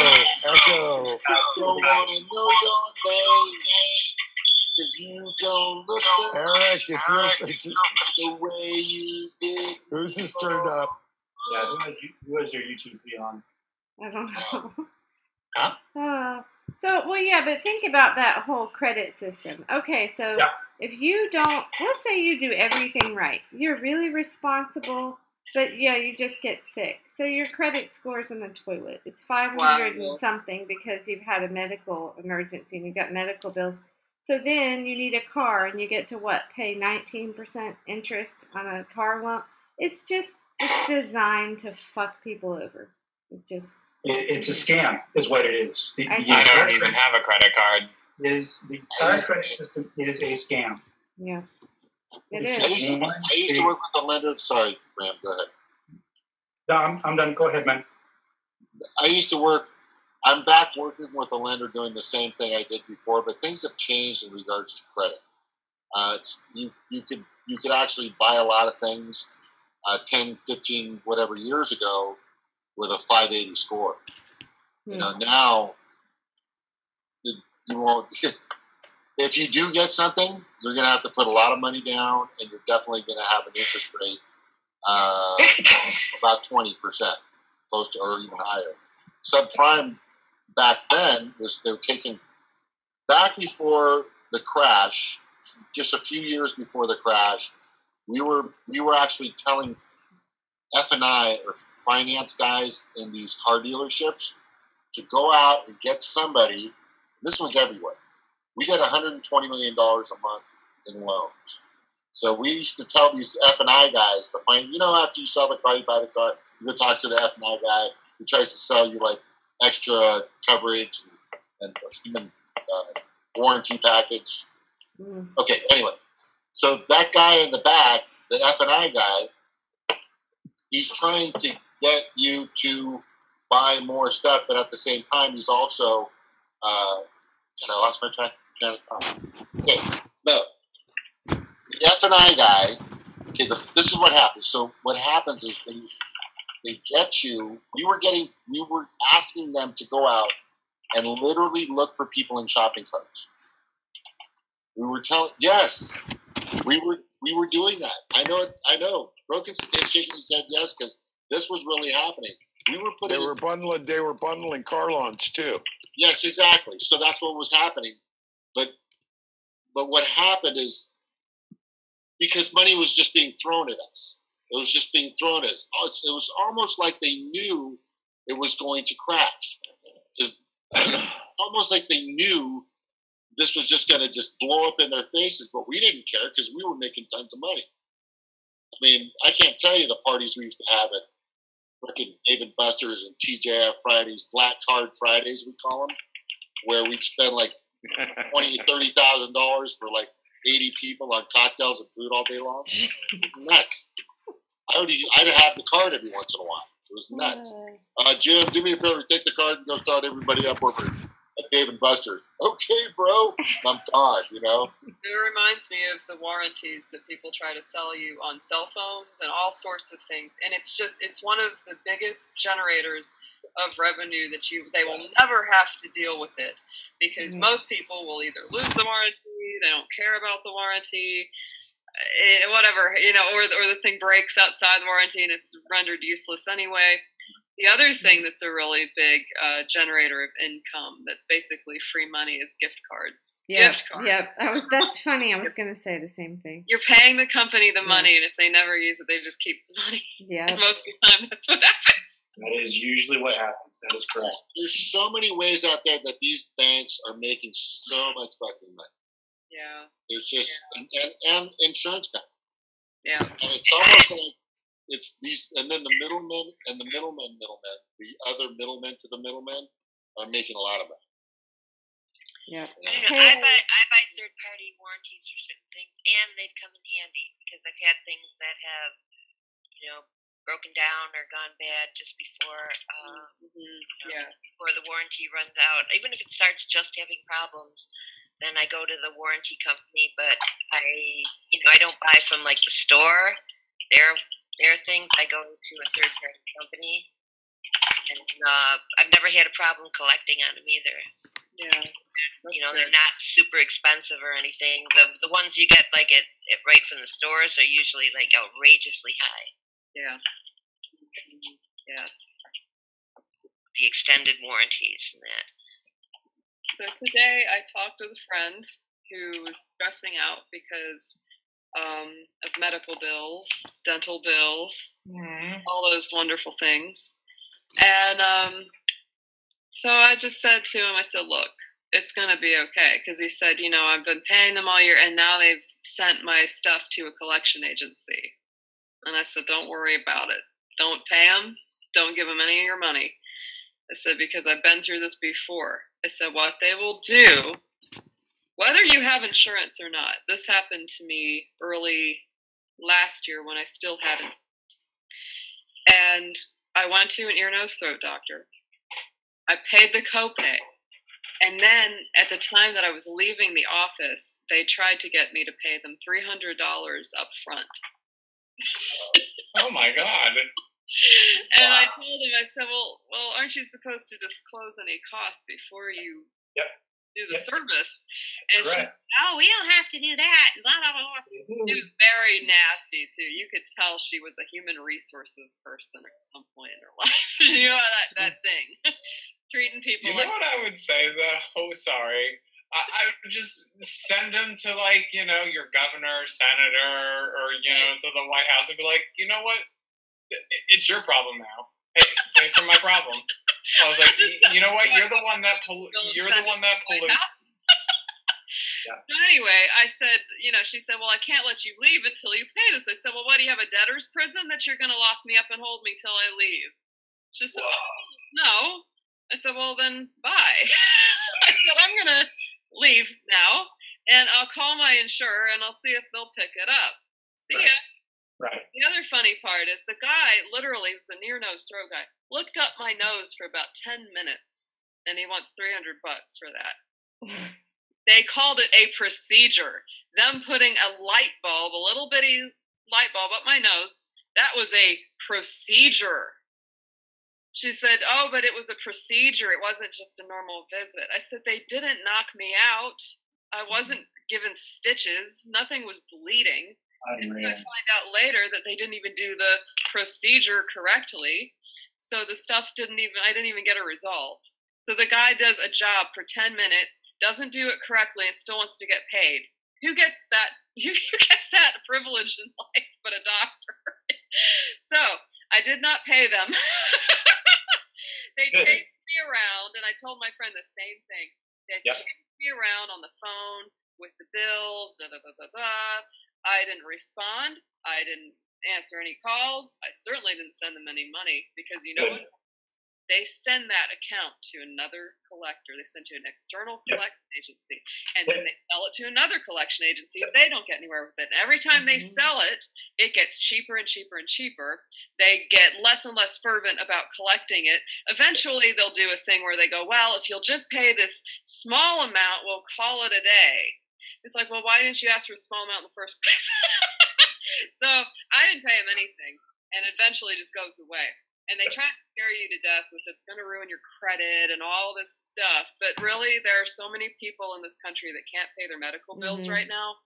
Don't want to know your name, 'cause you don't look Eric, it's the way you did. Who's this turned up? Yeah, who has your YouTube feed on? I don't know. Huh? But think about that whole credit system. Okay, so if you don't, let's say you do everything right, you're really responsible, but you just get sick. So your credit score's in the toilet. It's 500 and something because you've had a medical emergency and you've got medical bills. So then you need a car and you get to pay 19% interest on a car loan. It's designed to fuck people over. It's a scam, is what it is. I don't even have a credit card. The entire credit system is a scam. Yeah, it I is. used to work with the lender. Sorry, Graham, go ahead. No, I'm done. Go ahead, man. I'm back working with a lender doing the same thing I did before, but things have changed in regards to credit. You could actually buy a lot of things 10, 15, whatever years ago with a 580 score. Now you won't. If you do get something, you're going to have to put a lot of money down, and you're definitely going to have an interest rate about 20%, close to or even higher. Subprime back then they were taking back before the crash, just a few years before the crash. We were actually telling F&I or finance guys in these car dealerships to go out and get somebody. This was everywhere. We get $120 million a month in loans. So we used to tell these F&I guys to find, after you sell the car, you buy the car, you go talk to the F&I guy who tries to sell you like extra coverage and warranty package. Okay, anyway. So that guy in the back, the F&I guy, he's trying to get you to buy more stuff, but at the same time, he's also, I lost my track of thought. Okay, no. The F&I guy, this is what happens. So what happens is they get you, we were asking them to go out and literally look for people in shopping carts. We were doing that. I know. Broken is shaking his head yes, because this was really happening. They were bundling car loans too. Yes, exactly. So that's what was happening. But what happened is because money was just being thrown at us. It was just being thrown at us. It was almost like they knew it was going to crash. Almost like they knew this was just going to just blow up in their faces, but we didn't care because we were making tons of money. I mean, I can't tell you the parties we used to have at freaking Dave & Buster's and TJF Fridays, Black Card Fridays, we call them, where we'd spend like $20,000 to $30,000 for like 80 people on cocktails and food all day long. It was nuts. I'd have the card every once in a while. It was nuts. Jim, do me a favor, take the card and go start everybody up over at Dave & Buster's. Okay, bro. I'm gone, It reminds me of the warranties that people try to sell you on cell phones and all sorts of things. And it's one of the biggest generators of revenue that they will never have to deal with it, because most people will either lose the warranty, they don't care about the warranty, whatever, or the thing breaks outside the warranty and it's rendered useless anyway. The other thing that's a really big generator of income that's basically free money is gift cards. Gift cards. Yep. That's funny. I was going to say the same thing. You're paying the company the money, and if they never use it, they just keep the money. Yeah. And most of the time, that's what happens. That is usually what happens. That is correct. There's so many ways out there that these banks are making so much fucking money. Yeah. There's just and insurance companies. Yeah. And it's almost like it's these, and then the middlemen and the middlemen, the other middlemen to the middlemen are making a lot of money. Yeah. I buy third party warranties for certain things, and they've come in handy because I've had things that have, broken down or gone bad just before before the warranty runs out. Even if it starts just having problems, then I go to the warranty company. But I don't buy from like the store. Their things, I go to a third party company, and I've never had a problem collecting on them either. Yeah, they're not super expensive or anything. The ones you get like it right from the stores are usually like outrageously high. Yeah. Yes. The extended warranties and that. So today I talked with a friend who was stressing out because of medical bills, dental bills, all those wonderful things. And so I just said to him, I said, look, it's going to be okay. Because he said, I've been paying them all year, and now they've sent my stuff to a collection agency. And I said, don't worry about it. Don't pay them. Don't give them any of your money. I said, because I've been through this before. I said, what they will do, whether you have insurance or not, this happened to me early last year when I still hadn't. And I went to an ear, nose, throat doctor. I paid the copay. And then at the time that I was leaving the office, they tried to get me to pay them $300 up front. Oh my God. And I told him, I said, well, aren't you supposed to disclose any costs before you do the service? And she said, we don't have to do that. Blah, blah, blah. It was very nasty, too. You could tell she was a human resources person at some point in her life. that thing. Treating people what I would say, though? Oh, sorry. I would just send them to, your governor, senator, or, to the White House and be like, you know what? It's your problem now. Pay for my problem. I was like, you know what? You're the one that pollutes. So anyway, I said, she said, well, I can't let you leave until you pay this. I said, well, what, do you have a debtor's prison that you're going to lock me up and hold me till I leave? She said, no. I said, well, then bye. I said, I'm going to leave now, and I'll call my insurer, and I'll see if they'll pick it up. See ya. Right. The other funny part is the guy literally was a near nose throat guy. Looked up my nose for about 10 minutes, and he wants $300 for that. They called it a procedure. Them putting a light bulb, a little bitty light bulb up my nose, that was a procedure. She said, oh, but it was a procedure. It wasn't just a normal visit. I said, they didn't knock me out. I wasn't given stitches. Nothing was bleeding. And I find out later that they didn't even do the procedure correctly. So the stuff I didn't even get a result. So the guy does a job for 10 minutes, doesn't do it correctly, and still wants to get paid. Who gets that? Who gets that privilege in life but a doctor? So I did not pay them. They chased me around, and I told my friend the same thing. They chased me around on the phone with the bills, I didn't respond. I didn't answer any calls. I certainly didn't send them any money because you know what? They send that account to another collector. They send to an external collection agency, and then they sell it to another collection agency. They don't get anywhere with it. And every time they sell it, it gets cheaper and cheaper and cheaper. They get less and less fervent about collecting it. Eventually, they'll do a thing where they go, well, if you'll just pay this small amount, we'll call it a day. It's like, well, why didn't you ask for a small amount in the first place? So I didn't pay him anything, and eventually it just goes away. And they try to scare you to death with it's going to ruin your credit and all this stuff. But really, there are so many people in this country that can't pay their medical bills right now.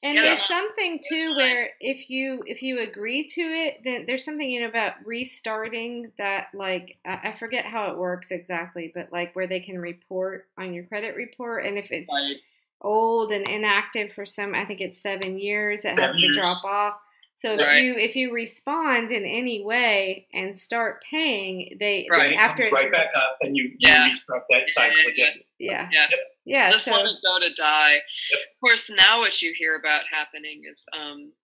And there's something too where if you agree to it, then there's something about restarting that, like I forget how it works exactly, but like where they can report on your credit report, and if it's old and inactive for I think it's 7 years, it has to drop off. So if you respond in any way and start paying, they after it comes right back up, and you restart that cycle again. Just let it go to die. Of course, now what you hear about happening is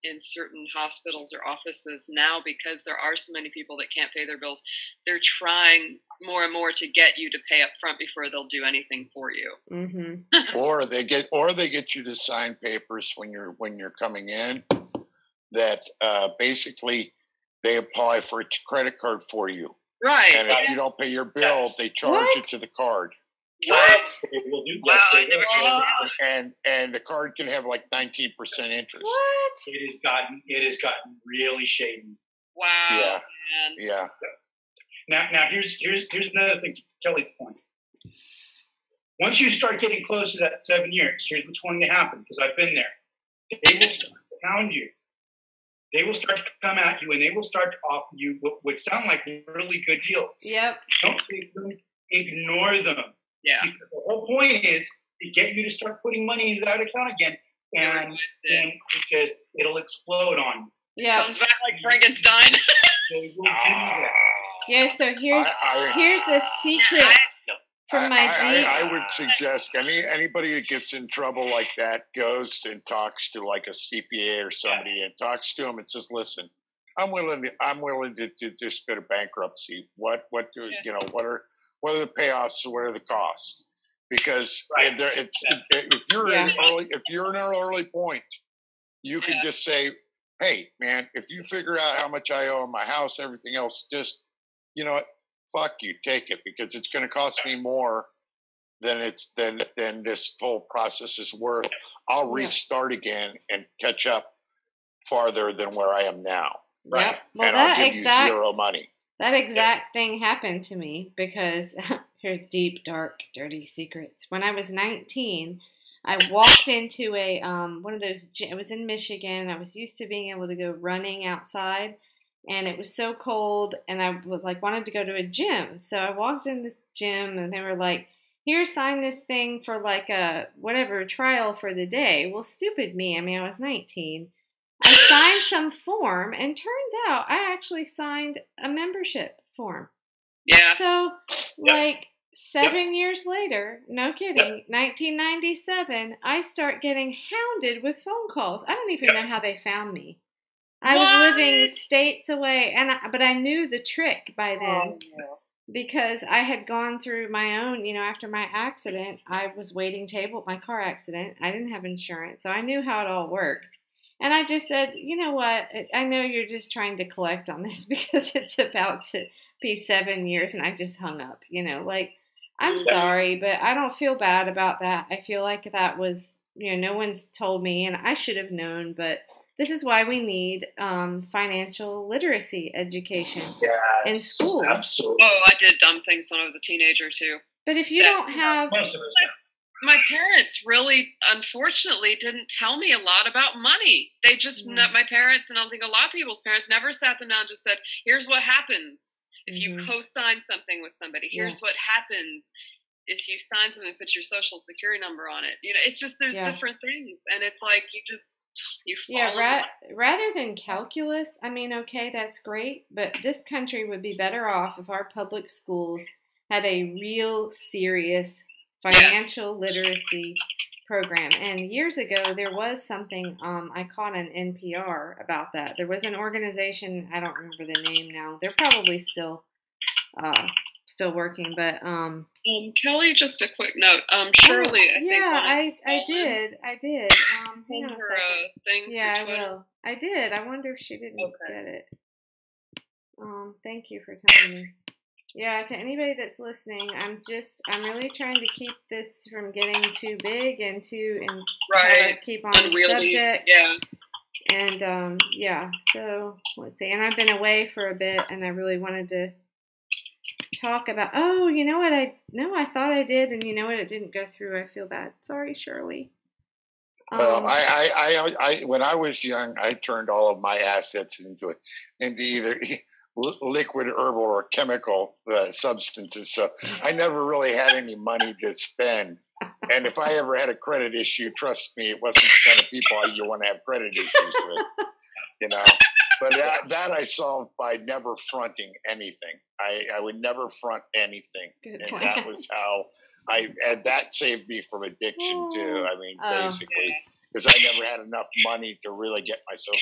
in certain hospitals or offices now, because there are so many people that can't pay their bills, they're trying more and more to get you to pay up front before they'll do anything for you. or they get you to sign papers when you're coming in that basically they apply for a credit card for you. Right. And if you don't pay your bill, they charge it to the card. What? And the card can have like 19% interest. What? It has gotten really shady. Wow. Yeah. Now here's another thing to Kelly's point. Once you start getting close to that 7 years, here's what's going to happen, because I've been there. They will start to pound you. They will start to come at you, and they will start to offer you what sound like really good deals. Yep. Don't take them. Ignore them. Yeah. Because the whole point is to get you to start putting money into that account again, and it'll explode on you. Yeah. Comes back like Frankenstein. They will do that. Yeah. So here's a secret. I would suggest anybody that gets in trouble like that goes and talks to like a CPA or somebody and talks to them and says, "Listen, I'm willing to just go to bankruptcy. What are the payoffs? What are the costs?" Because if you're in an early point, you can just say, "Hey, man, if you figure out how much I owe on my house, everything else, just what." Fuck you, take it, because it's going to cost me more than this whole process is worth. I'll restart again and catch up farther than where I am now. Right. Well, and I'll give you zero money. That exact thing happened to me because here's deep, dark, dirty secrets. When I was 19, I walked into a one of those. It was in Michigan. I was used to being able to go running outside. And it was so cold, and I was wanted to go to a gym. So I walked in this gym, and they were like, "Here, sign this thing for a trial for the day." Well, stupid me. I mean, I was 19. I signed some form, and turns out I actually signed a membership form. Yeah. So 7 years later, no kidding, 1997, I start getting hounded with phone calls. I don't even know how they found me. I was living states away, but I knew the trick by then because I had gone through my own, after my accident, I was waiting table, my car accident. I didn't have insurance, so I knew how it all worked. And I just said, you know what? I know you're just trying to collect on this because it's about to be 7 years, and I just hung up, I'm sorry, but I don't feel bad about that. I feel like that was, no one's told me, and I should have known, but this is why we need financial literacy education in schools. Absolutely. Oh, I did dumb things when I was a teenager too. But if you don't have... My parents really, unfortunately, didn't tell me a lot about money. They just, my parents, and I think a lot of people's parents never sat them down and just said, here's what happens if you co-sign something with somebody. Here's what happens if you sign something and put your social security number on it. It's just, there's different things. And it's like, you follow rather than calculus, I mean, okay, that's great, but this country would be better off if our public schools had a real serious financial literacy program. And years ago, there was something I caught on NPR about that. There was an organization, I don't remember the name now. They're probably still working, but Kelly, just a quick note. Shirley, I did. Send her a thing I through Twitter. will. I did. I wonder if she didn't get it. Thank you for telling me. Yeah, to anybody that's listening, I'm really trying to keep this from getting too big and have us keep on the subject. Yeah. And yeah, so let's see. And I've been away for a bit, and I really wanted to talk about. Oh, you know what? I thought I did, and you know what? It didn't go through. I feel bad. Sorry, Shirley. Well, I when I was young, I turned all of my assets into either liquid, herbal, or chemical substances. So I never really had any money to spend. And if I ever had a credit issue, trust me, it wasn't the kind of people you want to have credit issues with, you know. But that I solved by never fronting anything. I would never front anything, and that was how and that saved me from addiction too. I mean, basically, because I never had enough money to really get myself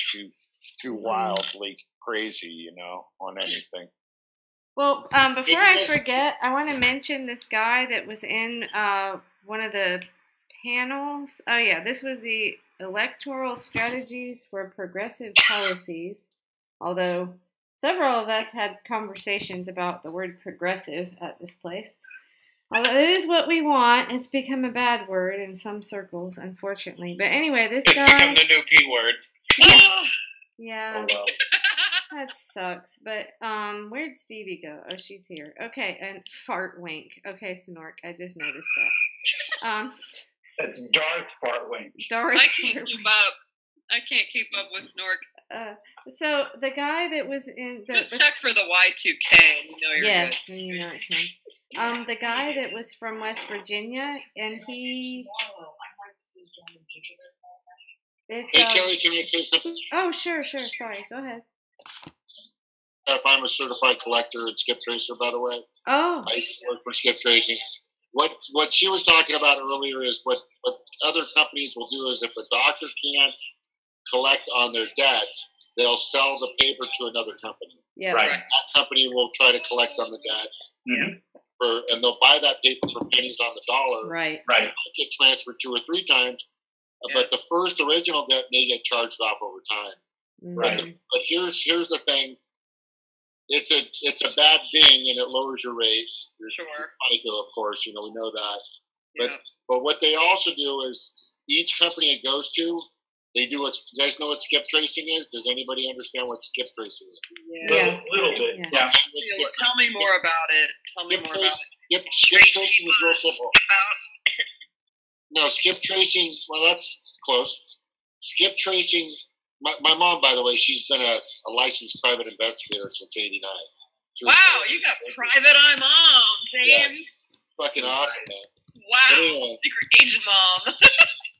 too wildly crazy, you know, on anything. Well, before I forget, I want to mention this guy that was in one of the panels. Oh yeah, this was the electoral strategies for progressive policies. Although several of us had conversations about the word progressive at this place. Although it is what we want, it's become a bad word in some circles, unfortunately. But anyway, this guy... It's become the new P word. Yeah, that sucks. But where'd Stevie go? Oh, she's here. Okay, and fart wink. Okay, Snork, I just noticed that. That's Darth Fart Wink. Darth. I can't keep up. I can't keep up with Snork. So the guy that was in the just check for the Y2K and you know you're yes, good. and you know it's him. The guy that was from West Virginia, and he. Hey Kelly, can I say something? Oh sure. Sorry, go ahead. I'm a certified collector at Skip Tracer, by the way. Oh. I work for Skip Tracing. What she was talking about earlier is what other companies will do is if a doctor can't collect on their debt, they'll sell the paper to another company. Yeah, right. That company will try to collect on the debt, and they'll buy that paper for pennies on the dollar. Right. It get transferred 2 or 3 times, but the first original debt may get charged off over time. Right. But here's the thing: it's a bad thing, and it lowers your rate. Sure. FICO, of course, you know we know that. But what they also do is each company it goes to. They do what you guys know what skip tracing is. Does anybody understand what skip tracing is? Yeah, little bit. Yeah. Tell me more about it. Skip tracing is real simple. No, skip tracing. Well, that's close. Skip tracing. My mom, by the way, she's been a licensed private investigator since '89. Wow, you got private eye mom, James. Yeah, fucking awesome, man. Wow, anyway, secret agent mom.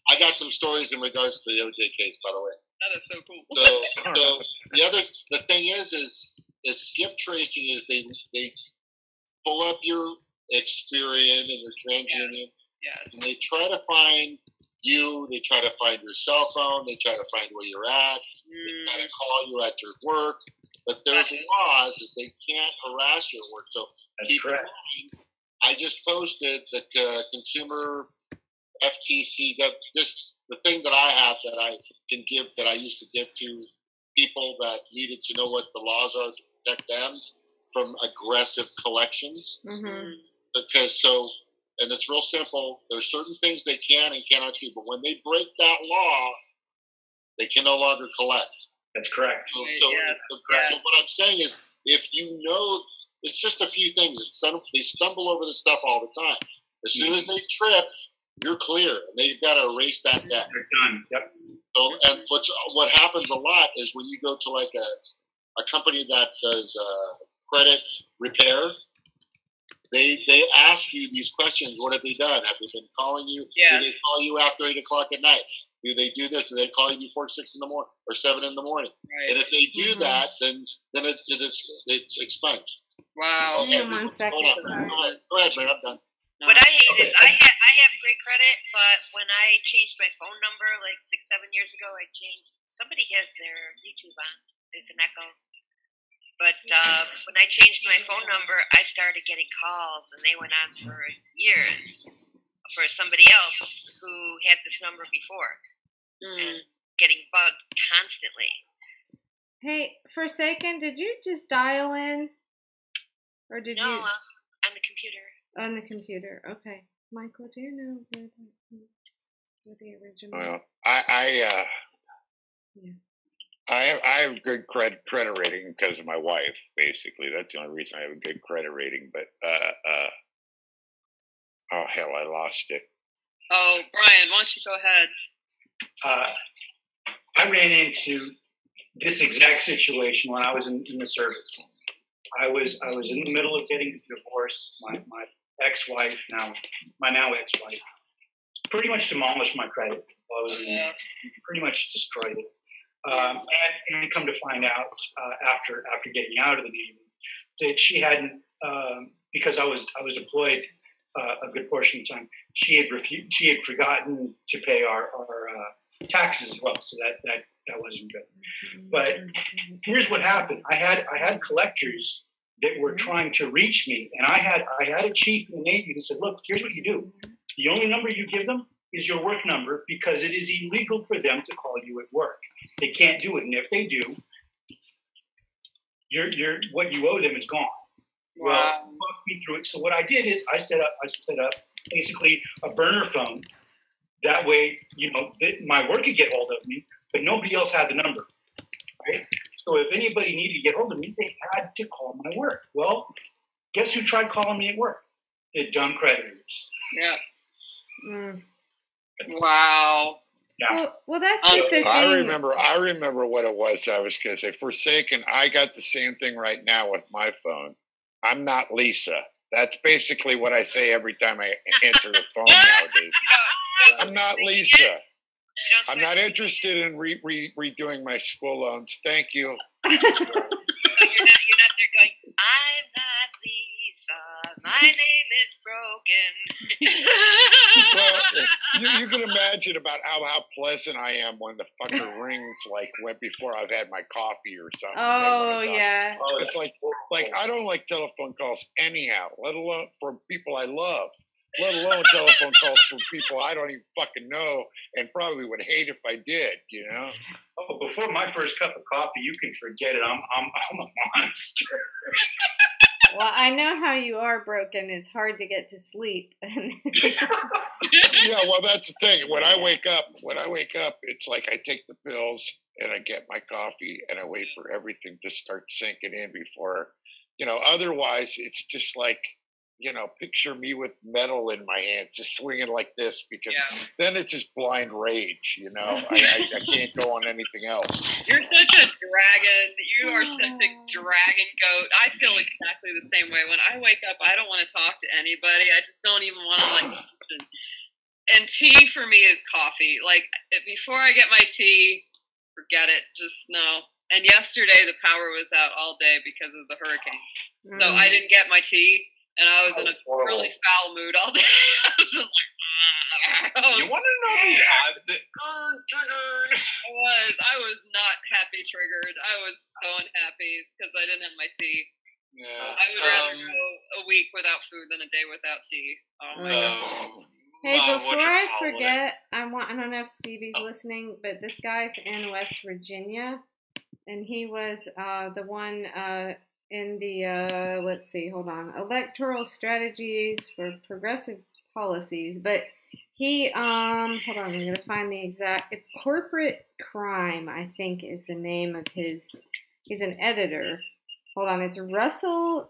I got some stories in regards to the OJ case, by the way. That is so cool. So the thing is skip tracing is they pull up your Experian and your TransUnion, and they try to find you. They try to find your cell phone. They try to find where you're at. They try to call you at your work. But there's laws is they can't harass your work. So keep in mind, I just posted the consumer FTC, the thing that I have that I can give, that I used to give to people that needed to know what the laws are to protect them from aggressive collections. Because and it's real simple. There's certain things they can and cannot do, but when they break that law, they can no longer collect. That's correct. So what I'm saying is, if you know, it's just a few things. They stumble over this stuff all the time. As soon as they trip, you're clear, and they've got to erase that debt. They're done. Yep. So, and what happens a lot is when you go to like a company that does credit repair, they ask you these questions. What have they done? Have they been calling you? Yes. Do they call you after 8 o'clock at night? Do they do this? Do they call you before 6 in the morning or 7 in the morning? Right. And if they do that, then it's expunged. Wow. Okay. Go ahead, Brad. I'm done. What I hate is I have great credit, but when I changed my phone number like 6-7 years ago, somebody has their YouTube on. There's an echo. But when I changed my phone number, I started getting calls, and they went on for years for somebody else who had this number before, and getting bugged constantly. Hey, Forsaken, did you just dial in, or did you? No, on the computer. On the computer, okay. Michael, do you know where the original? Well, I have good credit rating because of my wife. Basically, that's the only reason I have a good credit rating. But oh hell, I lost it. Oh, Brian, why don't you go ahead? I ran into this exact situation when I was in the service. I was in the middle of getting a divorce. My ex-wife, my ex-wife, pretty much demolished my credit. I was pretty much destroyed it. And come to find out after getting out of the Navy that she hadn't, because I was deployed a good portion of the time. She had forgotten to pay our taxes as well, so that wasn't good. But here's what happened: I had collectors that were trying to reach me, and I had a chief in the Navy who said, "Look, here's what you do. The only number you give them is your work number, because it is illegal for them to call you at work. They can't do it, and if they do, your what you owe them is gone." Well, walk me through it. So what I did is I set up basically a burner phone. That way, my work could get hold of me, but nobody else had the number, right? So if anybody needed to get hold of me, they had to call my work. Well, guess who tried calling me at work? The dumb creditors. Yeah. Mm. Wow. Yeah. Well, that's just the thing. I remember what it was. I was going to say, Forsaken. I got the same thing right now with my phone. I'm not Lisa. That's basically what I say every time I answer the phone nowadays. I'm not Lisa. I'm not interested in redoing my school loans. Thank you. No, you're not there going, I'm not Lisa. My name is broken. Well, you can imagine about how pleasant I am when the fucker rings before I've had my coffee or something. Oh, yeah. It's like I don't like telephone calls anyhow, let alone from people I love. Let alone telephone calls from people I don't even fucking know and probably would hate if I did, Oh, before my first cup of coffee, you can forget it. I'm a monster. Well, I know how you are broken. It's hard to get to sleep. Yeah, well, that's the thing. When I wake up, it's like I take the pills and I get my coffee and I wait for everything to start sinking in before, otherwise it's just like, picture me with metal in my hands, just swinging like this, because then it's just blind rage, I can't go on anything else. You're such a dragon. You are such a dragon goat. I feel exactly the same way. When I wake up, I don't want to talk to anybody. I just don't even want to and tea for me is coffee. Like, before I get my tea, forget it. Just no. And yesterday the power was out all day because of the hurricane. So I didn't get my tea. And I was in a really foul mood all day. I was just like, you want to know the I was not happy triggered. I was so unhappy because I didn't have my tea. Yeah. I would rather go a week without food than a day without tea. Oh my God. Hey, before I forget, I don't know if Stevie's listening, but this guy's in West Virginia, and he was the one in the, let's see, hold on, electoral strategies for progressive policies, but he, hold on, I'm going to find the exact, it's Corporate Crime, I think is the name of he's an editor. Hold on, it's Russell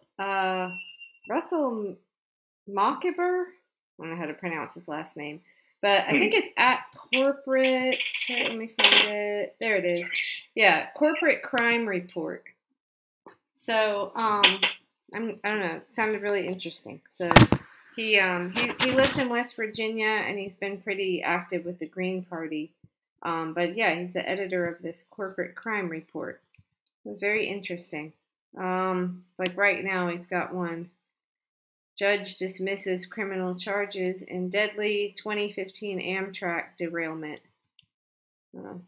Mockeber? I don't know how to pronounce his last name, but I think it's at Corporate, let me find it, there it is. Yeah, Corporate Crime Report. So, I don't know, it sounded really interesting. So, he lives in West Virginia, and he's been pretty active with the Green Party. But yeah, he's the editor of this Corporate Crime Report. It was very interesting. Like right now, he's got one. Judge dismisses criminal charges in deadly 2015 Amtrak derailment.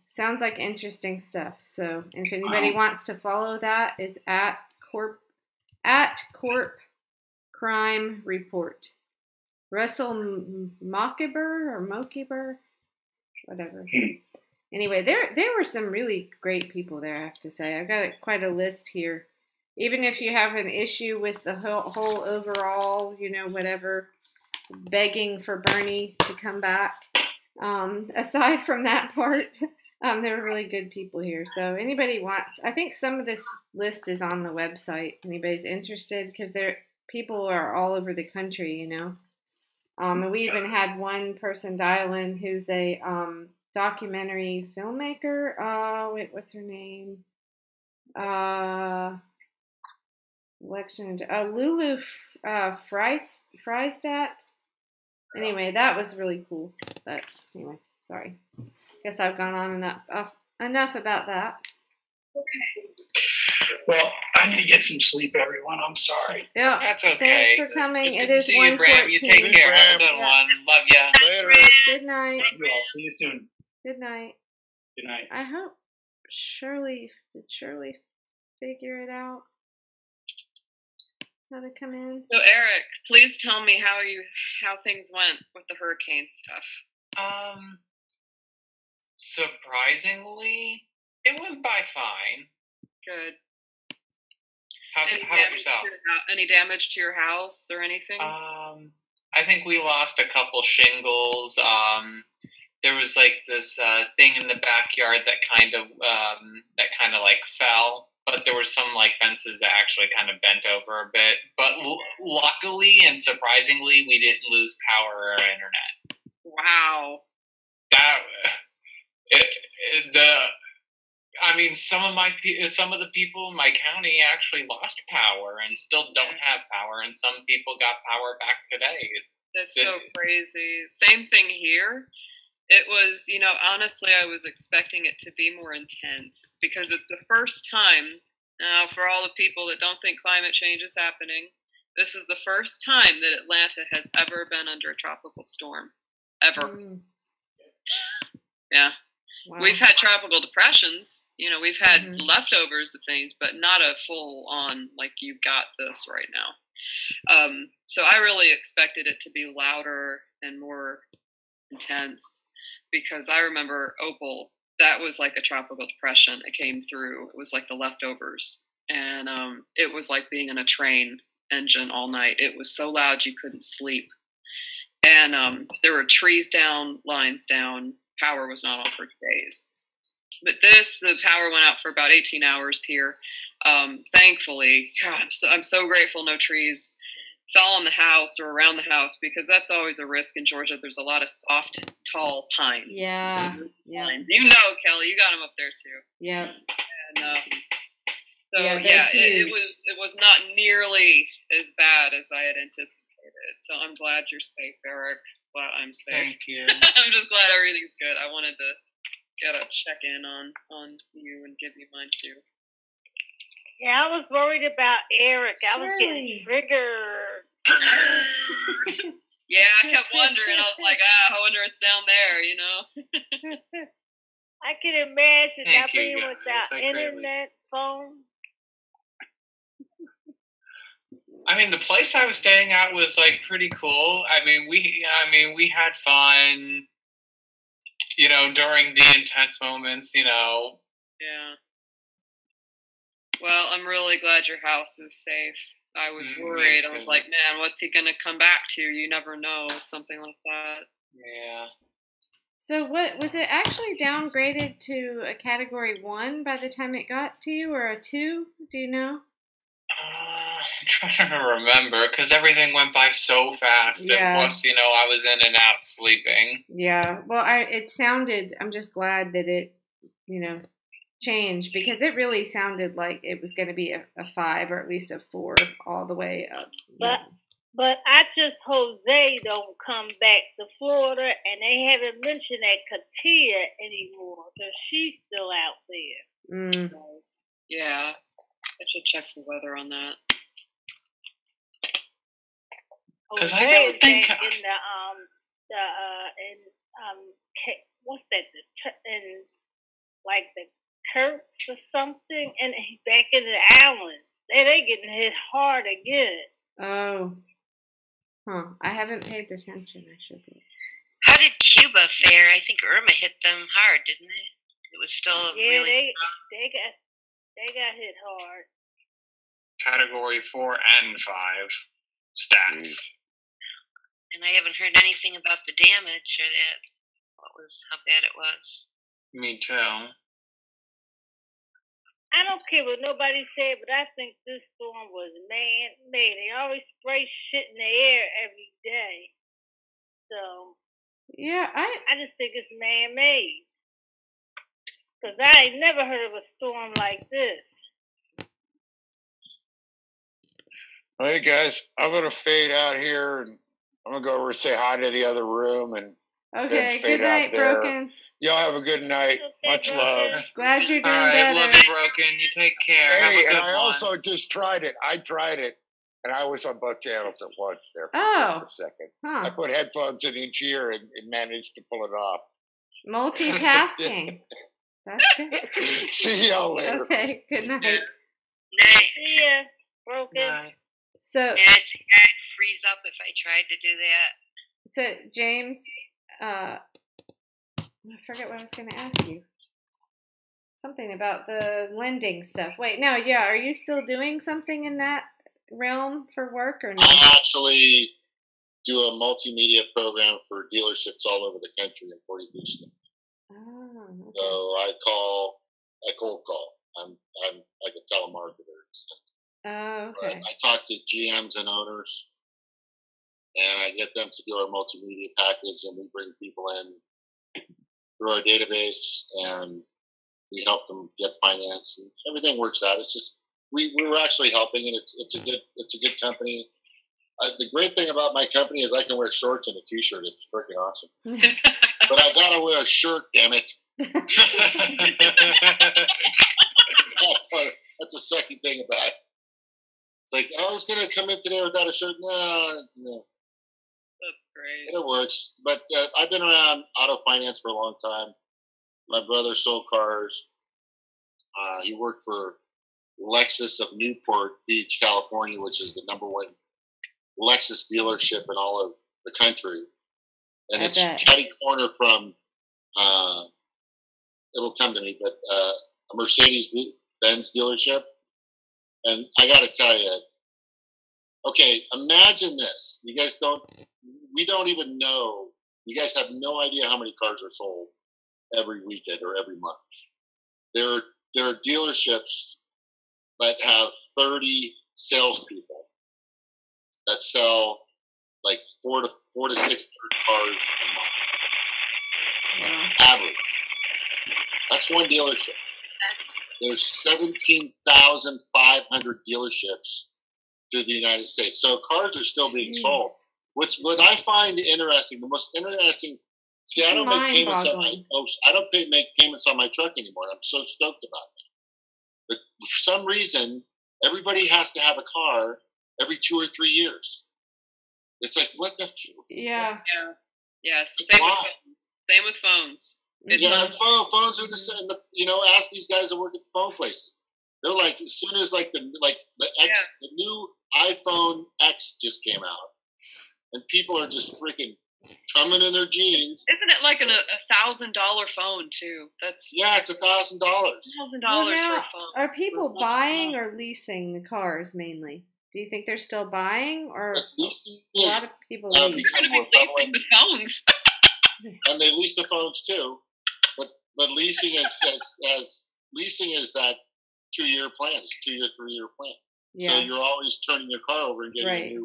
Sounds like interesting stuff. So if anybody wants to follow that, it's at Corp Crime Report. Russell Mockeber, whatever. Anyway, there were some really great people there, I have to say. I've got quite a list here. Even if you have an issue with the whole overall, whatever, begging for Bernie to come back. Aside from that part, They were really good people here. So anybody wants, I think some of this list is on the website. Anybody's interested, because people are all over the country, you know. And we even had one person dial in who's a documentary filmmaker. Wait, what's her name? Lulu Freistat. Anyway, that was really cool. But anyway, sorry. Guess I've gone on enough about that. Well, I need to get some sleep, everyone. I'm sorry. Yeah, that's okay. Thanks for coming. It's it good is to see you, Bram. You take care. Have a good one. Love ya. Later. Good night. Love you all. See you soon. Good night. Good night. I hope Shirley figure it out how to come in. So Eric, please tell me how things went with the hurricane stuff. Surprisingly, it went by fine. Good. How about yourself? Any damage to your house or anything? I think we lost a couple shingles. There was like this thing in the backyard that kind of like fell, but there were some like fences that actually kind of bent over a bit. But luckily and surprisingly, we didn't lose power or internet. Wow. Some of the people in my county actually lost power and still don't have power, and some people got power back today. That's so crazy. Same thing here. It was, honestly, I was expecting it to be more intense because it's the first time, now for all the people that don't think climate change is happening, this is the first time that Atlanta has ever been under a tropical storm. Ever. Yeah. Wow. We've had tropical depressions, we've had leftovers of things, but not a full on, like you've got this right now. So I really expected it to be louder and more intense because I remember Opal, that was like a tropical depression. It came through. It was like the leftovers. And it was like being in a train engine all night. It was so loud you couldn't sleep. And there were trees down, lines down. Power was not on for days. But the power went out for about 18 hours here. Thankfully, God, I'm so grateful no trees fell on the house or around the house because that's always a risk in Georgia. There's a lot of soft, tall pines. Yeah. Pines. Kelly, you got them up there too. Yeah. And it was not nearly as bad as I had anticipated. So I'm glad you're safe, Eric. Glad I'm safe. Thank you. I'm just glad everything's good. I wanted to get a check in on you and give you mine too. Yeah, I was worried about Eric. I was getting triggered. Yeah, I kept wondering. I was like, I wonder it's down there, I can imagine Thank not you, being guys. without internet, phone. I mean, the place I was staying at was like pretty cool. We had fun, during the intense moments, Yeah. Well, I'm really glad your house is safe. I was worried. I was like, man, what's he going to come back to? You never know. Something like that. Yeah. So what was it actually downgraded to a category 1 by the time it got to you, or a 2? Do you know? I'm trying to remember because everything went by so fast. Yeah. And plus, I was in and out sleeping. Yeah. Well, I'm just glad that it, changed because it really sounded like it was going to be a 5 or at least a 4 all the way up. But I just hope they don't come back to Florida and they haven't mentioned that Katia anymore because she's still out there. Yeah. I should check the weather on that. Because I don't think in what's that? In like the Kirks or something, and back in the islands, they getting hit hard again. Oh, I haven't paid attention. I should be. How did Cuba fare? I think Irma hit them hard, didn't it? It was still really. They got hit hard. Category 4 and 5 stats. And I haven't heard anything about the damage or how bad it was. Me too. I don't care what nobody said, but I think this storm was man-made. They always spray shit in the air every day. So, yeah, I just think it's man-made. Because I ain't never heard of a storm like this. Hey guys, I'm gonna fade out here, and I'm gonna go over and say hi to the other room, and okay. then fade Good night, out there. Broken. Y'all have a good night. Much love. Glad you're doing All right, better. love you, Broken. You take care. Have a Hey, good and I one. also just tried it. I tried it, and I was on both channels at once there for just a second. Huh. I put headphones in each ear and managed to pull it off. Multitasking. That's good. See y'all later. Okay, good night. Night. See ya, Broken. Night. So, And I'd freeze up if I tried to do that. so James, I forget what I was going to ask you. Something about the lending stuff. Wait, no, yeah, are you still doing something in that realm for work or no? I actually do a multimedia program for dealerships all over the country in Fort Houston. Oh, okay. So I cold call. I'm like a telemarketer. Oh, okay. I talk to GMs and owners, and I get them to do our multimedia package, and we bring people in through our database, and we help them get finance, and everything works out. It's just we're actually helping, and it's a good company. The great thing about my company is I can wear shorts and a t-shirt. It's freaking awesome. But I gotta wear a shirt, damn it. That's the second thing about it. It's like, I was gonna come in today without a shirt. No. That's great. It works. But I've been around auto finance for a long time. My brother sold cars. He worked for Lexus of Newport Beach, California, which is the #1 Lexus dealership in all of the country. And it's catty corner from, it'll come to me, but a Mercedes-Benz dealership. And I got to tell you, okay, imagine this. We don't even know, you guys have no idea how many cars are sold every weekend or every month. There are dealerships that have 30 salespeople that sell like 400 to 600 cars a month. Average. That's one dealership. There's 17,500 dealerships through the United States. So cars are still being sold. What I find interesting, the most interesting, see, I don't make payments on make payments on my truck anymore. I'm so stoked about that. But for some reason, everybody has to have a car every 2 or 3 years. It's like, what the? Yeah. Same with phones. And phones are the same. Ask these guys that work at phone places. They're like, as soon as the new iPhone X just came out, and people are just freaking coming in their jeans. Isn't it like $1,000 phone too? It's $1,000. $1,000 for a phone. Are people buying or leasing the cars mainly? Do you think they're still buying, or a lot of people lease? They're going to be leasing the phones. And they lease the phones too, but leasing is that 2-year plan. It's a 2-year, 3-year plan. Yeah. So you're always turning your car over and getting a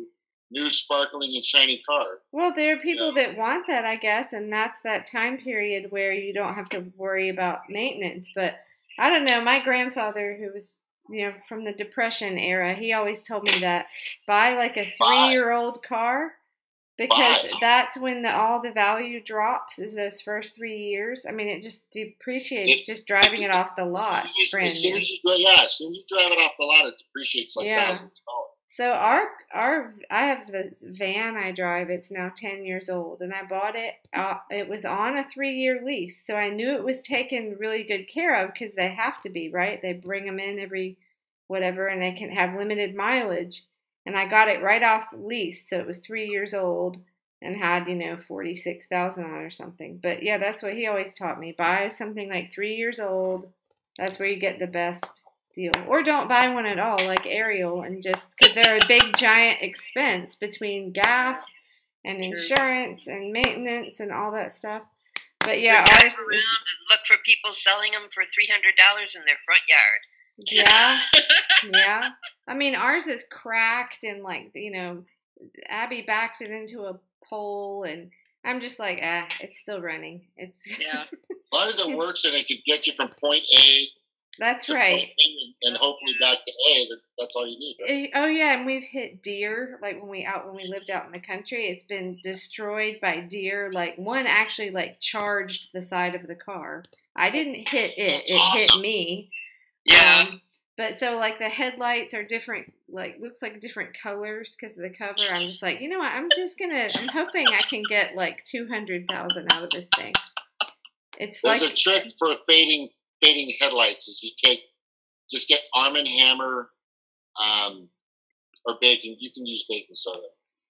new sparkling and shiny car. Well, there are people that want that, I guess, and that's that time period where you don't have to worry about maintenance. But I don't know. My grandfather, who was from the Depression era, he always told me that buy like a 3-year-old car. Because that's when all the value drops, is those first 3 years. I mean, it just depreciates just driving it off the lot. As soon as you drive it off the lot, it depreciates like thousands of dollars. So I have this van I drive. It's now 10 years old, and I bought it. It was on a 3-year lease, so I knew it was taken really good care of because they have to be, right? They bring them in every whatever, and they can have limited mileage. And I got it right off the lease, so it was 3 years old and had, 46,000 on it or something. But yeah, that's what he always taught me. Buy something like 3 years old. That's where you get the best deal. Or don't buy one at all, like Ariel, and just because they're a big giant expense between gas and insurance and maintenance and all that stuff. But yeah, ours is, look for people selling them for $300 in their front yard. Yeah, yeah. I mean, ours is cracked and like, you know, Abby backed it into a pole, and I'm just like, it's still running. It's as long as it works and it can get you from point A. That's right. And hopefully back to A. That's all you need. Oh yeah, and we've hit deer. Like when we lived out in the country, it's been destroyed by deer. Like one actually like charged the side of the car. I didn't hit it; That's it awesome. hit me. Yeah. But so like the headlights are different. Like looks like different colors because of the cover. I'm just like, you know what? I'm hoping I can get like 200,000 out of this thing. It's There's like a trick for fading headlights is just get Arm & Hammer or baking. You can use baking soda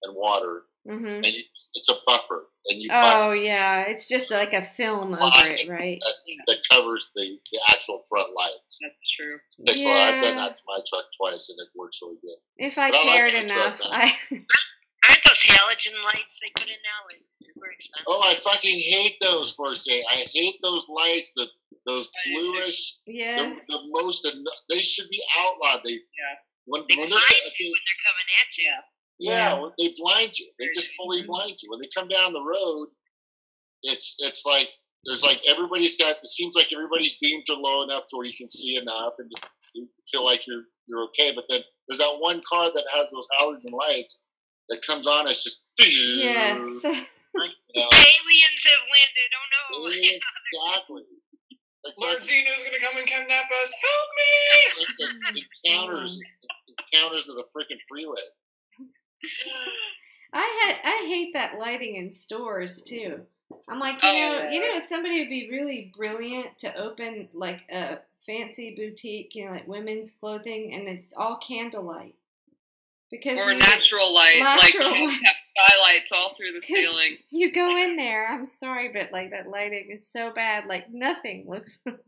and water, and it's a buffer. And you yeah, it's just like a film over it, right? That covers the actual front lights. That's true. I've done that to my truck twice, and it works really good. If I cared enough, Aren't those halogen lights they put in now like super expensive? Oh, I fucking hate those for a second. I hate those lights. Those bluish. Yes. The most. They should be outlawed. They blind you when they're coming at you. Yeah, they blind you. They just fully blind you. When they come down the road, it's like there's like everybody's got. It seems like everybody's beams are low enough to where you can see enough, and you feel like you're okay. But then there's that one car that has those halogen lights that comes on. It's just yes. Aliens have landed. Oh no! Exactly. Martino's gonna come and kidnap us. Help me! Encounters of the freaking freeway. I hate that lighting in stores too. I'm like, you know, somebody would be really brilliant to open like a fancy boutique, you know, like women's clothing, and it's all candlelight. Or natural light, like have skylights all through the ceiling. You go in there, I'm sorry, but like that lighting is so bad, like nothing looks good.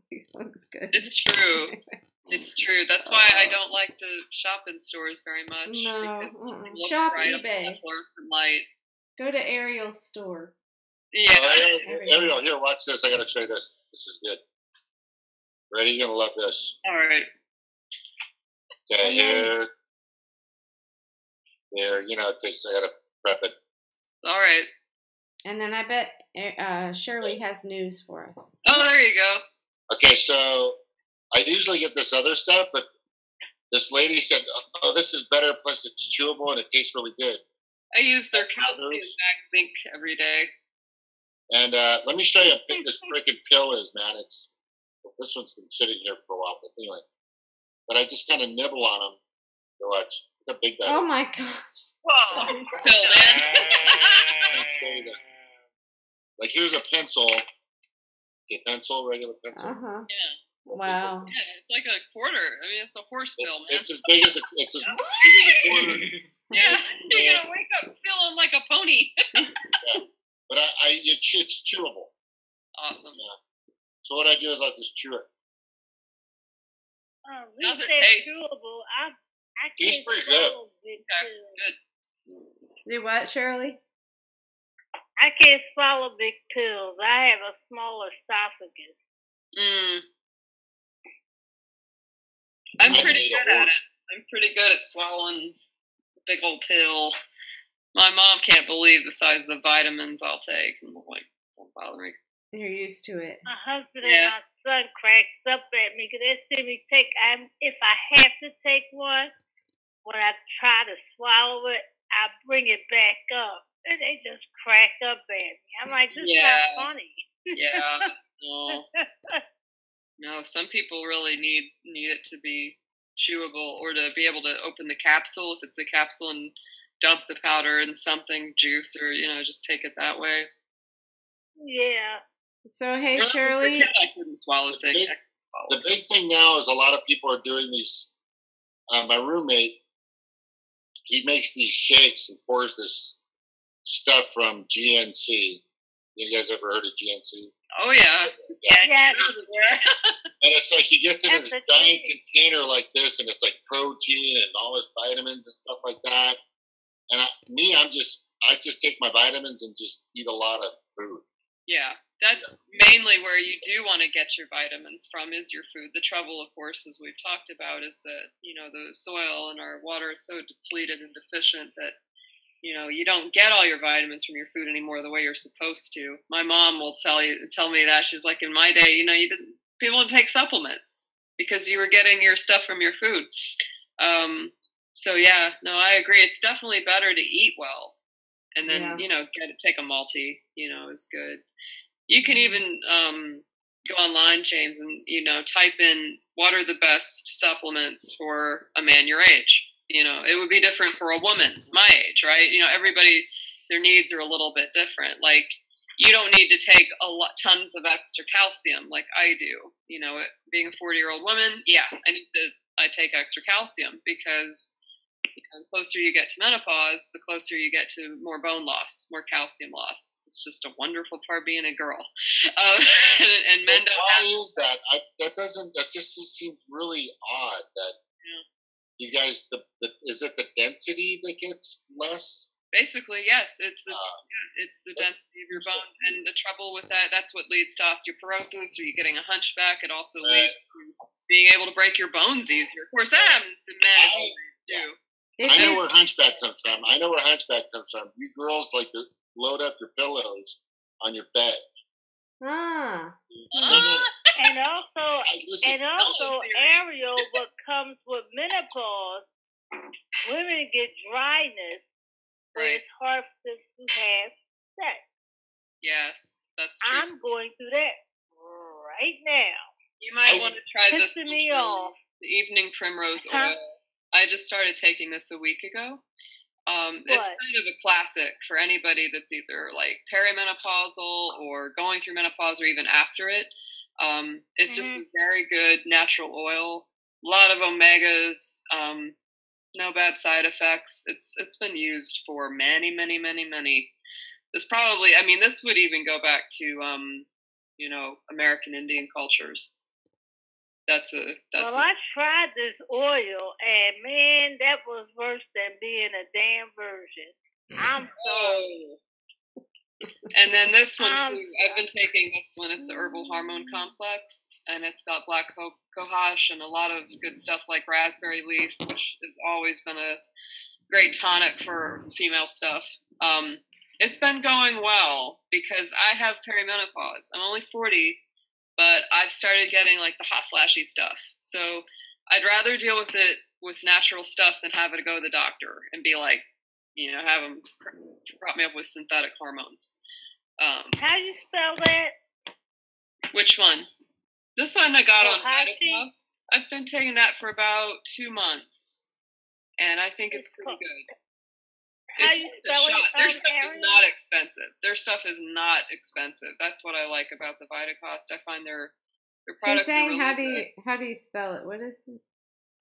It's true. It's true. That's why I don't like to shop in stores very much. No, shop right eBay. Fluorescent light. Go to Ariel's store. Yeah. Ariel, here, watch this. I gotta show you this. This is good. Ready? You're gonna love this. All right. Okay, here. Here, you know, it takes. I gotta prep it. All right. And then I bet Shirley has news for us. Oh, there you go. Okay, so I usually get this other stuff, but this lady said, "Oh, this is better. Plus, it's chewable and it tastes really good." I use their calcium mag zinc every day. And let me show you how big this freaking pill is, man. This one's been sitting here for a while, but anyway. But I just kind of nibble on them. Go watch. Look how big that is. Oh my gosh! Whoa, pill, man. Like here's a pencil. A pencil, regular pencil. Yeah. Yeah, Wow. it's like a quarter. I mean, it's a horse pill, man. It's as big as a quarter. Yeah, you're gonna wake up feeling like a pony. Yeah. But it's chewable. Awesome. Yeah. So what I do is I just chew it. How's it taste? Chewable. I Tastes pretty good. Good. Do what, Shirley? I can't swallow big pills. I have a smaller esophagus. I'm pretty good at it. I'm pretty good at swallowing a big old pill. My mom can't believe the size of the vitamins I'll take. I'm like, don't bother me. You're used to it. My husband and my son cracks up at me because they see me take. If I have to take one, when I try to swallow it, I bring it back up, and they just crack up at me. I'm like, this is not funny. Yeah. No. Some people really need it to be chewable, or to be able to open the capsule if it's a capsule and dump the powder in something, juice, or just take it that way. Yeah. So hey, Shirley, I couldn't swallow things. The big thing now is a lot of people are doing these. My roommate, he makes these shakes and pours this stuff from GNC. You guys ever heard of GNC? Oh yeah. Yeah. And it's like he gets it in this giant container like this, and it's like protein and all his vitamins and stuff like that. And I just take my vitamins and just eat a lot of food. Yeah. that's mainly where you do want to get your vitamins from, is your food. The trouble, of course, as we've talked about, is that, the soil and our water is so depleted and deficient that, you don't get all your vitamins from your food anymore the way you're supposed to. My mom will tell me that. She's like, in my day, people would take supplements because you were getting your stuff from your food. So yeah, no, I agree. It's definitely better to eat well, and then take a multi. Is good. You can even go online, James, and type in what are the best supplements for a man your age. It would be different for a woman my age, right? Everybody, their needs are a little bit different. Like, you don't need to take tons of extra calcium like I do. Being a 40-year-old woman, I take extra calcium because the closer you get to menopause, the closer you get to more bone loss, more calcium loss. It's just a wonderful part being a girl. And men don't have. Why is that? That just seems really odd that you guys, is it the density that gets less? Basically, yes. It's the density of your bones, and the trouble with that's what leads to osteoporosis, or you getting a hunchback. It also leads to being able to break your bones easier. Of course, that happens to men too. I know where hunchback comes from. You girls like to load up your pillows on your bed. And also, Ariel, what comes with menopause, women get dryness, so it's hard to have sex. Yes, that's true. I'm going through that right now. You might want to try this. Pissing me off. The evening primrose oil. I just started taking this a week ago. It's kind of a classic for anybody that's either like perimenopausal or going through menopause or even after it. It's just a very good natural oil. A lot of omegas, no bad side effects. It's been used for many. This would even go back to American Indian cultures. I tried this oil, and man, that was worse than being a damn virgin. I'm sorry. And then this one too. I've been taking this one. It's the Herbal Hormone Complex, and it's got black cohosh and a lot of good stuff like raspberry leaf, which has always been a great tonic for female stuff. It's been going well because I have perimenopause. I'm only 40. But I've started getting like the hot flashy stuff. So I'd rather deal with it with natural stuff than have it go to the doctor and be like, have them prop me up with synthetic hormones. How do you spell that? Which one? This one I got on Medicos. I've been taking that for about 2 months, and I think it's pretty good. How you spell it? Their stuff is not expensive. That's what I like about the Vitacost. I find their products are really good. How do you spell it? What is it?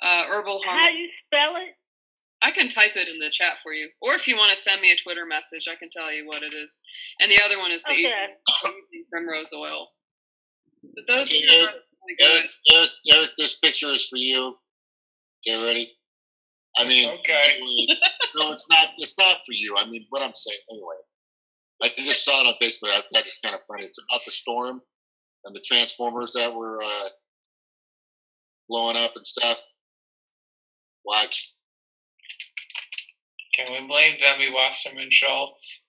Herbal Hormone. How do you spell it? I can type it in the chat for you. Or if you want to send me a Twitter message, I can tell you what it is. And the other one is the evening primrose oil. But those two are really good. Eric, this picture is for you. Get ready. Okay. No, it's not. It's not for you. What I'm saying anyway. I just saw it on Facebook. I thought it's kind of funny. It's about the storm and the transformers that were blowing up and stuff. Watch. Can we blame Debbie Wasserman Schultz?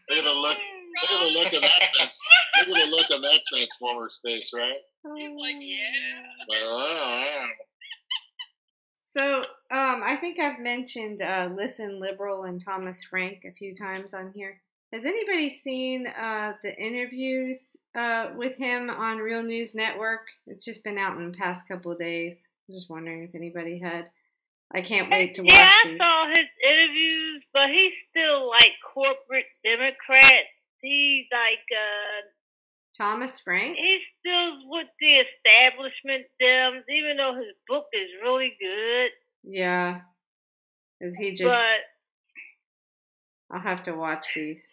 Look at the look. Look at the look of that. Look at the look on that Transformer's face, right? He's like, yeah. So, I think I've mentioned Listen Liberal and Thomas Frank a few times on here. Has anybody seen the interviews with him on Real News Network? It's just been out in the past couple of days. I'm just wondering if anybody had. I can't wait to watch these. I saw his interviews, but he's still like corporate Democrat. He's like Thomas Frank? He's still with the establishment Dems, even though his book is really good. Yeah. Is he just... But I'll have to watch these.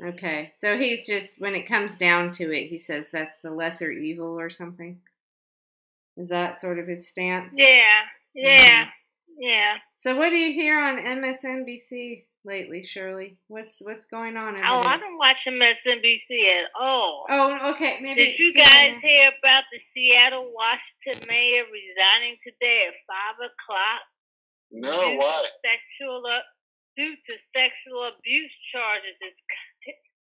Okay. So he's just, when it comes down to it, he says that's the lesser evil or something? Is that sort of his stance? Yeah. Yeah. Yeah. So what do you hear on MSNBC lately, Shirley? What's going on over there? I don't watch MSNBC at all. Oh, okay. Maybe Did you guys hear about the Seattle, Washington mayor resigning today at 5 o'clock? No, why? Due to sexual abuse charges.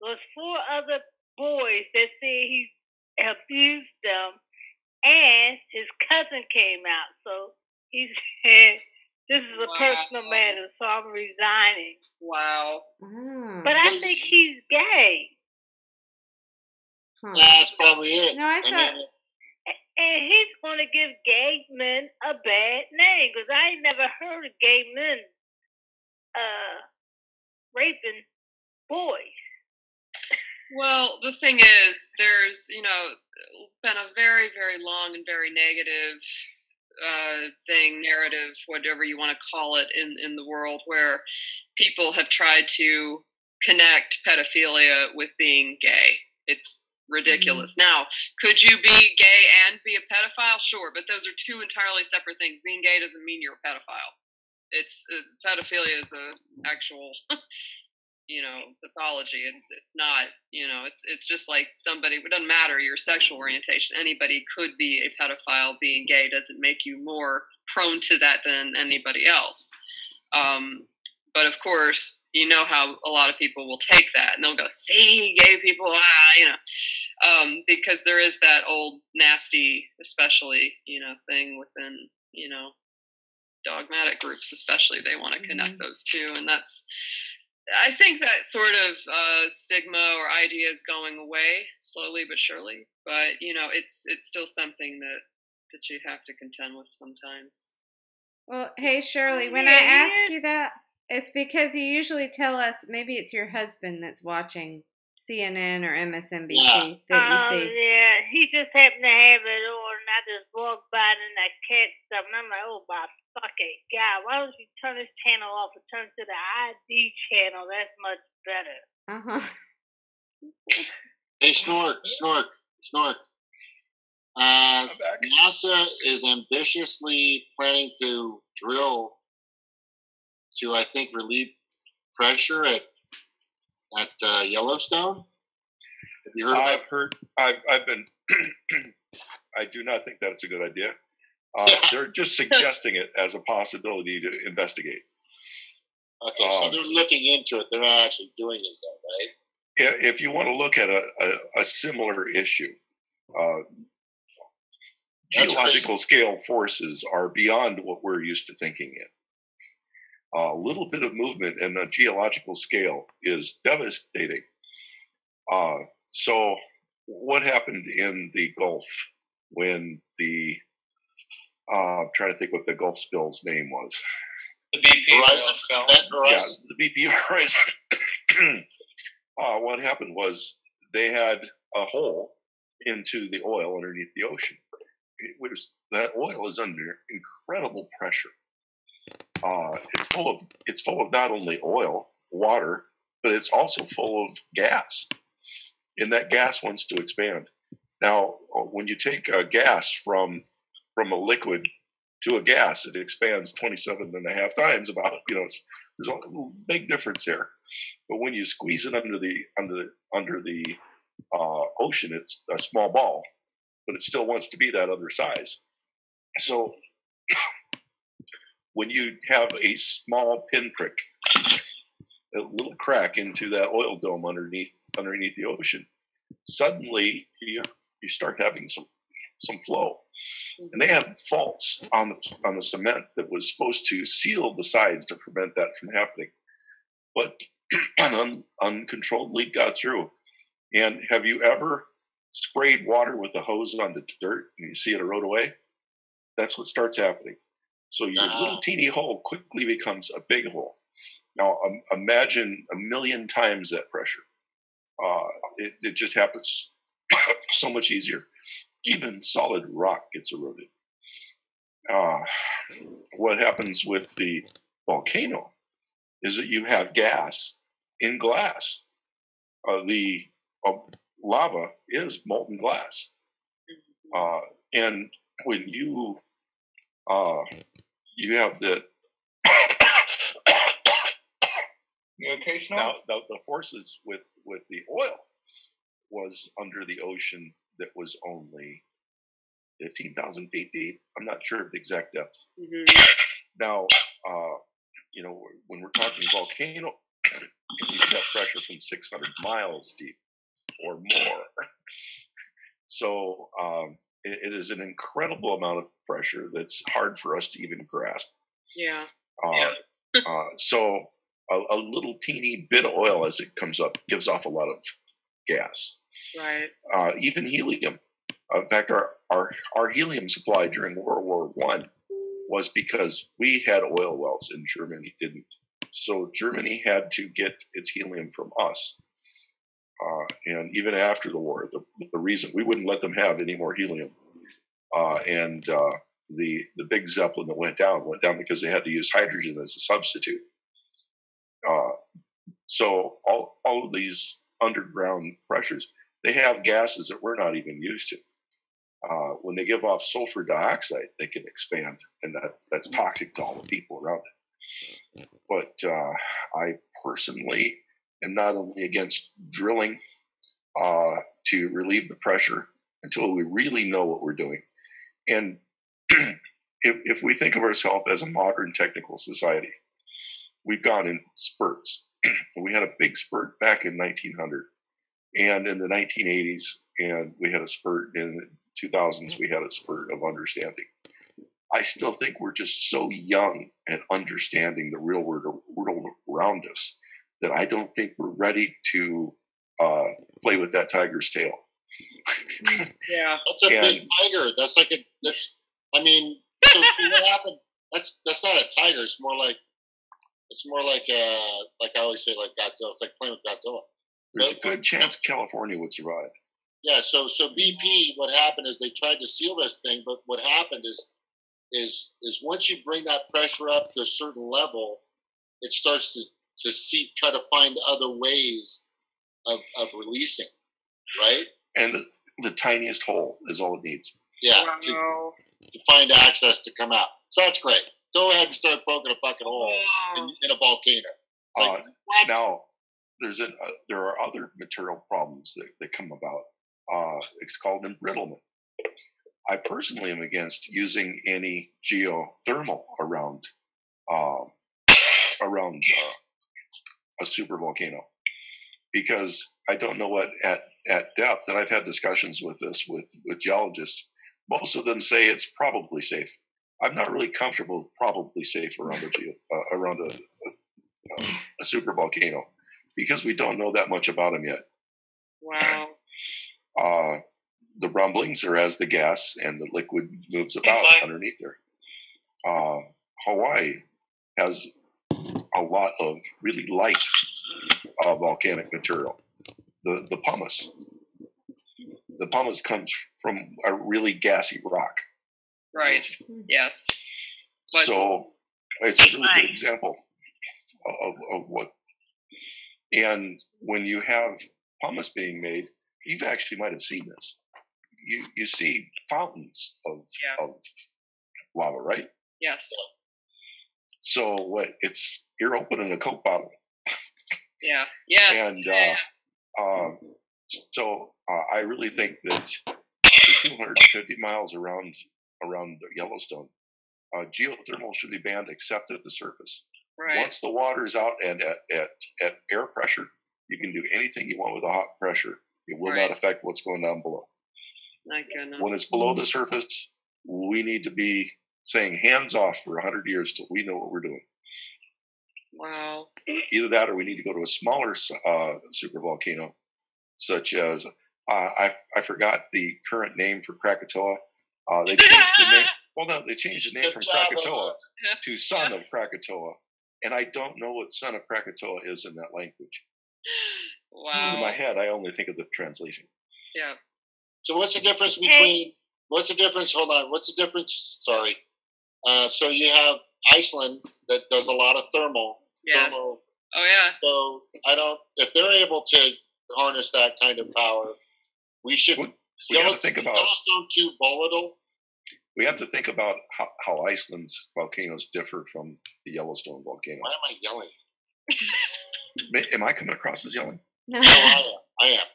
There's 4 other boys that say he abused them, and his cousin came out. So he said, "This is a personal matter, so I'm resigning." Wow. But I think he's gay. That's probably it. No, I thought. And he's going to give gay men a bad name, because I ain't never heard of gay men raping boys. Well, the thing is, there's, been a very, very long and very negative narrative, whatever you want to call it, in the world, where people have tried to connect pedophilia with being gay. It's ridiculous. Now, could you be gay and be a pedophile? Sure, but those are 2 entirely separate things. Being gay doesn't mean you're a pedophile. It's pedophilia is a actual pathology. It's not, it's just like somebody, it doesn't matter your sexual orientation. Anybody could be a pedophile. Being gay doesn't make you more prone to that than anybody else. But of course, how a lot of people will take that and they'll go, "See, gay people, because there is that old nasty, especially, thing within, dogmatic groups, especially, they want to connect those 2. And I think that sort of stigma or idea is going away slowly but surely. But, it's still something that you have to contend with sometimes. Well, hey, Shirley, when I ask you that, it's because you usually tell us maybe it's your husband that's watching CNN or MSNBC that you see. Yeah, he just happened to have it on, and I just walked by and I catch something. I'm like, "Oh my fucking God, why don't you turn this channel off and turn to the ID channel? That's much better." Hey, Snork. NASA is ambitiously planning to drill to, I think, relieve pressure at Yellowstone. Have you heard? I've been. I do not think that's a good idea. They're just suggesting it as a possibility to investigate. Okay, so they're looking into it. They're not actually doing it, though, right? If you want to look at a similar issue, geological scale forces are beyond what we're used to thinking in. A little bit of movement in the geological scale is devastating. So what happened in the Gulf when I'm trying to think what the Gulf spill's name was. The BP Horizon. Yeah, the BP Horizon. What happened was they had a hole into the oil underneath the ocean. That oil is under incredible pressure. It's full of not only oil, water, but it's also full of gas. And that gas wants to expand. Now, when you take gas from a liquid to a gas, it expands 27.5 times about, there's a big difference there. But when you squeeze it under the ocean, it's a small ball, but it still wants to be that other size. So when you have a small pinprick, a little crack into that oil dome underneath the ocean, suddenly you start having some flow. And they had faults on the cement that was supposed to seal the sides to prevent that from happening. But an uncontrolled leak got through. And have you ever sprayed water with a hose onto dirt and you see it erode away? That's what starts happening. So your little teeny hole quickly becomes a big hole. Now imagine 1,000,000 times that pressure. It just happens so much easier. Even solid rock gets eroded. What happens with the volcano is that you have gas in glass. The lava is molten glass. And when you have the You okay, Snow? Now, the forces with the oil was under the ocean that was only 15,000 feet deep. I'm not sure of the exact depth. Mm-hmm. Now, when we're talking volcano, you have pressure from 600 miles deep or more. So it is an incredible amount of pressure that's hard for us to even grasp. Yeah. So a little teeny bit of oil as it comes up gives off a lot of gas. Right. Even helium. In fact, our helium supply during World War I was because we had oil wells and Germany didn't. So Germany had to get its helium from us. And even after the war, the reason we wouldn't let them have any more helium. And the big Zeppelin that went down because they had to use hydrogen as a substitute. So all of these underground pressures, they have gases that we're not even used to. When they give off sulfur dioxide, they can expand, and that's toxic to all the people around it. But I personally am not only against drilling to relieve the pressure until we really know what we're doing. And if we think of ourselves as a modern technical society, we've gone in spurts. We had a big spurt back in 1900 and in the 1980s, and we had a spurt in the 2000s. We had a spurt of understanding. I still think we're just so young at understanding the real world around us that I don't think we're ready to play with that tiger's tail. Yeah, that's a big tiger. That's like I mean, so what happened? That's not a tiger. It's more like I always say, like Godzilla. It's like playing with Godzilla. There's a good chance California would survive. Yeah. So BP, what happened is they tried to seal this thing, but what happened is once you bring that pressure up to a certain level, it starts to try to find other ways of releasing, right? And the tiniest hole is all it needs. Yeah, to find access to come out. So that's great. Go ahead and start poking a fucking hole in a volcano. Like, now, there are other material problems that come about. It's called embrittlement. I personally am against using any geothermal around a supervolcano, because I don't know what at depth, and I've had discussions with this with geologists. Most of them say it's probably safe. I'm not really comfortable with probably safe around a supervolcano because we don't know that much about them yet. Wow. The rumblings are as the gas and the liquid moves about underneath there. Hawaii has a lot of really light volcanic material. The pumice. The pumice comes from a really gassy rock. Right. Yes. But so it's a really good example of what. And when you have pumice being made, you actually might have seen this. You see fountains of lava, right? Yes. So what? You're opening a Coke bottle. Yeah. Yeah. And so I really think that the 250 miles around Yellowstone, geothermal should be banned except at the surface. Right. Once the water's out and at air pressure, you can do anything you want with a hot pressure. It will not affect what's going down below. My goodness. When it's below the surface, we need to be saying hands off for 100 years till we know what we're doing. Wow. Either that or we need to go to a smaller supervolcano, such as, I forgot the current name for Krakatoa. They changed the name. Well, no, they changed the name from Krakatoa to Son of Krakatoa. And I don't know what Son of Krakatoa is in that language. Wow. Because in my head, I only think of the translation. Yeah. So what's the difference between, hold on, what's the difference, sorry. So you have Iceland that does a lot of thermal. Yes. Oh, yeah. So if they're able to harness that kind of power, we should, we have to think about Yellowstone too volatile. We have to think about how Iceland's volcanoes differ from the Yellowstone volcano. Why am I yelling? Am I coming across as yelling? No, I am.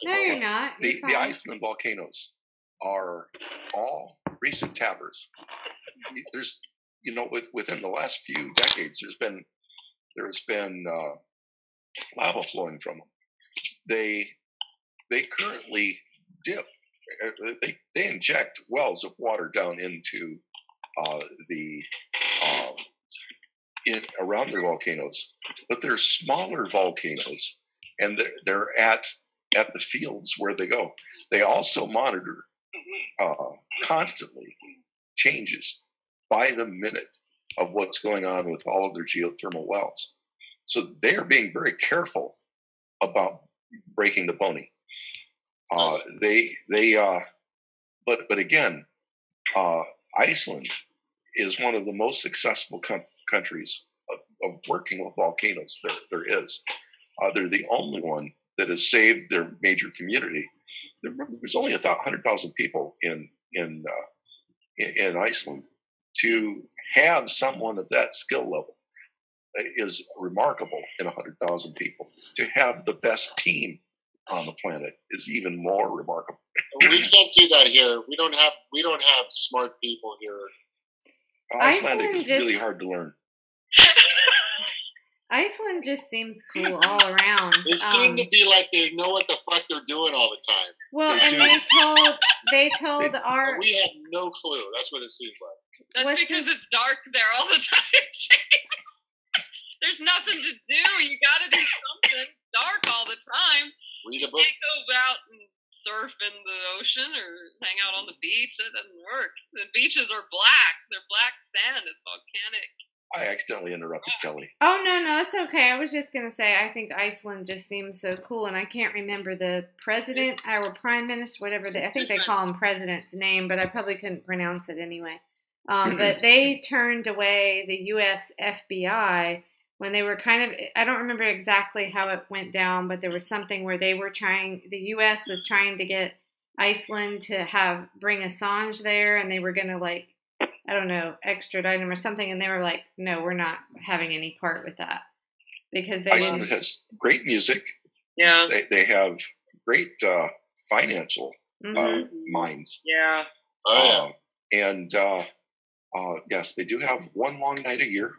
no, you're not. You're The fine. Iceland volcanoes are all recent tappers. There's, within the last few decades, there's been lava flowing from them. They currently dip. They inject wells of water down into around their volcanoes, but they're smaller volcanoes, and they're at the fields where they go. They also monitor constantly changes by the minute of what's going on with all of their geothermal wells. So they're being very careful about breaking the pony. But again, Iceland is one of the most successful countries of working with volcanoes there is. They're the only one that has saved their major community. There's only 100,000 people in Iceland. To have someone of that skill level is remarkable in 100,000 people. To have the best team on the planet is even more remarkable. We can't do that here. We don't have smart people here. Icelandic is really hard to learn. Iceland just seems cool all around. They seem to be like they know what the fuck they're doing all the time. Well, they told our. We have no clue. That's what it seems like. That's because it's dark there all the time, James. There's nothing to do. You got to do something. Dark all the time. Read a book. You can't go out and surf in the ocean or hang out on the beach. That doesn't work. The beaches are black. They're black sand. It's volcanic. I accidentally interrupted Kelly. Oh, no, it's okay. I was just going to say, I think Iceland just seems so cool, and I can't remember the president or prime minister, whatever. I think they call him president's name, but I probably couldn't pronounce it anyway. But they turned away the U.S. FBI when they were I don't remember exactly how it went down, but there was something where the U.S. was trying to get Iceland to bring Assange there, and they were going to, I don't know, extradite him or something, and they were like, no, we're not having any part with that. Because Iceland has great music. Yeah. They have great financial minds. Yeah. And yes, they do have one long night a year.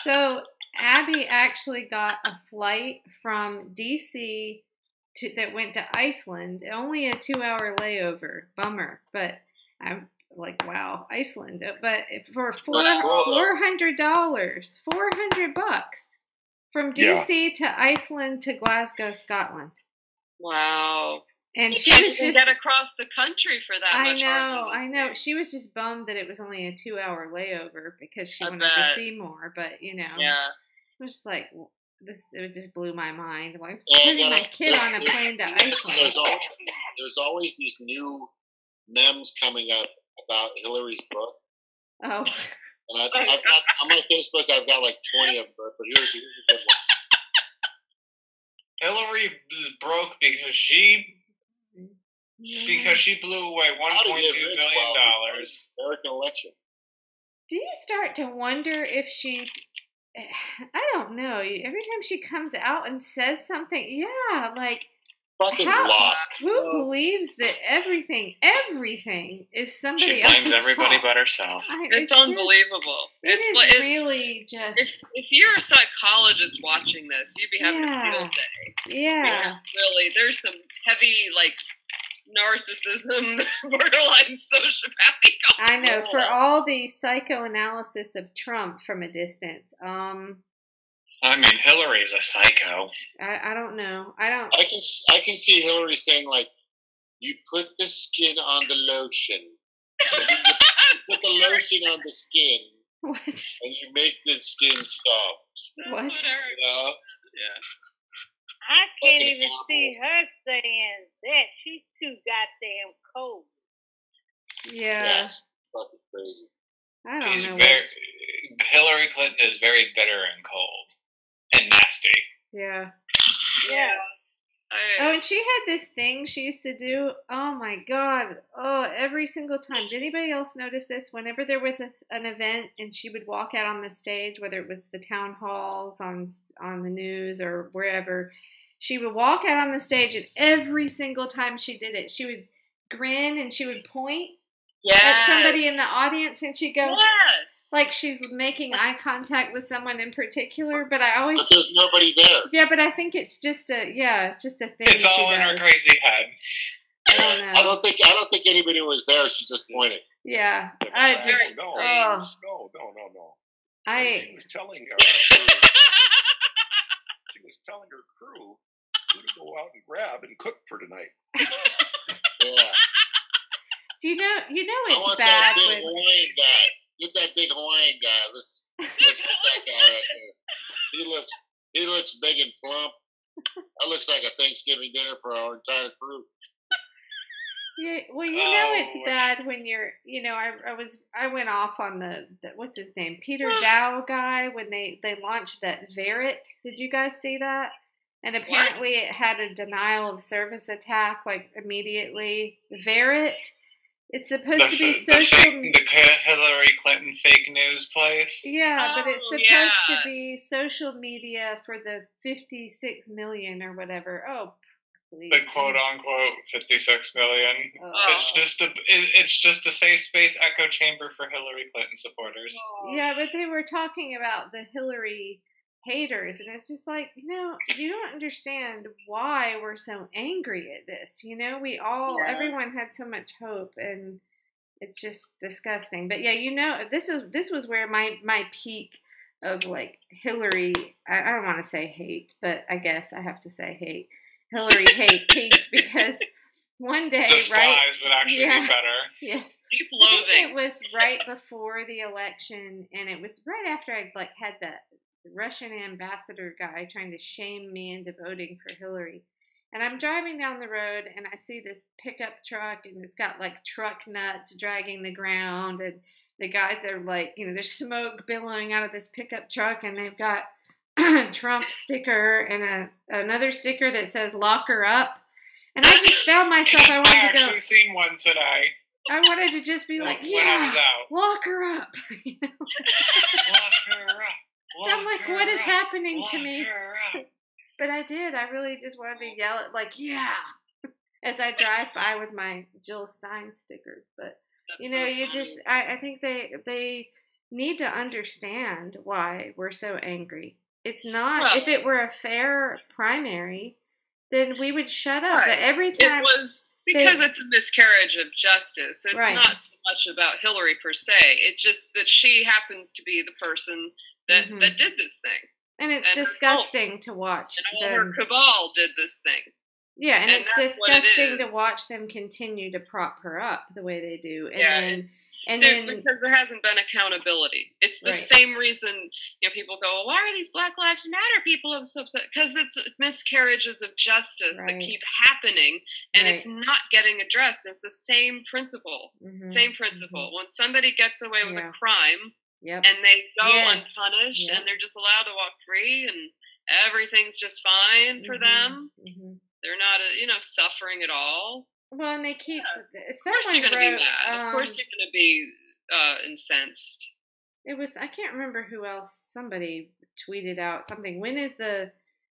So Abby actually got a flight from D.C. that went to Iceland. Only a 2-hour layover. Bummer. But I'm like, wow, Iceland. But for $400, $400 from D.C. to Iceland to Glasgow, Scotland. Wow. And she was just get across the country for that much. I know. She was just bummed that it was only a 2-hour layover because she wanted to see more. But yeah, it was just like it just blew my mind. Like, I'm sending my kid on a plane to Iceland. There's always these new memes coming up about Hillary's book. Oh. And I've got on my Facebook, I've got like 20 of them. But here's a good one. Hillary is broke because she blew away $1.2 billion. American election. Do you start to wonder if she's? I don't know. Every time she comes out and says something, fucking lost. Who believes that everything is somebody else's fault? She blames everybody fault? but herself. It's unbelievable. It's really just. If you're a psychologist watching this, you'd be having a field day. Yeah. Really, there's some heavy narcissism, borderline sociopathy. I know. For all the psychoanalysis of Trump from a distance. I mean, Hillary's a psycho. I don't know. I can see Hillary saying you put the skin on the lotion. You put the lotion on the skin. What? And you make the skin soft. What? Yeah. I can't even see her saying that. She's too goddamn cold. Yeah. Fucking crazy. I don't know. Hillary Clinton is very bitter and cold and nasty. Yeah. Yeah. Oh, and she had this thing she used to do. Oh my God! Oh, every single time. Did anybody else notice this? Whenever there was an event, and she would walk out on the stage, whether it was the town halls on the news or wherever, she would walk out on the stage, and every single time she did it, she would grin and she would point at somebody in the audience, and she'd go, like she's making eye contact with someone in particular. But I always, but there's nobody there. Yeah, but I think it's just a thing. It's all in her crazy head. I don't know. I don't think anybody was there. She's just pointing. Yeah, I just no. She was telling her crew who to go out and grab and cook for tonight. Yeah. You know I want it's that bad big when Hawaiian guy. Get that big Hawaiian guy. Let's get that guy right there. He looks big and plump. That looks like a Thanksgiving dinner for our entire crew. Yeah, well, it's bad when you're, I went off on the what's his name, Peter Dow guy, when they launched that Verret. Did you guys see that? And apparently it had a denial of service attack, like immediately. Verret. It's supposed to be social. The Hillary Clinton fake news place. Yeah, but it's supposed to be social media for the 56 million or whatever. Oh, please. The quote unquote 56 million. Oh. It's just a safe space echo chamber for Hillary Clinton supporters. Yeah, but they were talking about the Hillary haters, and it's just like, you don't understand why we're so angry at this. Everyone had so much hope, and it's just disgusting. But yeah, this was where my peak of like Hillary, I don't want to say hate, but I guess I have to say hate. Hillary hate peaked because one day, Despise would actually be better. Yes. Deep loathing. It was right before the election, and it was right after I'd had that Russian ambassador guy trying to shame me into voting for Hillary. And I'm driving down the road, and I see this pickup truck, and it's got like truck nuts dragging the ground, and the guys are like, there's smoke billowing out of this pickup truck, and they've got Trump sticker and another sticker that says "Lock her up." And I just found myself, I wanted to go. I've actually seen one today. I wanted to just be like, when I was out. Lock her up. Lock her up. I'm like, what is happening to me? But I did. I really just wanted to yell it, like, yeah, as I drive by with my Jill Stein stickers. But, I think they need to understand why we're so angry. It's not, if it were a fair primary, then we would shut up. But every time. It was because it's a miscarriage of justice. It's not so much about Hillary per se. It's just that she happens to be the person that did this thing. And it's disgusting to watch. And all her cabal did this thing. Yeah, and it's disgusting to watch them continue to prop her up the way they do. And then because there hasn't been accountability. It's the same reason people go, well, why are these Black Lives Matter people so upset? Because it's miscarriages of justice that keep happening, and it's not getting addressed. It's the same principle. Same principle. When somebody gets away with a crime, and they go unpunished, and they're just allowed to walk free, and everything's just fine for them. They're not, suffering at all. Well, and they keep. Of course you're going to be mad. Of course you're going to be incensed. It was. I can't remember who else. Somebody tweeted out something. When is the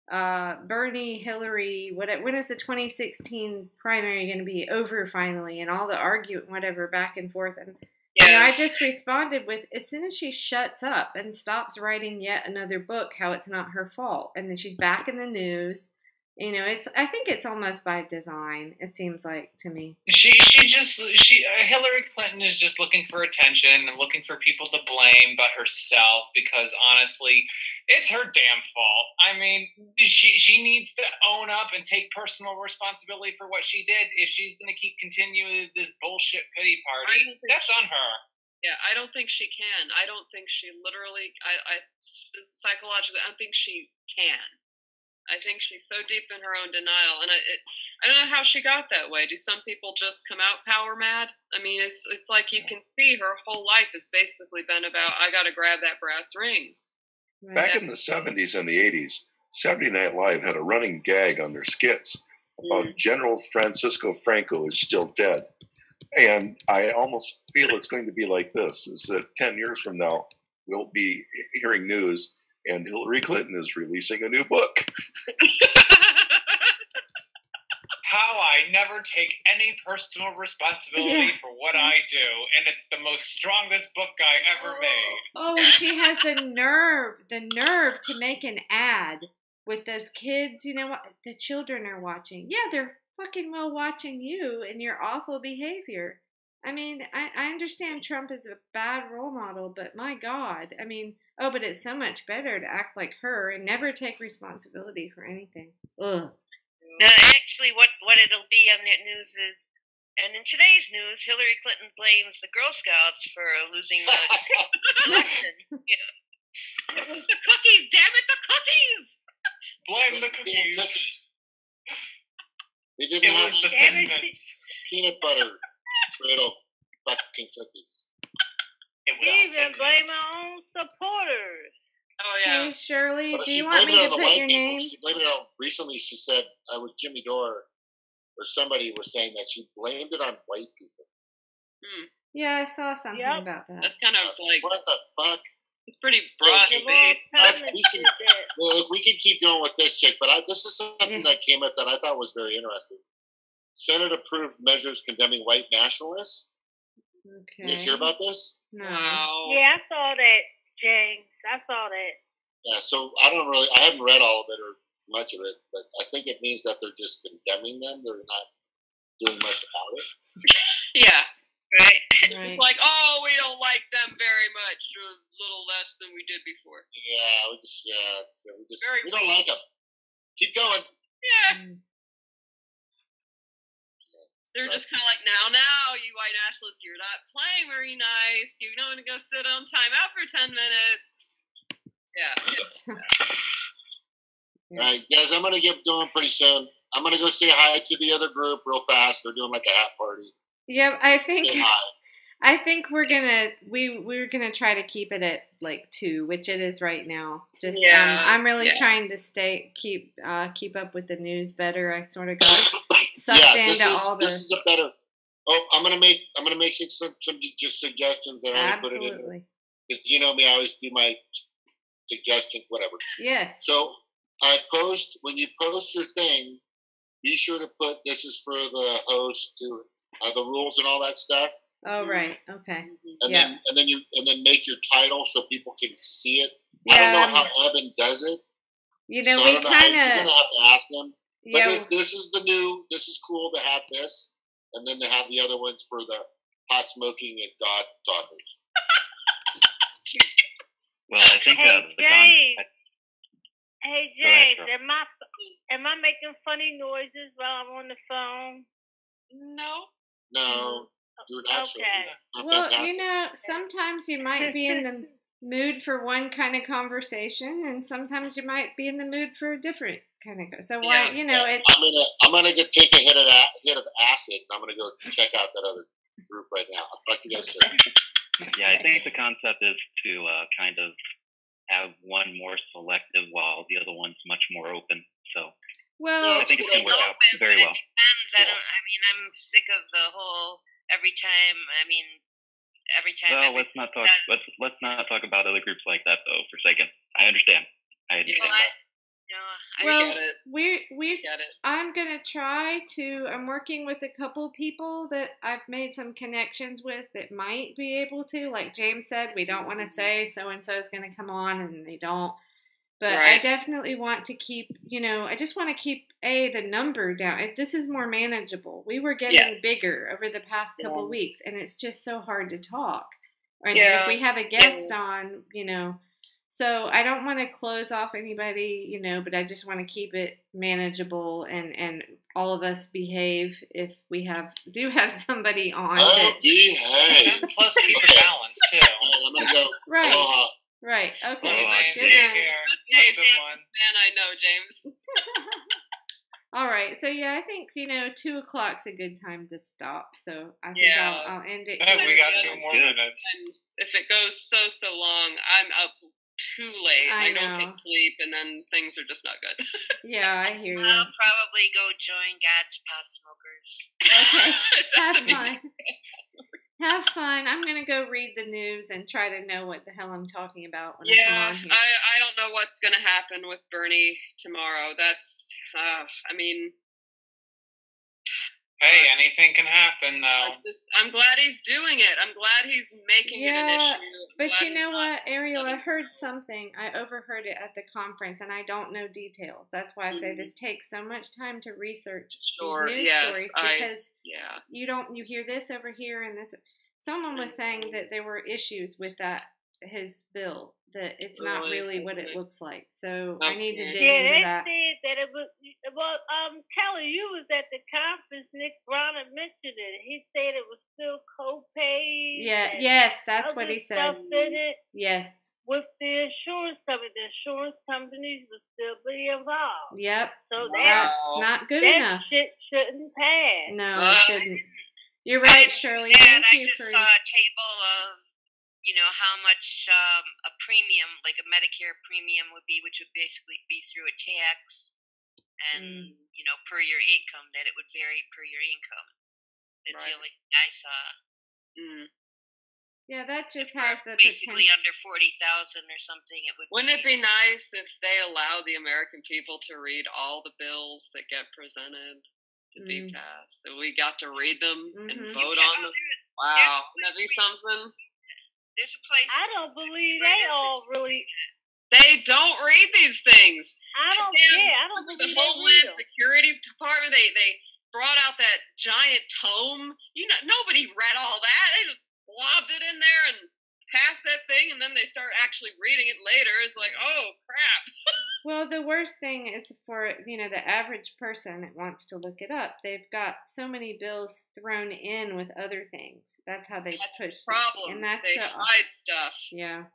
Bernie, Hillary? When is the 2016 primary going to be over finally? And all the arguing, whatever, back and forth. And I just responded with, as soon as she shuts up and stops writing yet another book, how it's not her fault, and then she's back in the news. I think it's almost by design. It seems like to me. Hillary Clinton is just looking for attention and looking for people to blame but herself, because honestly, it's her damn fault. I mean, she needs to own up and take personal responsibility for what she did. If she's going to keep continuing this bullshit pity party, that's on her. Yeah, I don't think she can. I don't think she literally. Psychologically, I don't think she can. I think she's so deep in her own denial, and I don't know how she got that way. Do some people just come out power mad? I mean, it's like you can see her whole life has basically been about, I got to grab that brass ring. Back in the 70s and the 80s, Saturday Night Live had a running gag on their skits about General Francisco Franco is still dead. And I almost feel it's going to be like this, is that 10 years from now, we'll be hearing news and Hillary Clinton is releasing a new book. How I never take any personal responsibility for what I do, and it's the most strongest book I ever made. Oh, and she has the nerve to make an ad with those kids. You know what? The children are watching. Yeah, they're fucking well watching you and your awful behavior. I mean, I understand Trump is a bad role model, but my God, I mean, but it's so much better to act like her and never take responsibility for anything. Ugh. No, actually, what it'll be on the news is, and in today's news, Hillary Clinton blames the Girl Scouts for losing the election. It was the cookies, damn it, the cookies! Blame the cookies. They didn't have the Thin Mints. peanut butter little fucking cookies. She even blame her own supporters. Oh, yeah. Hey, Shirley, But do she you want blamed me it to on the put white your people. name? She blamed it on, recently she said, I was Jimmy Dore, or somebody was saying that she blamed it on white people. Yeah, I saw something about that. That's kind of like, what the fuck? It's pretty broad based. We can keep going with this chick, but this is something that came up that I thought was very interesting. Senate approved measures condemning white nationalists. Okay. You guys hear about this? No. Yeah, I saw that, James. I saw that. Yeah, so I haven't read all of it or much of it, but I think it means that they're just condemning them. They're not doing much about it. Yeah. Right. It's like, oh, we don't like them very much, or a little less than we did before. Yeah, we don't like them. Keep going. Yeah. They're just kind of like, now, you white nationalists, you're not playing very nice. You don't want to go sit on timeout for 10 minutes. Yeah. All right, guys, I'm going to get going pretty soon. I'm going to go say hi to the other group real fast. They're doing like a hat party. Yep, I think we're gonna try to keep it at like 2, which it is right now. Just I'm really trying to keep up with the news better. I sort of got sucked into all the. This is a better. Oh, I'm gonna make some just suggestions that I put it in. Because you know me, I always do my suggestions, whatever. Yes. So when you post your thing, be sure to put this is for the host to. The rules and all that stuff. Oh right, okay. And then make your title so people can see it. Yeah. I don't know how Evan does it. You know, so we you're gonna have to ask him. But this is the new. This is cool to have this, and then they have the other ones for the pot smoking and God talkers. Well, I think Hey James, am I making funny noises while I'm on the phone? No, you're not. Okay. Well, you know, sometimes you might be in the mood for one kind of conversation, and sometimes you might be in the mood for a different kind of. So why, you know, it. I'm gonna go take a hit of acid. And I'm gonna go check out that other group right now. I'll talk to you guys soon. Yeah, I think the concept is to kind of have one more selective while the other one's much more open. So. Well, I think it's going to work out very well. I'm sick of the whole every time. Well, let's not talk. Let's not talk about other groups like that, though. For a second, I understand. I understand. I'm gonna try to. I'm working with a couple people that I've made some connections with that might be able to. Like James said, we don't want to say so and so is going to come on, and they don't. But I definitely want to keep, I just want to keep, the number down. This is more manageable. We were getting bigger over the past couple of weeks, and it's just so hard to talk. And if we have a guest on, so I don't want to close off anybody, but I just want to keep it manageable and all of us behave if we do have somebody on. Behave. Plus keep a balance, too. I'm going to go. Right. Aloha. Right. Okay. Good man, I know, James. All right. So yeah, I think 2:00's a good time to stop. So I think I'll end it. We got 2 more minutes. And if it goes so long, I'm up too late. I I don't know. get sleep, and then things are just not good. Yeah, I hear you. I'll probably go join God's pot smokers. Okay, have fun. Have fun. I'm gonna go read the news and try to know what the hell I'm talking about when I come on here. I don't know what's gonna happen with Bernie tomorrow. That's I mean. Hey, anything can happen, though. I'm glad he's doing it. I'm glad he's making it an issue. But you know what, Ariel? I heard something. I overheard it at the conference, and I don't know details. That's why I say this takes so much time to research these news stories because you hear this over here and this. Someone was saying that there were issues with his bill, that it's not really what it looks like. So I need to dig into that. They said that it was. Well, Kelly, you was at the conference. Nick Brown had mentioned it. He said it was still co-pays. Yeah. Yes, that's what he said. Stuff in it. Yes. With the insurance companies will still be involved. Yep. So that's not good enough. That shit shouldn't pass. No, it shouldn't. You're right, Shirley. Thank you for. I just saw a table of, how much a premium, like a Medicare premium would be, which would basically be through a tax and, per your income, that it would vary per your income. That's the only thing I saw. Yeah, that just has the basically potential. under 40,000 or something. Wouldn't it be nice if they allow the American people to read all the bills that get presented to be passed? So we got to read them and vote on them. Wow, wouldn't that be something? There's a place. I don't believe they all really. They don't read these things. I don't believe the Homeland Security Department. They brought out that giant tome. Nobody read all that. They just lobbed it in there and passed that thing, and then they start actually reading it later. It's like, oh crap. Well, the worst thing is for the average person that wants to look it up. They've got so many bills thrown in with other things. That's how they push the problem. And that's they hide stuff. Yeah.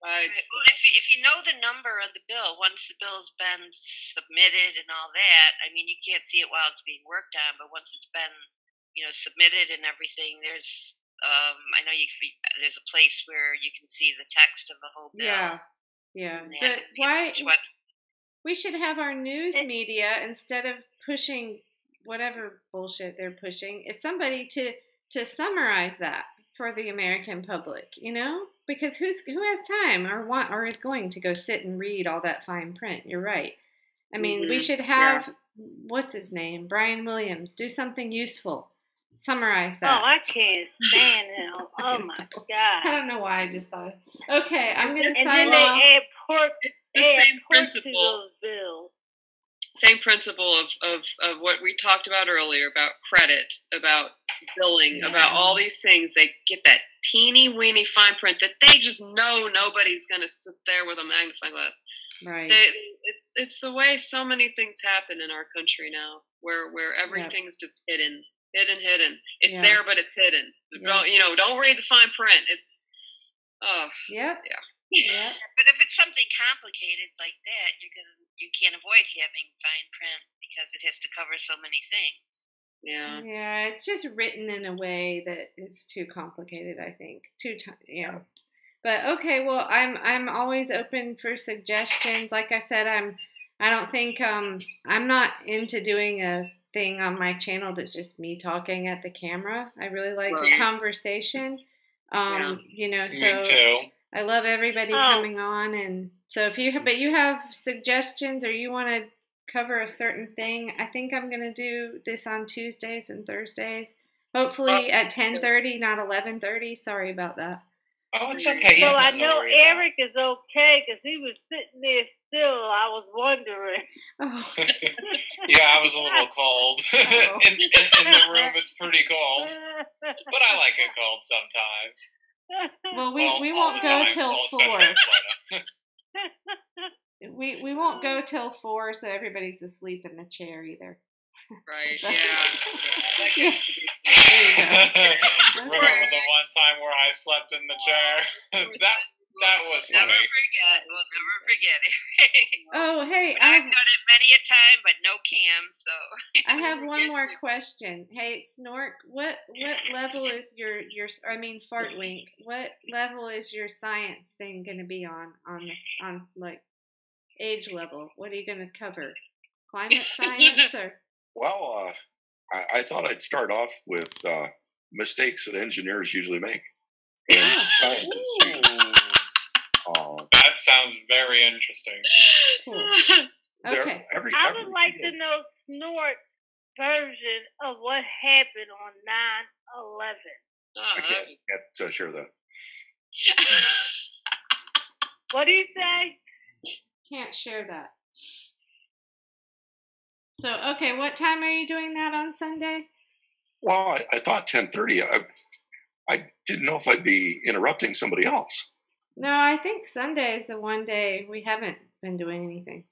Well, if you know the number of the bill, once the bill's been submitted and all that, I mean, you can't see it while it's being worked on, but once it's been, submitted and everything, there's, I know there's a place where you can see the text of the whole bill. Yeah. But why? We should have our news media, instead of pushing whatever bullshit they're pushing, is somebody to summarize that for the American public, Because who has time or is going to go sit and read all that fine print? You're right. I mean, we should have what's his name, Brian Williams, do something useful. Summarize that. Oh, I can't stand him. Oh my God. I don't know why I just thought. Okay, I'm going to sign then off. they add pork. It's the same principle. To those bills. Same principle of what we talked about earlier about credit, about billing, about all these things. They get that teeny weeny fine print that they just know nobody's going to sit there with a magnifying glass. Right. It's the way so many things happen in our country now, where everything's just hidden. It's there, but it's hidden. Don't read the fine print. It's Yeah. But if it's something complicated like that, you can't avoid having fine print because it has to cover so many things. Yeah, it's just written in a way that it's too complicated, I think. But okay, well, I'm always open for suggestions. Like I said, I don't think I'm not into doing a thing on my channel that's just me talking at the camera. I really like the conversation. So Me too. I love everybody coming on, and so if you have suggestions or you want to cover a certain thing, I think I'm gonna do this on Tuesdays and Thursdays. Hopefully at 10:30, not 11:30. Sorry about that. Oh, it's okay. Well, I know Eric is okay because he was sitting there still. I was wondering. Oh. Yeah, I was a little cold. In the room, it's pretty cold, but I like it cold sometimes. Well, we won't go till 4. We won't go till 4, so everybody's asleep in the chair either. Right. There you go. Remember the one time where I slept in the chair? That was Never funny. forget. We'll never forget it. Oh, hey, I've done it many a time, but no cam. So I have one more question. Hey, Snork, what level is your I mean Fartwink? What level is your science thing going to be on like age level? What are you going to cover? Climate science or? Well, I thought I'd start off with mistakes that engineers usually make. And scientists usually. That sounds very interesting. Cool. Okay. I would like to know Snort's version of what happened on 9/11. I can't share that. What do you say? Can't share that. So, okay, what time are you doing that on Sunday? Well, I thought 10:30. I didn't know if I'd be interrupting somebody else. No, I think Sunday is the one day we haven't been doing anything.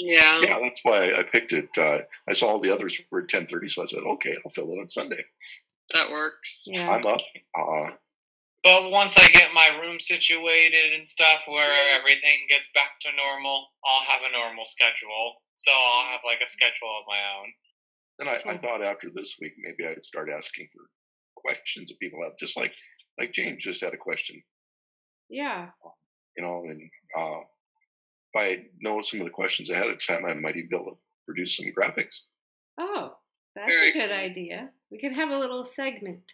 Yeah. Yeah, that's why I picked it. I saw all the others were at 10:30, so I said, okay, I'll fill it on Sunday. That works. Yeah. I'm up. But once I get my room situated and stuff where everything gets back to normal, I'll have a normal schedule. So I'll have like a schedule of my own. And I thought after this week, maybe I'd start asking for questions that people have, just like James just had a question. Yeah. You know, and if I know some of the questions ahead of time, I might even be able to produce some graphics. Oh, that's Very a good cool. idea. We could have a little segment.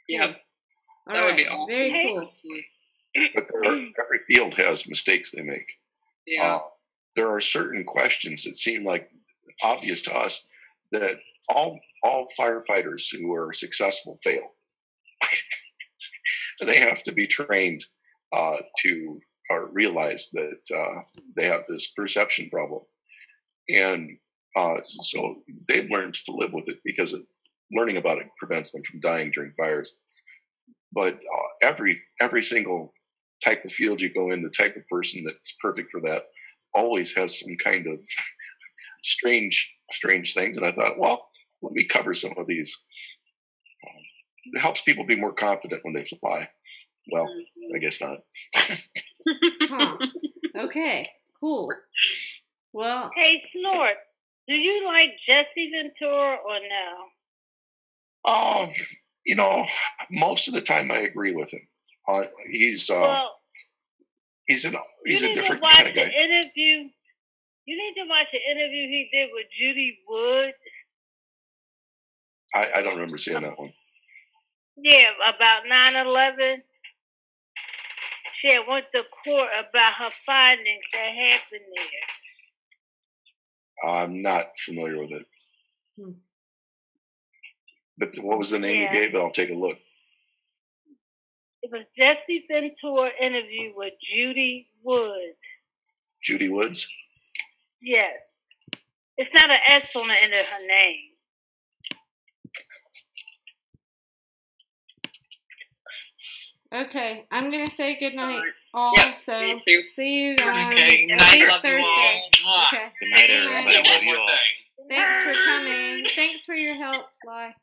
Yep. All That would be right, awesome. very cool. But every field has mistakes they make. Yeah. There are certain questions that seem like obvious to us that all firefighters who are successful fail. They have to be trained to realize that they have this perception problem, and so they've learned to live with it because learning about it prevents them from dying during fires. But every single type of field you go in, the type of person that's perfect for that always has some kind of strange things. And I thought, well, let me cover some of these. It helps people be more confident when they fly. Well, I guess not. Huh. Okay, cool. Well, hey, Snort, do you like Jesse Ventura or no? You know, most of the time I agree with him. He's a different kind of guy. You need to watch the interview he did with Judy Wood. I don't remember seeing that one. Yeah, about 9/11. She had went to court about her findings that happened there. I'm not familiar with it. But what was the name you gave? I'll take a look. It was Jesse Ventura interview with Judy Woods. Judy Woods? Yes. It's not an S on the end of her name. okay, I'm gonna say goodnight. Yep, So me too. see you on Okay, at night, least love you Thursday. all. Okay. Good night, Good night. everybody. One Love you more all. thing. Thanks for coming. Thanks for your help, Fly.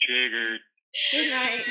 Triggered. Good night.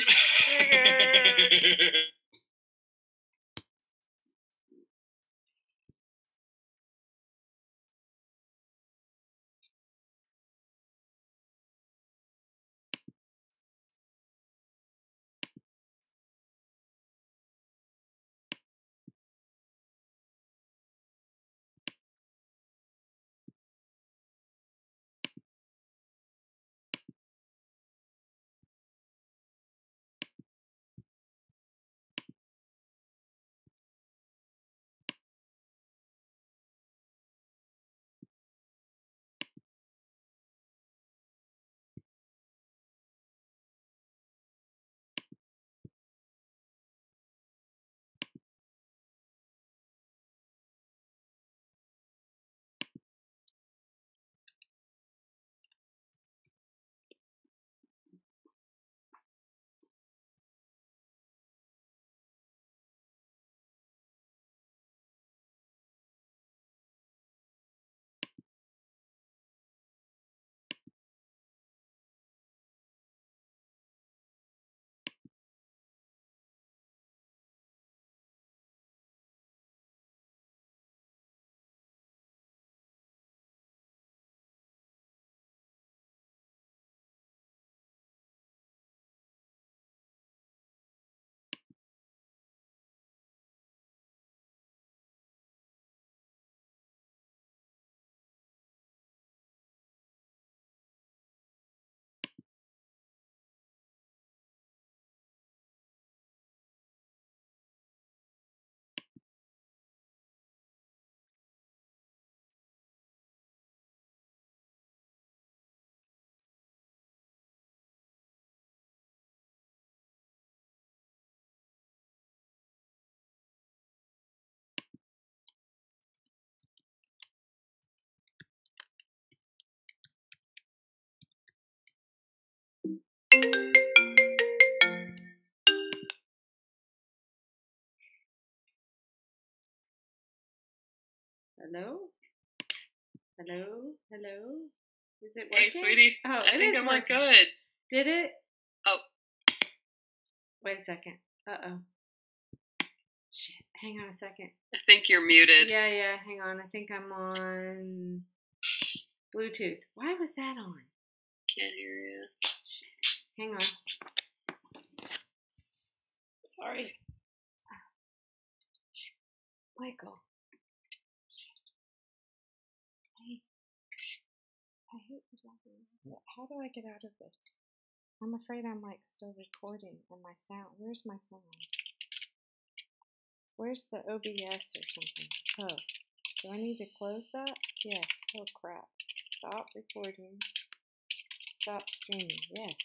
Hello? Hello? Hello? Is it working? Hey, sweetie. Oh, I think it worked good. Did it? Oh. Wait a second. Uh-oh. Shit. Hang on a second. I think you're muted. Yeah. Hang on. I think I'm on Bluetooth. Why was that on? Can't hear you. Hang on. Sorry. Michael. Hey. I hate this. How do I get out of this? I'm afraid I'm like still recording and my sound. Where's my sound? Where's the OBS or something? Oh, do I need to close that? Yes. Oh crap. Stop recording. Stop streaming. Yes.